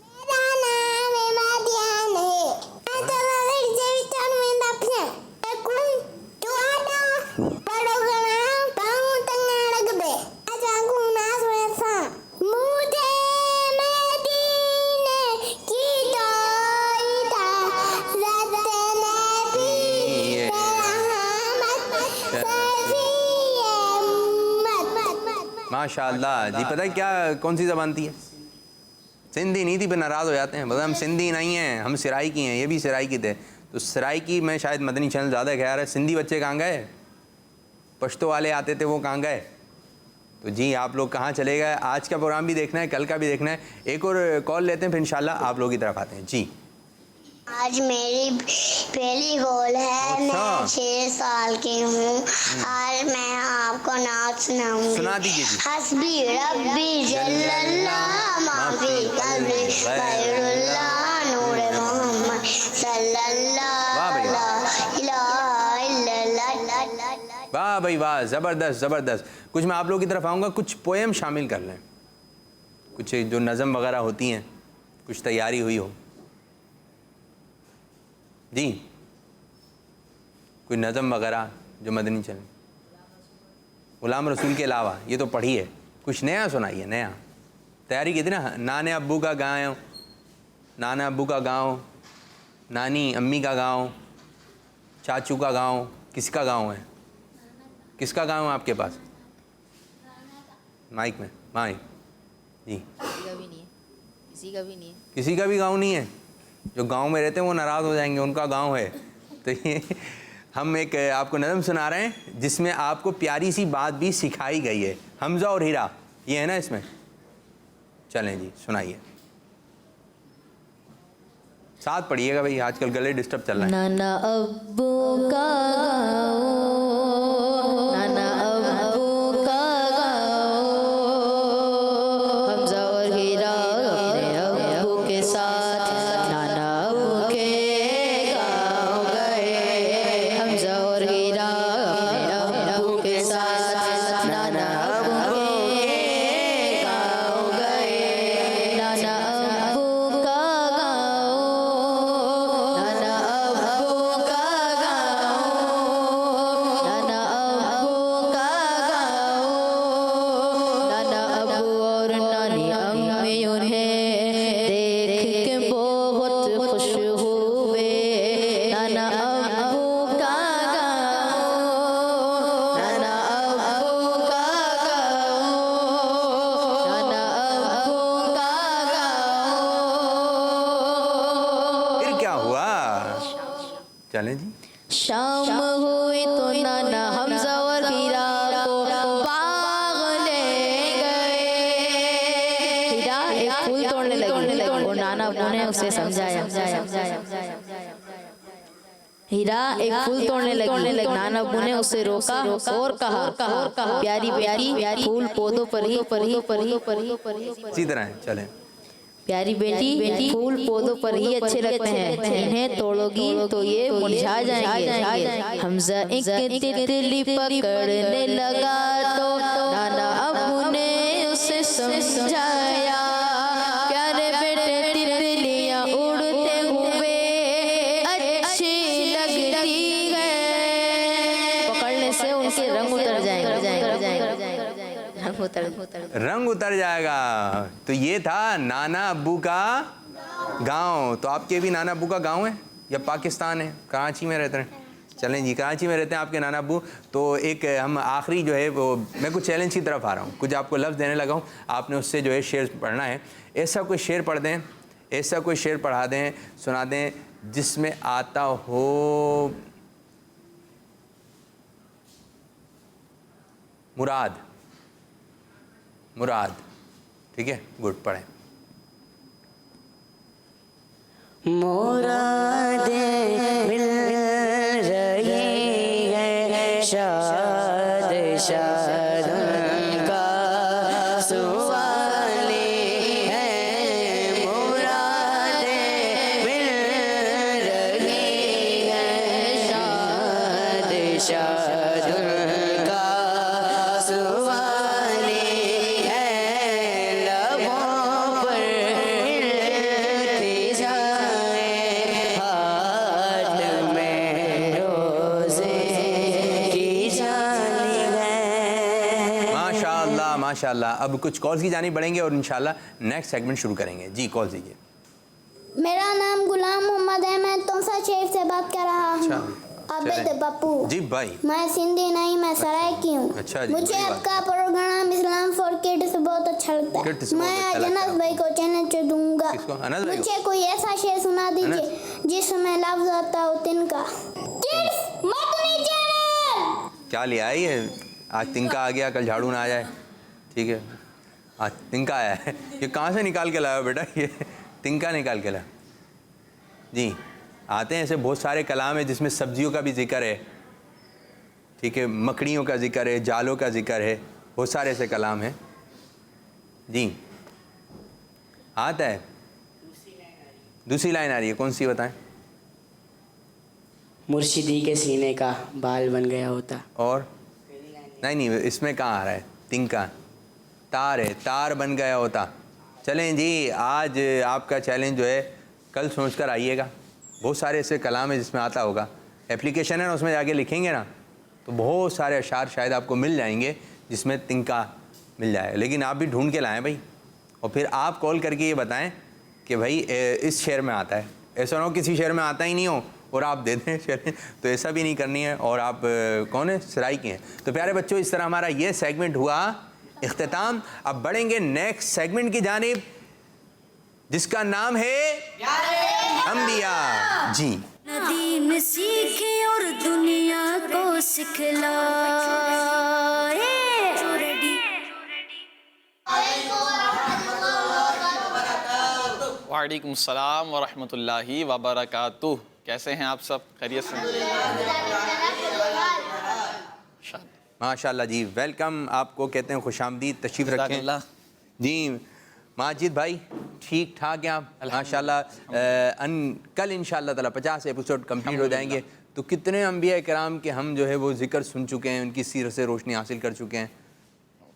میرا نام مدیان ہے. ماشاء اللہ. جی پتہ ہے کیا کون سی زبان تھی؟ سندھی نہیں تھی. پھر ناراض ہو جاتے ہیں، بس ہم سندھی نہیں ہیں، ہم سرائی کی ہیں. یہ بھی سرائی کی تھے. تو سرائی کی میں شاید مدنی چینل زیادہ خیال ہے. سندھی بچے کہاں گئے؟ پشتو والے آتے تھے وہ کہاں گئے؟ تو جی آپ لوگ کہاں چلے گئے؟ آج کا پروگرام بھی دیکھنا ہے، کل کا بھی دیکھنا ہے. ایک اور کال لیتے ہیں پھر انشاءاللہ آپ لوگوں کی طرف آتے ہیں. جی آج میری پہلی کال ہے. میں 6 سال کی ہوں. آج میں آپ کو نعت سناؤں گی. سنا دیجیے جی. حسبی ربی جل اللہ ما فی قلبی غیر اللہ نور محمد صلی اللہ لا الہ الا اللہ. واہ بھائی واہ، زبردست زبردست. کچھ میں آپ لوگوں کی طرف آؤں گا، کچھ پویم شامل کر لیں، کچھ جو نظم وغیرہ ہوتی ہیں کچھ تیاری ہوئی ہو. جی کوئی نظم وغیرہ جو مدنی چلے. غلام رسول کے علاوہ یہ تو پڑھی ہے، کچھ نیا سنائیے. نیا تیاری کی تھی نا. نانے ابو کا گاؤں، نانا ابو کا گاؤں، نانی امی کا گاؤں، چاچو کا گاؤں. کس کا گاؤں ہے؟ کس کا گاؤں ہے آپ کے پاس؟ مائک میں مائک. جی کسی کا بھی نہیں ہے. کسی کا بھی گاؤں نہیں ہے. جو گاؤں میں رہتے ہیں وہ ناراض ہو جائیں گے، ان کا گاؤں ہے. تو یہ ہم ایک آپ کو نظم سنا رہے ہیں جس میں آپ کو پیاری سی بات بھی سکھائی گئی ہے. حمزہ اور ہیرا یہ ہے نا اس میں. چلیں جی سنائیے، ساتھ پڑھیے گا بھائی، آج کل گلے ڈسٹرب چل رہے ہیں. نانا ابو کا گاؤں، نانا ابو کا گاؤں، حمزہ اور ہیرا اپنے ابو کے ساتھ نانا ابو کے گاؤں گئے. حمزہ اور ہیرا اپنے ابو کے ساتھ نانا ابو کے گاؤں گئے. نانا ابو کا گاؤں، چلیں جی. شام ہوئی تو نانا حمزہ اور ہیرا کو باغ لے گئے. ہیرا ایک پھول توڑنے لگی اور نانا ابو نے اسے سمجھایا. ہیرا ایک پھول توڑنے لگی، نانا ابو نے اسے روکا اور کہا پیاری پیاری پھول پودوں پر ہی اسی طرح ہے. چلیں. پیاری بیٹی پھول پودوں پر ہی اچھے لگتے ہیں، انہیں توڑو گی تو یہ مرجھا جائیں گے. حمزہ ایک تتلی پکڑنے لگا تو نانا ابو نے اسے سمجھایا پیارے بیٹے تتلیاں اڑتے ہوئے اچھی لگتی ہے. پکڑنے سے ان کے رنگ اتر جائیں گے. رنگ اتر جائے گا. تو یہ تھا نانا ابو کا گاؤں. تو آپ کے بھی نانا ابو کا گاؤں ہے یا پاکستان ہے؟ کراچی میں رہتے ہیں. چلیں جی، کراچی میں رہتے ہیں آپ کے نانا ابو. تو ایک ہم آخری جو ہے وہ میں کچھ چیلنج کی طرف آ رہا ہوں، کچھ آپ کو لفظ دینے لگا ہوں، آپ نے اس سے جو ہے شعر پڑھنا ہے. ایسا کوئی شعر پڑھ دیں، ایسا کوئی شعر پڑھا دیں، سنا دیں جس میں آتا ہو مراد. ٹھیک ہے، گڈ. پڑھیں. مرادیں مل رہی ہے شاد شاد ان کا سوال ہے. مرادیں مل رہی ہے شاد شاد ان کا سوال ہے. لبوں پر ماشاء اللہ. اب کچھ کالز کی جانب بڑھیں گے اور انشاءاللہ نیکسٹ سیگمنٹ شروع کریں گے. جی کال دیجیے. میرا نام غلام محمد ہے، میں تونسا شہر سے بات کر رہا ہوں. عابد پپو. جی بھائی. میں سندھی نہیں، میں سرائے کی ہوں. اچھا جی. مجھے آپ کا پروگرام اسلام فار کڈس بہت اچھا لگتا ہے. میں آج انس بھائی کو چیلنج دوں گا. مجھے کوئی ایسا شعر سنا دیجیے جس میں لفظ آتا ہو تن کا. کیا لیا ہے یہ؟ آج تنکا آ گیا، کل جھاڑو نہ آ جائے. ٹھیک ہے، آج تنکا آیا ہے. یہ کہاں سے نکال کے لایا بیٹا؟ یہ تنکا نکال کے لایا. جی آتے ہیں ایسے بہت سارے کلام ہیں جس میں سبزیوں کا بھی ذکر ہے. ٹھیک ہے، مکڑیوں کا ذکر ہے، جالوں کا ذکر ہے، بہت سارے ایسے کلام ہیں. جی آتا ہے. دوسری لائن آ رہی ہے، کون سی بتائیں؟ مرشدی کے سینے کا بال بن گیا ہوتا. اور نہیں اس میں کہاں آ رہا ہے؟ تنکا تار ہے، تار بن گیا ہوتا. چلیں جی، آج آپ کا چیلنج جو ہے کل سوچ کر آئیے گا. بہت سارے ایسے کلام ہیں جس میں آتا ہوگا. اپلیکیشن ہے نا، اس میں جا کے لکھیں گے نا تو بہت سارے اشعار شاید آپ کو مل جائیں گے جس میں تنکا مل جائے. لیکن آپ بھی ڈھونڈ کے لائیں بھائی، اور پھر آپ کال کر کے یہ بتائیں کہ بھائی اس شعر میں آتا ہے. ایسا نہ ہو کسی شعر میں آتا ہی نہیں ہو اور آپ دے دیں شعر، تو ایسا بھی نہیں کرنی ہے. اور آپ کون ہیں؟ سرائی کے ہیں. تو پیارے بچوں، اس طرح ہمارا یہ سیگمنٹ ہوا اختتام. اب بڑھیں گے نیکسٹ سیگمنٹ کی جانب جس کا نام ہے انبیاء. جی دین سیکھے اور دنیا کو سکھلائے. وعلیکم السلام ورحمۃ اللہ وبرکاتہ. کیسے ہیں آپ سب؟ خیریت سے؟ ماشاء اللہ جی. ویلکم آپ کو کہتے ہیں، خوش آمدید، تشریف رکھیں. جی ماجد بھائی ٹھیک ٹھاک ہیں آپ؟ ماشاء اللہ. کل انشاءاللہ تعالیٰ 50 ایپیسوڈ کمپلیٹ ہو جائیں گے. تو کتنے انبیاء کرام کے ہم جو ہے وہ ذکر سن چکے ہیں، ان کی سیرت سے روشنی حاصل کر چکے ہیں.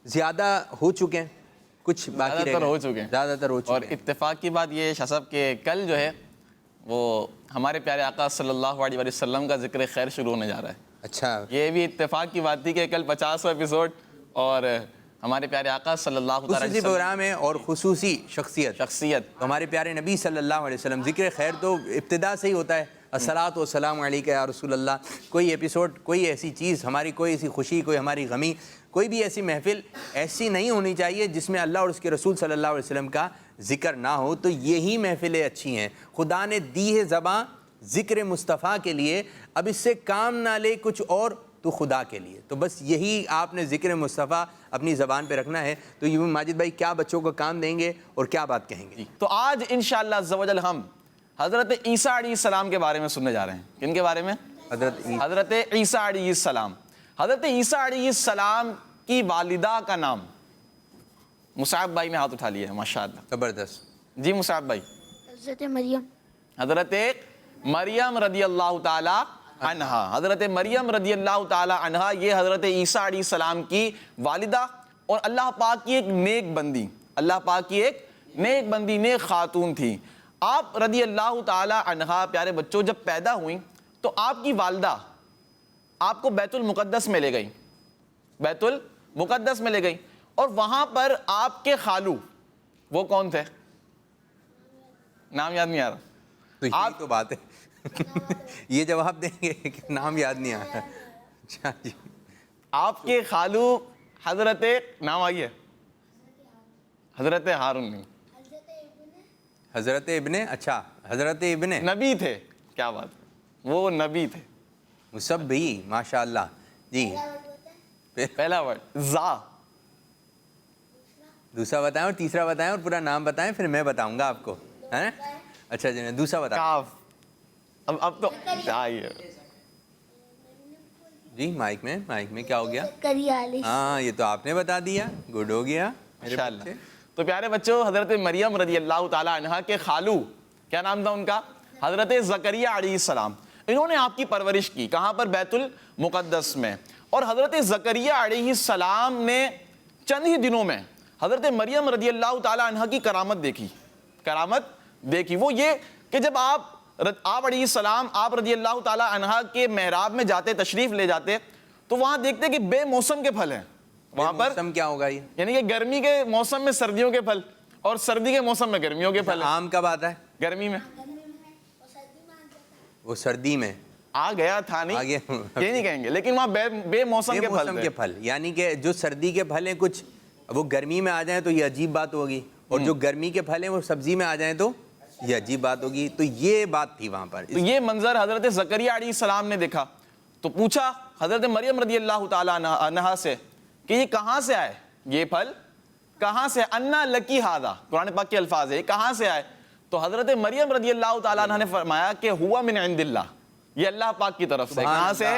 زیادہ ہو چکے ہیں، کچھ باقی ہو چکے ہیں، زیادہ تر ہو چکے ہیں. اور اتفاق کی بات یہ ہے شاہ صاحب کہ کل جو ہے وہ ہمارے پیارے آقا صلی اللہ علیہ وسلم کا ذکر خیر شروع ہونے جا رہا ہے. اچھا، یہ بھی اتفاق کی بات تھی کہ کل 50 ایپیسوڈ اور ہمارے پیارے آقا صلی اللہ علیہ وسلم خصوصی پروگرام ہے اور خصوصی شخصیت. ہمارے پیارے نبی صلی اللہ علیہ وسلم ذکر خیر تو ابتدا سے ہی ہوتا ہے. الصلاۃ والسلام علیک یا رسول اللہ. کوئی ایپیسوڈ، کوئی ایسی چیز، ہماری کوئی ایسی خوشی، کوئی ہماری غمی، کوئی بھی ایسی محفل ایسی نہیں ہونی چاہیے جس میں اللہ اور اس کے رسول صلی اللہ علیہ وسلم کا ذکر نہ ہو. تو یہی محفلیں اچھی ہیں. خدا نے دی ہے زباں ذکر مصطفیٰ کے لیے، اب اس سے کام نہ لے کچھ اور، تو خدا کے لیے. تو بس یہی آپ نے ذکر مصطفیٰ اپنی زبان پہ رکھنا ہے. تو یہ ماجد بھائی کیا بچوں کو کام دیں گے اور کیا بات کہیں گے؟ تو آج انشاءاللہ عز و جل ہم حضرت عیسیٰ علیہ السلام کے بارے میں سننے جا رہے ہیں. کن کے بارے میں؟ حضرت عیسیٰ علیہ السلام. حضرت عیسیٰ علیہ السلام کی والدہ کا نام، مصعب بھائی نے ہاتھ اٹھا لیا ہے ماشاءاللہ. زبردست. جی مصعب بھائی. حضرت مریم. حضرت مریم رضی اللہ تعالی عنہا. حضرت مریم رضی اللہ تعالی عنہا یہ حضرت عیسیٰ علیہ السلام کی والدہ اور اللہ پاک کی ایک نیک بندی، اللہ پاک کی ایک نیک بندی، نیک خاتون تھی. آپ رضی اللہ تعالی عنہا پیارے بچوں جب پیدا ہوئیں تو آپ کی والدہ آپ کو بیت المقدس میں لے گئی، بیت المقدس میں لے گئی، اور وہاں پر آپ کے خالو، وہ کون تھے؟ نام یاد نہیں آ رہا. تو یہی تو بات ہے. یہ جواب دیں گے کہ نام یاد نہیں آ رہا. اچھا جی. آپ کے خالو حضرت، نام آئیے، حضرت ہارون نہیں، حضرت ابن، اچھا حضرت ابن نبی تھے. کیا بات، وہ نبی تھے. مصعب بھی ماشاء اللہ. جی پہلا ورڈ زا، دوسرا بتائیں اور تیسرا بتائیں اور پورا نام بتائیں، پھر میں بتاؤں گا آپ کو. ہے اچھا جی دوسرا بتائیں. کاف. اب تو آئیے جی مائک میں کیا ہو گیا؟ زکریا علیہ. ہاں یہ تو آپ نے بتا دیا، گڈ ہو گیا میرے انشاءاللہ. بچے. تو پیارے بچوں حضرت مریم رضی اللہ تعالی عنہا کے خالو، کیا نام تھا ان کا؟ حضرت زکریہ علیہ السلام. انہوں نے آپ کی پرورش کی. کہاں پر؟ بیت المقدس میں. اور حضرت زکریہ علیہ السلام نے چند ہی دنوں میں حضرت مریم رضی اللہ تعالی عنہا کی کرامت دیکھی. وہ یہ کہ جب آپ علیہ السلام، آپ رضی اللہ تعالی عنہا کے محراب میں جاتے، تشریف لے جاتے، تو وہاں دیکھتے کہ بے موسم کے پھل ہیں وہاں پر. موسم کیا ہوگا یہ؟ یعنی کہ گرمی کے موسم میں سردیوں کے پھل اور سردی کے موسم میں گرمیوں کے پھل. آم کب آتا ہے؟ گرمی میں. وہ سردی میں آ گیا تھا نہیں، آگے یہ نہیں کہیں گے، لیکن وہاں بے موسم کے پھل. یعنی کہ جو سردی کے پھل ہیں کچھ وہ گرمی میں آ جائیں تو یہ عجیب بات ہوگی، اور جو گرمی کے پھل ہیں وہ سبزی میں آ جائیں تو یہ عجیب بات ہوگی. تو یہ بات تھی وہاں پر. تو یہ منظر حضرت زکریا علیہ السلام نے دیکھا تو پوچھا حضرت مریم رضی اللہ تعالی عنہا سے کہ یہ کہاں سے آئے، یہ پھل کہاں سے؟ انا لکی ہاذا، قرآن پاک کے الفاظ ہے، یہ کہاں سے آئے؟ تو حضرت مریم رضی اللہ تعالی عنہ نے فرمایا کہ ہوا من عند اللہ، یہ اللہ پاک کی طرف سے. کہاں سے؟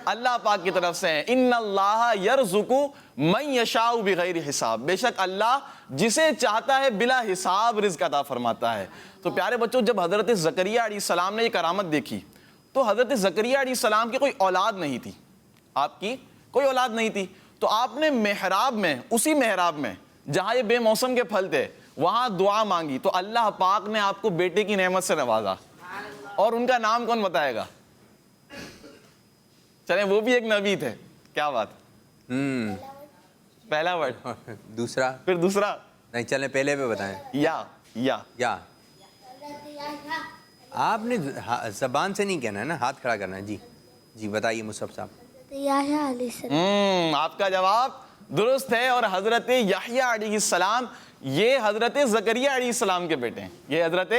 اللہ پاک کی طرف سے. ان اللہ یرزق من یشاء بغیر حساب، بے شک اللہ جسے چاہتا ہے بلا حساب رزق عطا فرماتا ہے. تو پیارے بچوں جب حضرت زکریا علیہ السلام نے یہ کرامت دیکھی تو حضرت زکریا علیہ السلام کی کوئی اولاد نہیں تھی، آپ کی کوئی اولاد نہیں تھی. تو آپ نے محراب میں، اسی محراب میں جہاں یہ بے موسم کے پھل تھے، وہاں دعا مانگی تو اللہ پاک نے آپ کو بیٹے کی نعمت سے نوازا. اور ان کا نام کون بتائے گا؟ چلیں وہ بھی ایک نبی تھے. کیا بات. پہلا ورڈ، دوسرا، پھر دوسرا نہیں چلیں پہلے پہ بتائیں. یا آپ نے زبان سے نہیں کہنا ہے نا، ہاتھ کھڑا کرنا ہے. جی بتائیے مصعب صاحب. یحییٰ علیہ السلام. آپ کا جواب درست ہے. اور حضرت یحییٰ علیہ السلام یہ حضرت زکریا علیہ السلام کے بیٹے ہیں. یہ حضرت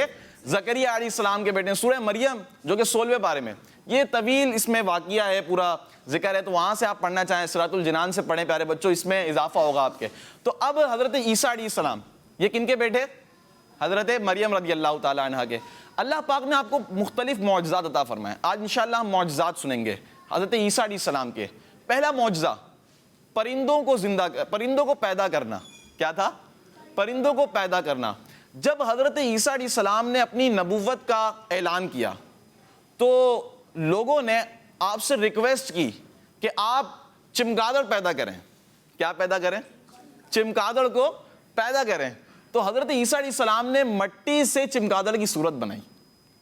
زکریا علیہ السلام کے بیٹے ہیں. سورہ مریم جو کہ 16ویں پارے میں، یہ طویل اس میں واقعہ ہے، پورا ذکر ہے، تو وہاں سے آپ پڑھنا چاہیں سورۃ الجنان سے پڑھیں پیارے بچوں، اس میں اضافہ ہوگا آپ کے. تو اب حضرت عیسیٰ علیہ السلام یہ کن کے بیٹے؟ حضرت مریم رضی اللہ تعالی عنہ کے. اللہ پاک نے آپ کو مختلف معجزات عطا فرمائے. آج انشاءاللہ ہم معجزات سنیں گے حضرت عیسیٰ علیہ السلام کے. پہلا معجزہ پرندوں کو پیدا کرنا. کیا تھا؟ پرندوں کو پیدا کرنا. جب حضرت عیسیٰ علیہ السلام نے اپنی نبوت کا اعلان کیا تو لوگوں نے آپ سے ریکویسٹ کی کہ آپ چمگادڑ پیدا کریں. کیا پیدا کریں؟ چمگادڑ کو پیدا کریں. تو حضرت عیسیٰ علیہ السلام نے مٹی سے چمگادڑ کی صورت بنائی.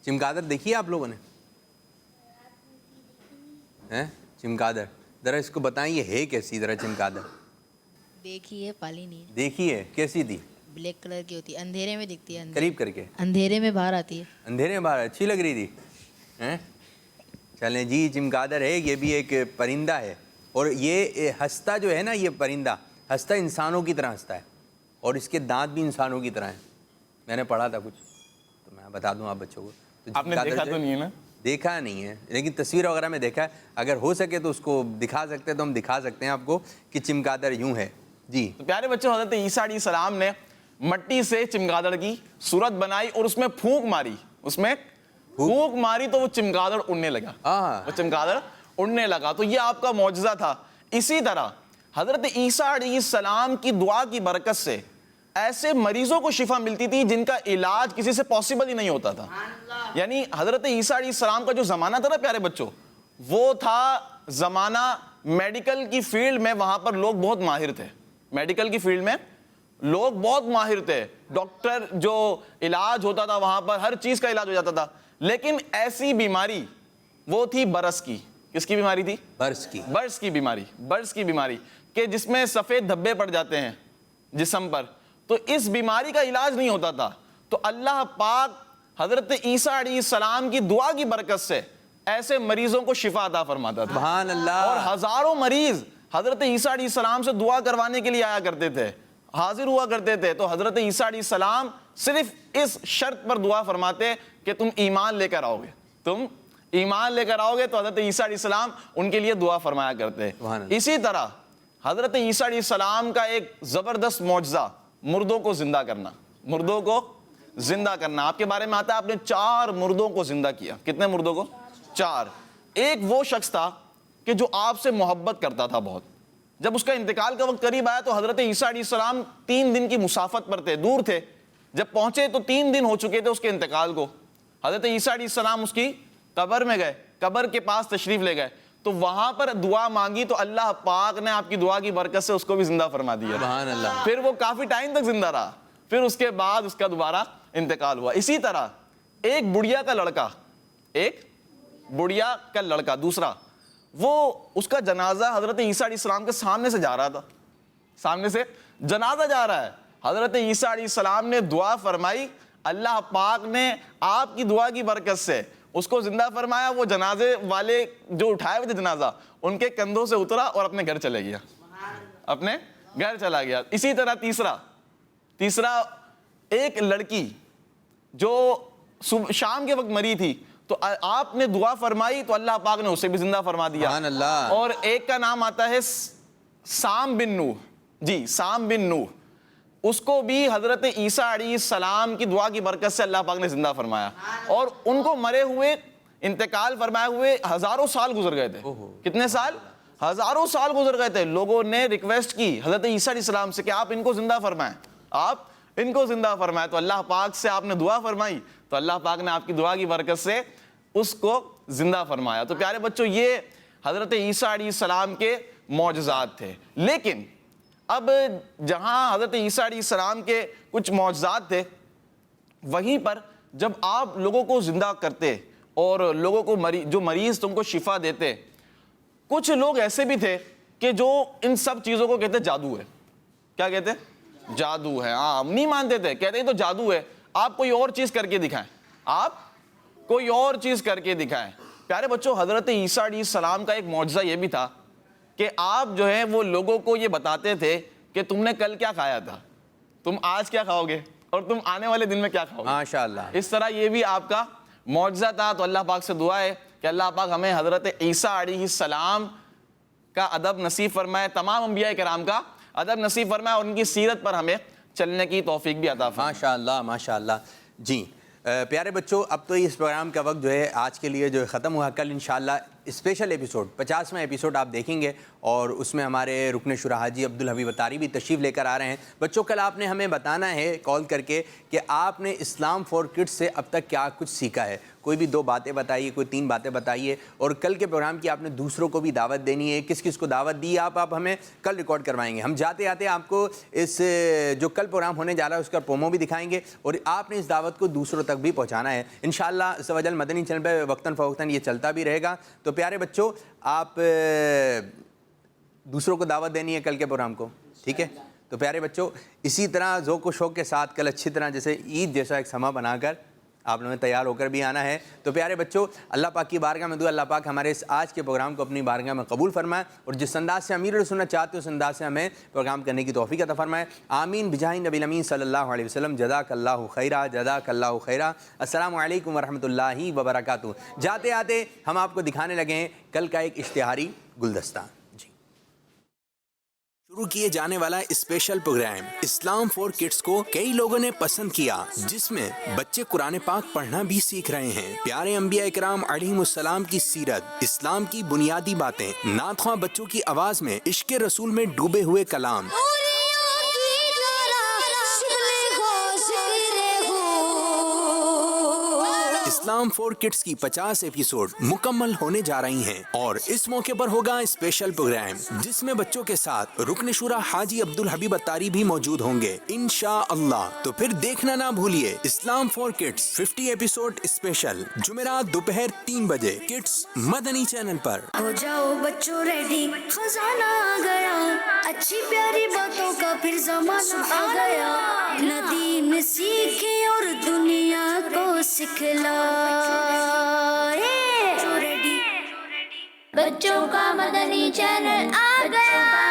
چمگادڑ دیکھی آپ لوگوں نے؟ چمگادڑ ذرا اس کو بتائیں یہ ہے کیسی؟ ذرا چمگادڑ دیکھی ہے، پالی نہیں ہے. دیکھی ہے، کیسی تھی؟ بلیک کلر کی ہوتی ہے، اندھیرے میں دکھتی ہے. قریب کر کے. اندھیرے میں باہر آتی ہے. اندھیرے میں باہر اچھی لگ رہی تھی. چلیں جی چمگادڑ ہے، یہ بھی ایک پرندہ ہے. اور یہ ہنستا جو ہے نا، یہ پرندہ ہنستا انسانوں کی طرح ہنستا ہے، اور اس کے دانت بھی انسانوں کی طرح ہیں. میں نے پڑھا تھا کچھ، تو میں بتا دوں آپ بچوں کو. آپ نے دیکھا تو نہیں ہے نا؟ دیکھا نہیں ہے لیکن تصویر وغیرہ میں دیکھا ہے. اگر ہو سکے تو اس کو دکھا سکتے ہیں تو ہم دکھا سکتے ہیں آپ کو کہ چمگادڑ یوں ہے. جی تو پیارے بچوں، حضرت عیسیٰ علیہ السلام نے مٹی سے چمگادڑ کی صورت بنائی اور اس میں پھونک ماری. اس میں پھونک ماری تو وہ چمگادڑ اڑنے لگا. وہ چمگادڑ اڑنے لگا. تو یہ آپ کا معجزہ تھا. اسی طرح حضرت عیسیٰ علیہ السلام کی دعا کی برکت سے ایسے مریضوں کو شفا ملتی تھی جن کا علاج کسی سے پاسبل ہی نہیں ہوتا تھا. یعنی حضرت عیسیٰ علیہ السلام کا جو زمانہ تھا نا پیارے بچوں، وہ تھا زمانہ میڈیکل کی فیلڈ میں. وہاں پر لوگ بہت ماہر تھے. میڈیکل کی فیلڈ میں لوگ بہت ماہر تھے. ڈاکٹر جو علاج ہوتا تھا وہاں پر ہر چیز کا علاج ہو جاتا تھا. لیکن ایسی بیماری وہ تھی برس کی. کس کی بیماری تھی؟ برس کی. برس کی بیماری. برس کی بیماری کہ جس میں سفید دھبے پڑ جاتے ہیں جسم پر. تو اس بیماری کا علاج نہیں ہوتا تھا. تو اللہ پاک حضرت عیسیٰ علیہ السلام کی دعا کی برکت سے ایسے مریضوں کو شفا عطا فرماتا تھا. سبحان اللہ. اور ہزاروں مریض حضرت عیسیٰ علیہ السلام سے دعا کروانے کے لیے آیا کرتے تھے، حاضر ہوا کرتے تھے. تو حضرت عیسیٰ علیہ السلام صرف اس شرط پر دعا فرماتے کہ تم ایمان لے کر آؤ گے. تم ایمان لے کر آؤ گے. تو حضرت عیسیٰ علیہ السلام ان کے لیے دعا فرمایا کرتے. اسی طرح حضرت عیسیٰ علیہ السلام کا ایک زبردست معجزہ مردوں کو زندہ کرنا. مردوں کو زندہ کرنا. آپ کے بارے میں آتا ہے آپ نے 4 مردوں کو زندہ کیا. کتنے مردوں کو؟ 4. ایک وہ شخص تھا کہ جو آپ سے محبت کرتا تھا بہت. جب اس کا انتقال کا وقت قریب آیا تو حضرت عیسیٰ علیہ السلام 3 دن کی مسافت پر تھے، دور تھے. جب پہنچے تو 3 دن ہو چکے تھے اس کے انتقال کو. حضرت عیسیٰ علیہ السلام اس کی قبر میں گئے، قبر کے پاس تشریف لے گئے. تو وہاں پر دعا مانگی تو اللہ پاک نے آپ کی دعا کی برکت سے اس کو بھی زندہ فرما دیا. سبحان اللہ. پھر وہ کافی ٹائم تک زندہ رہا. پھر اس کے بعد اس کا دوبارہ انتقال ہوا. اسی طرح ایک بڑھیا کا لڑکا، ایک بڑھیا کا لڑکا دوسرا، وہ اس کا جنازہ حضرت عیسیٰ علیہ السلام کے سامنے سے جا رہا تھا. سامنے سے جنازہ جا رہا ہے. حضرت عیسیٰ علیہ السلام نے دعا فرمائی. اللہ پاک نے آپ کی دعا کی برکت سے اس کو زندہ فرمایا. وہ جنازے والے جو اٹھائے ہوئے تھے جنازہ، ان کے کندھوں سے اترا اور اپنے گھر چلے گیا. اپنے گھر چلا گیا. اسی طرح تیسرا ایک لڑکی جو شام کے وقت مری تھی تو آپ نے دعا فرمائی تو اللہ پاک نے اسے بھی زندہ فرما دیا. سبحان اللہ. اور ایک کا نام آتا ہے سام بن نوح. جی سام بن نوح. اس کو بھی حضرت عیسیٰ علیہ السلام کی دعا کی برکت سے اللہ پاک نے زندہ فرمایا. اور ان کو مرے ہوئے، انتقال فرمائے ہوئے ہزاروں سال گزر گئے تھے. کتنے سال؟ ہزاروں سال گزر گئے تھے. لوگوں نے ریکویسٹ کی حضرت عیسیٰ علیہ السلام سے کہ آپ ان کو زندہ فرمائیں، آپ ان کو زندہ فرمائیں. تو اللہ پاک سے آپ نے دعا فرمائی تو اللہ پاک نے آپ کی دعا کی برکت سے اس کو زندہ فرمایا. تو پیارے بچوں، یہ حضرت عیسیٰ علیہ السلام کے معجزات تھے. لیکن اب جہاں حضرت عیسیٰ علیہ السلام کے کچھ معجزات تھے، وہیں پر جب آپ لوگوں کو زندہ کرتے اور لوگوں کو جو مریض تم کو شفا دیتے، کچھ لوگ ایسے بھی تھے کہ جو ان سب چیزوں کو کہتے جادو ہے. کیا کہتے؟ جادو ہے. ہاں، نہیں مانتے تھے، کہتے ہیں تو جادو ہے. آپ کوئی اور چیز کر کے دکھائیں، آپ کوئی اور چیز کر کے دکھائیں. پیارے بچوں، حضرت عیسیٰ علیہ السلام کا ایک معجزہ یہ بھی تھا کہ آپ جو ہے وہ لوگوں کو یہ بتاتے تھے کہ تم نے کل کیا کھایا تھا، تم آج کیا کھاؤ گے، اور تم آنے والے دن میں کیا کھاؤ گے. ماشاءاللہ. اس طرح یہ بھی آپ کا معجزہ تھا. تو اللہ پاک سے دعا ہے کہ اللہ پاک ہمیں حضرت عیسیٰ علیہ السلام کا ادب نصیب فرمائے، تمام انبیاء کرام کا ادب نصیب فرمائے، اور ان کی سیرت پر ہمیں چلنے کی توفیق بھی عطا فرمائے. ماشاءاللہ ماشاءاللہ. جی پیارے بچوں، اب تو اس پروگرام کا وقت جو ہے آج کے لیے جو ہے ختم ہوا. کل انشاءاللہ اسپیشل ایپیسوڈ 50واں ایپیسوڈ آپ دیکھیں گے اور اس میں ہمارے رکن شورا حاجی عبدالحبیب اتاری بھی تشریف لے کر آ رہے ہیں. بچوں، کل آپ نے ہمیں بتانا ہے کال کر کے کہ آپ نے اسلام فور کڈس سے اب تک کیا کچھ سیکھا ہے. کوئی بھی 2 باتیں بتائیے، کوئی 3 باتیں بتائیے. اور کل کے پروگرام کی آپ نے دوسروں کو بھی دعوت دینی ہے. کس کس کو دعوت دی آپ ہمیں کل ریکارڈ کروائیں گے. ہم جاتے آتے آپ کو اس جو کل پروگرام ہونے جا رہا ہے اس کا پرومو بھی دکھائیں گے، اور آپ نے اس دعوت کو دوسروں تک بھی پہنچانا ہے. انشاءاللہ عز و جل مدنی چینل پہ وقتاً فوقتاً یہ چلتا بھی رہے گا. تو پیارے بچوں، آپ دوسروں کو دعوت دینی ہے کل کے پروگرام کو، ٹھیک ہے؟ تو پیارے بچوں، اسی طرح ذوق و شوق کے ساتھ کل اچھی طرح جیسے عید جیسا ایک سما بنا کر آپ लोगوں نے تیار ہو کر بھی آنا ہے. تو پیارے بچوں, اللہ پاک کی بارگاہ میں دعا اللہ پاک ہمارے اس آج کے پروگرام کو اپنی بارگاہ میں قبول فرمائے, اور جس انداز سے امیر سننا چاہتے ہو اس انداز سے ہمیں پروگرام کرنے کی توفیق عطا فرمائے. آمین بجاہ نبی الامین صلی اللہ علیہ وسلم. جزاک اللہ خیرہ, جزاک اللہ خیرہ. السلام علیکم ورحمۃ اللہ وبرکاتہ. جاتے آتے ہم آپ کو دکھانے لگے ہیں کل کا ایک اشتہاری گلدستہ. شروع کیے جانے والا اسپیشل پروگرام اسلام فور کڈس کو کئی لوگوں نے پسند کیا, جس میں بچے قرآن پاک پڑھنا بھی سیکھ رہے ہیں. پیارے انبیاء اکرام علیہم السلام کی سیرت, اسلام کی بنیادی باتیں, نعت خواں بچوں کی آواز میں عشق رسول میں ڈوبے ہوئے کلام, اسلام فور کڈس کی 50 ایپیسوڈ مکمل ہونے جا رہی ہیں, اور اس موقع پر ہوگا اسپیشل پروگرام جس میں بچوں کے ساتھ رکن شورا حاجی عبدالحبیب اتاری بھی موجود ہوں گے انشاءاللہ. تو پھر دیکھنا نہ بھولیے اسلام فور کڈس 50 ایپیسوڈ اسپیشل جمعرات دوپہر 3 بجے کڈس مدنی چینل پر. ہو جاؤ بچوں ریڈی, خزانہ آ گیا, اچھی پیاری باتوں کا پھر زمانہ آ گیا. ندیم سیکھے اور دنیا کو سکھلا. بچوں کا مدنی چینل آ گیا.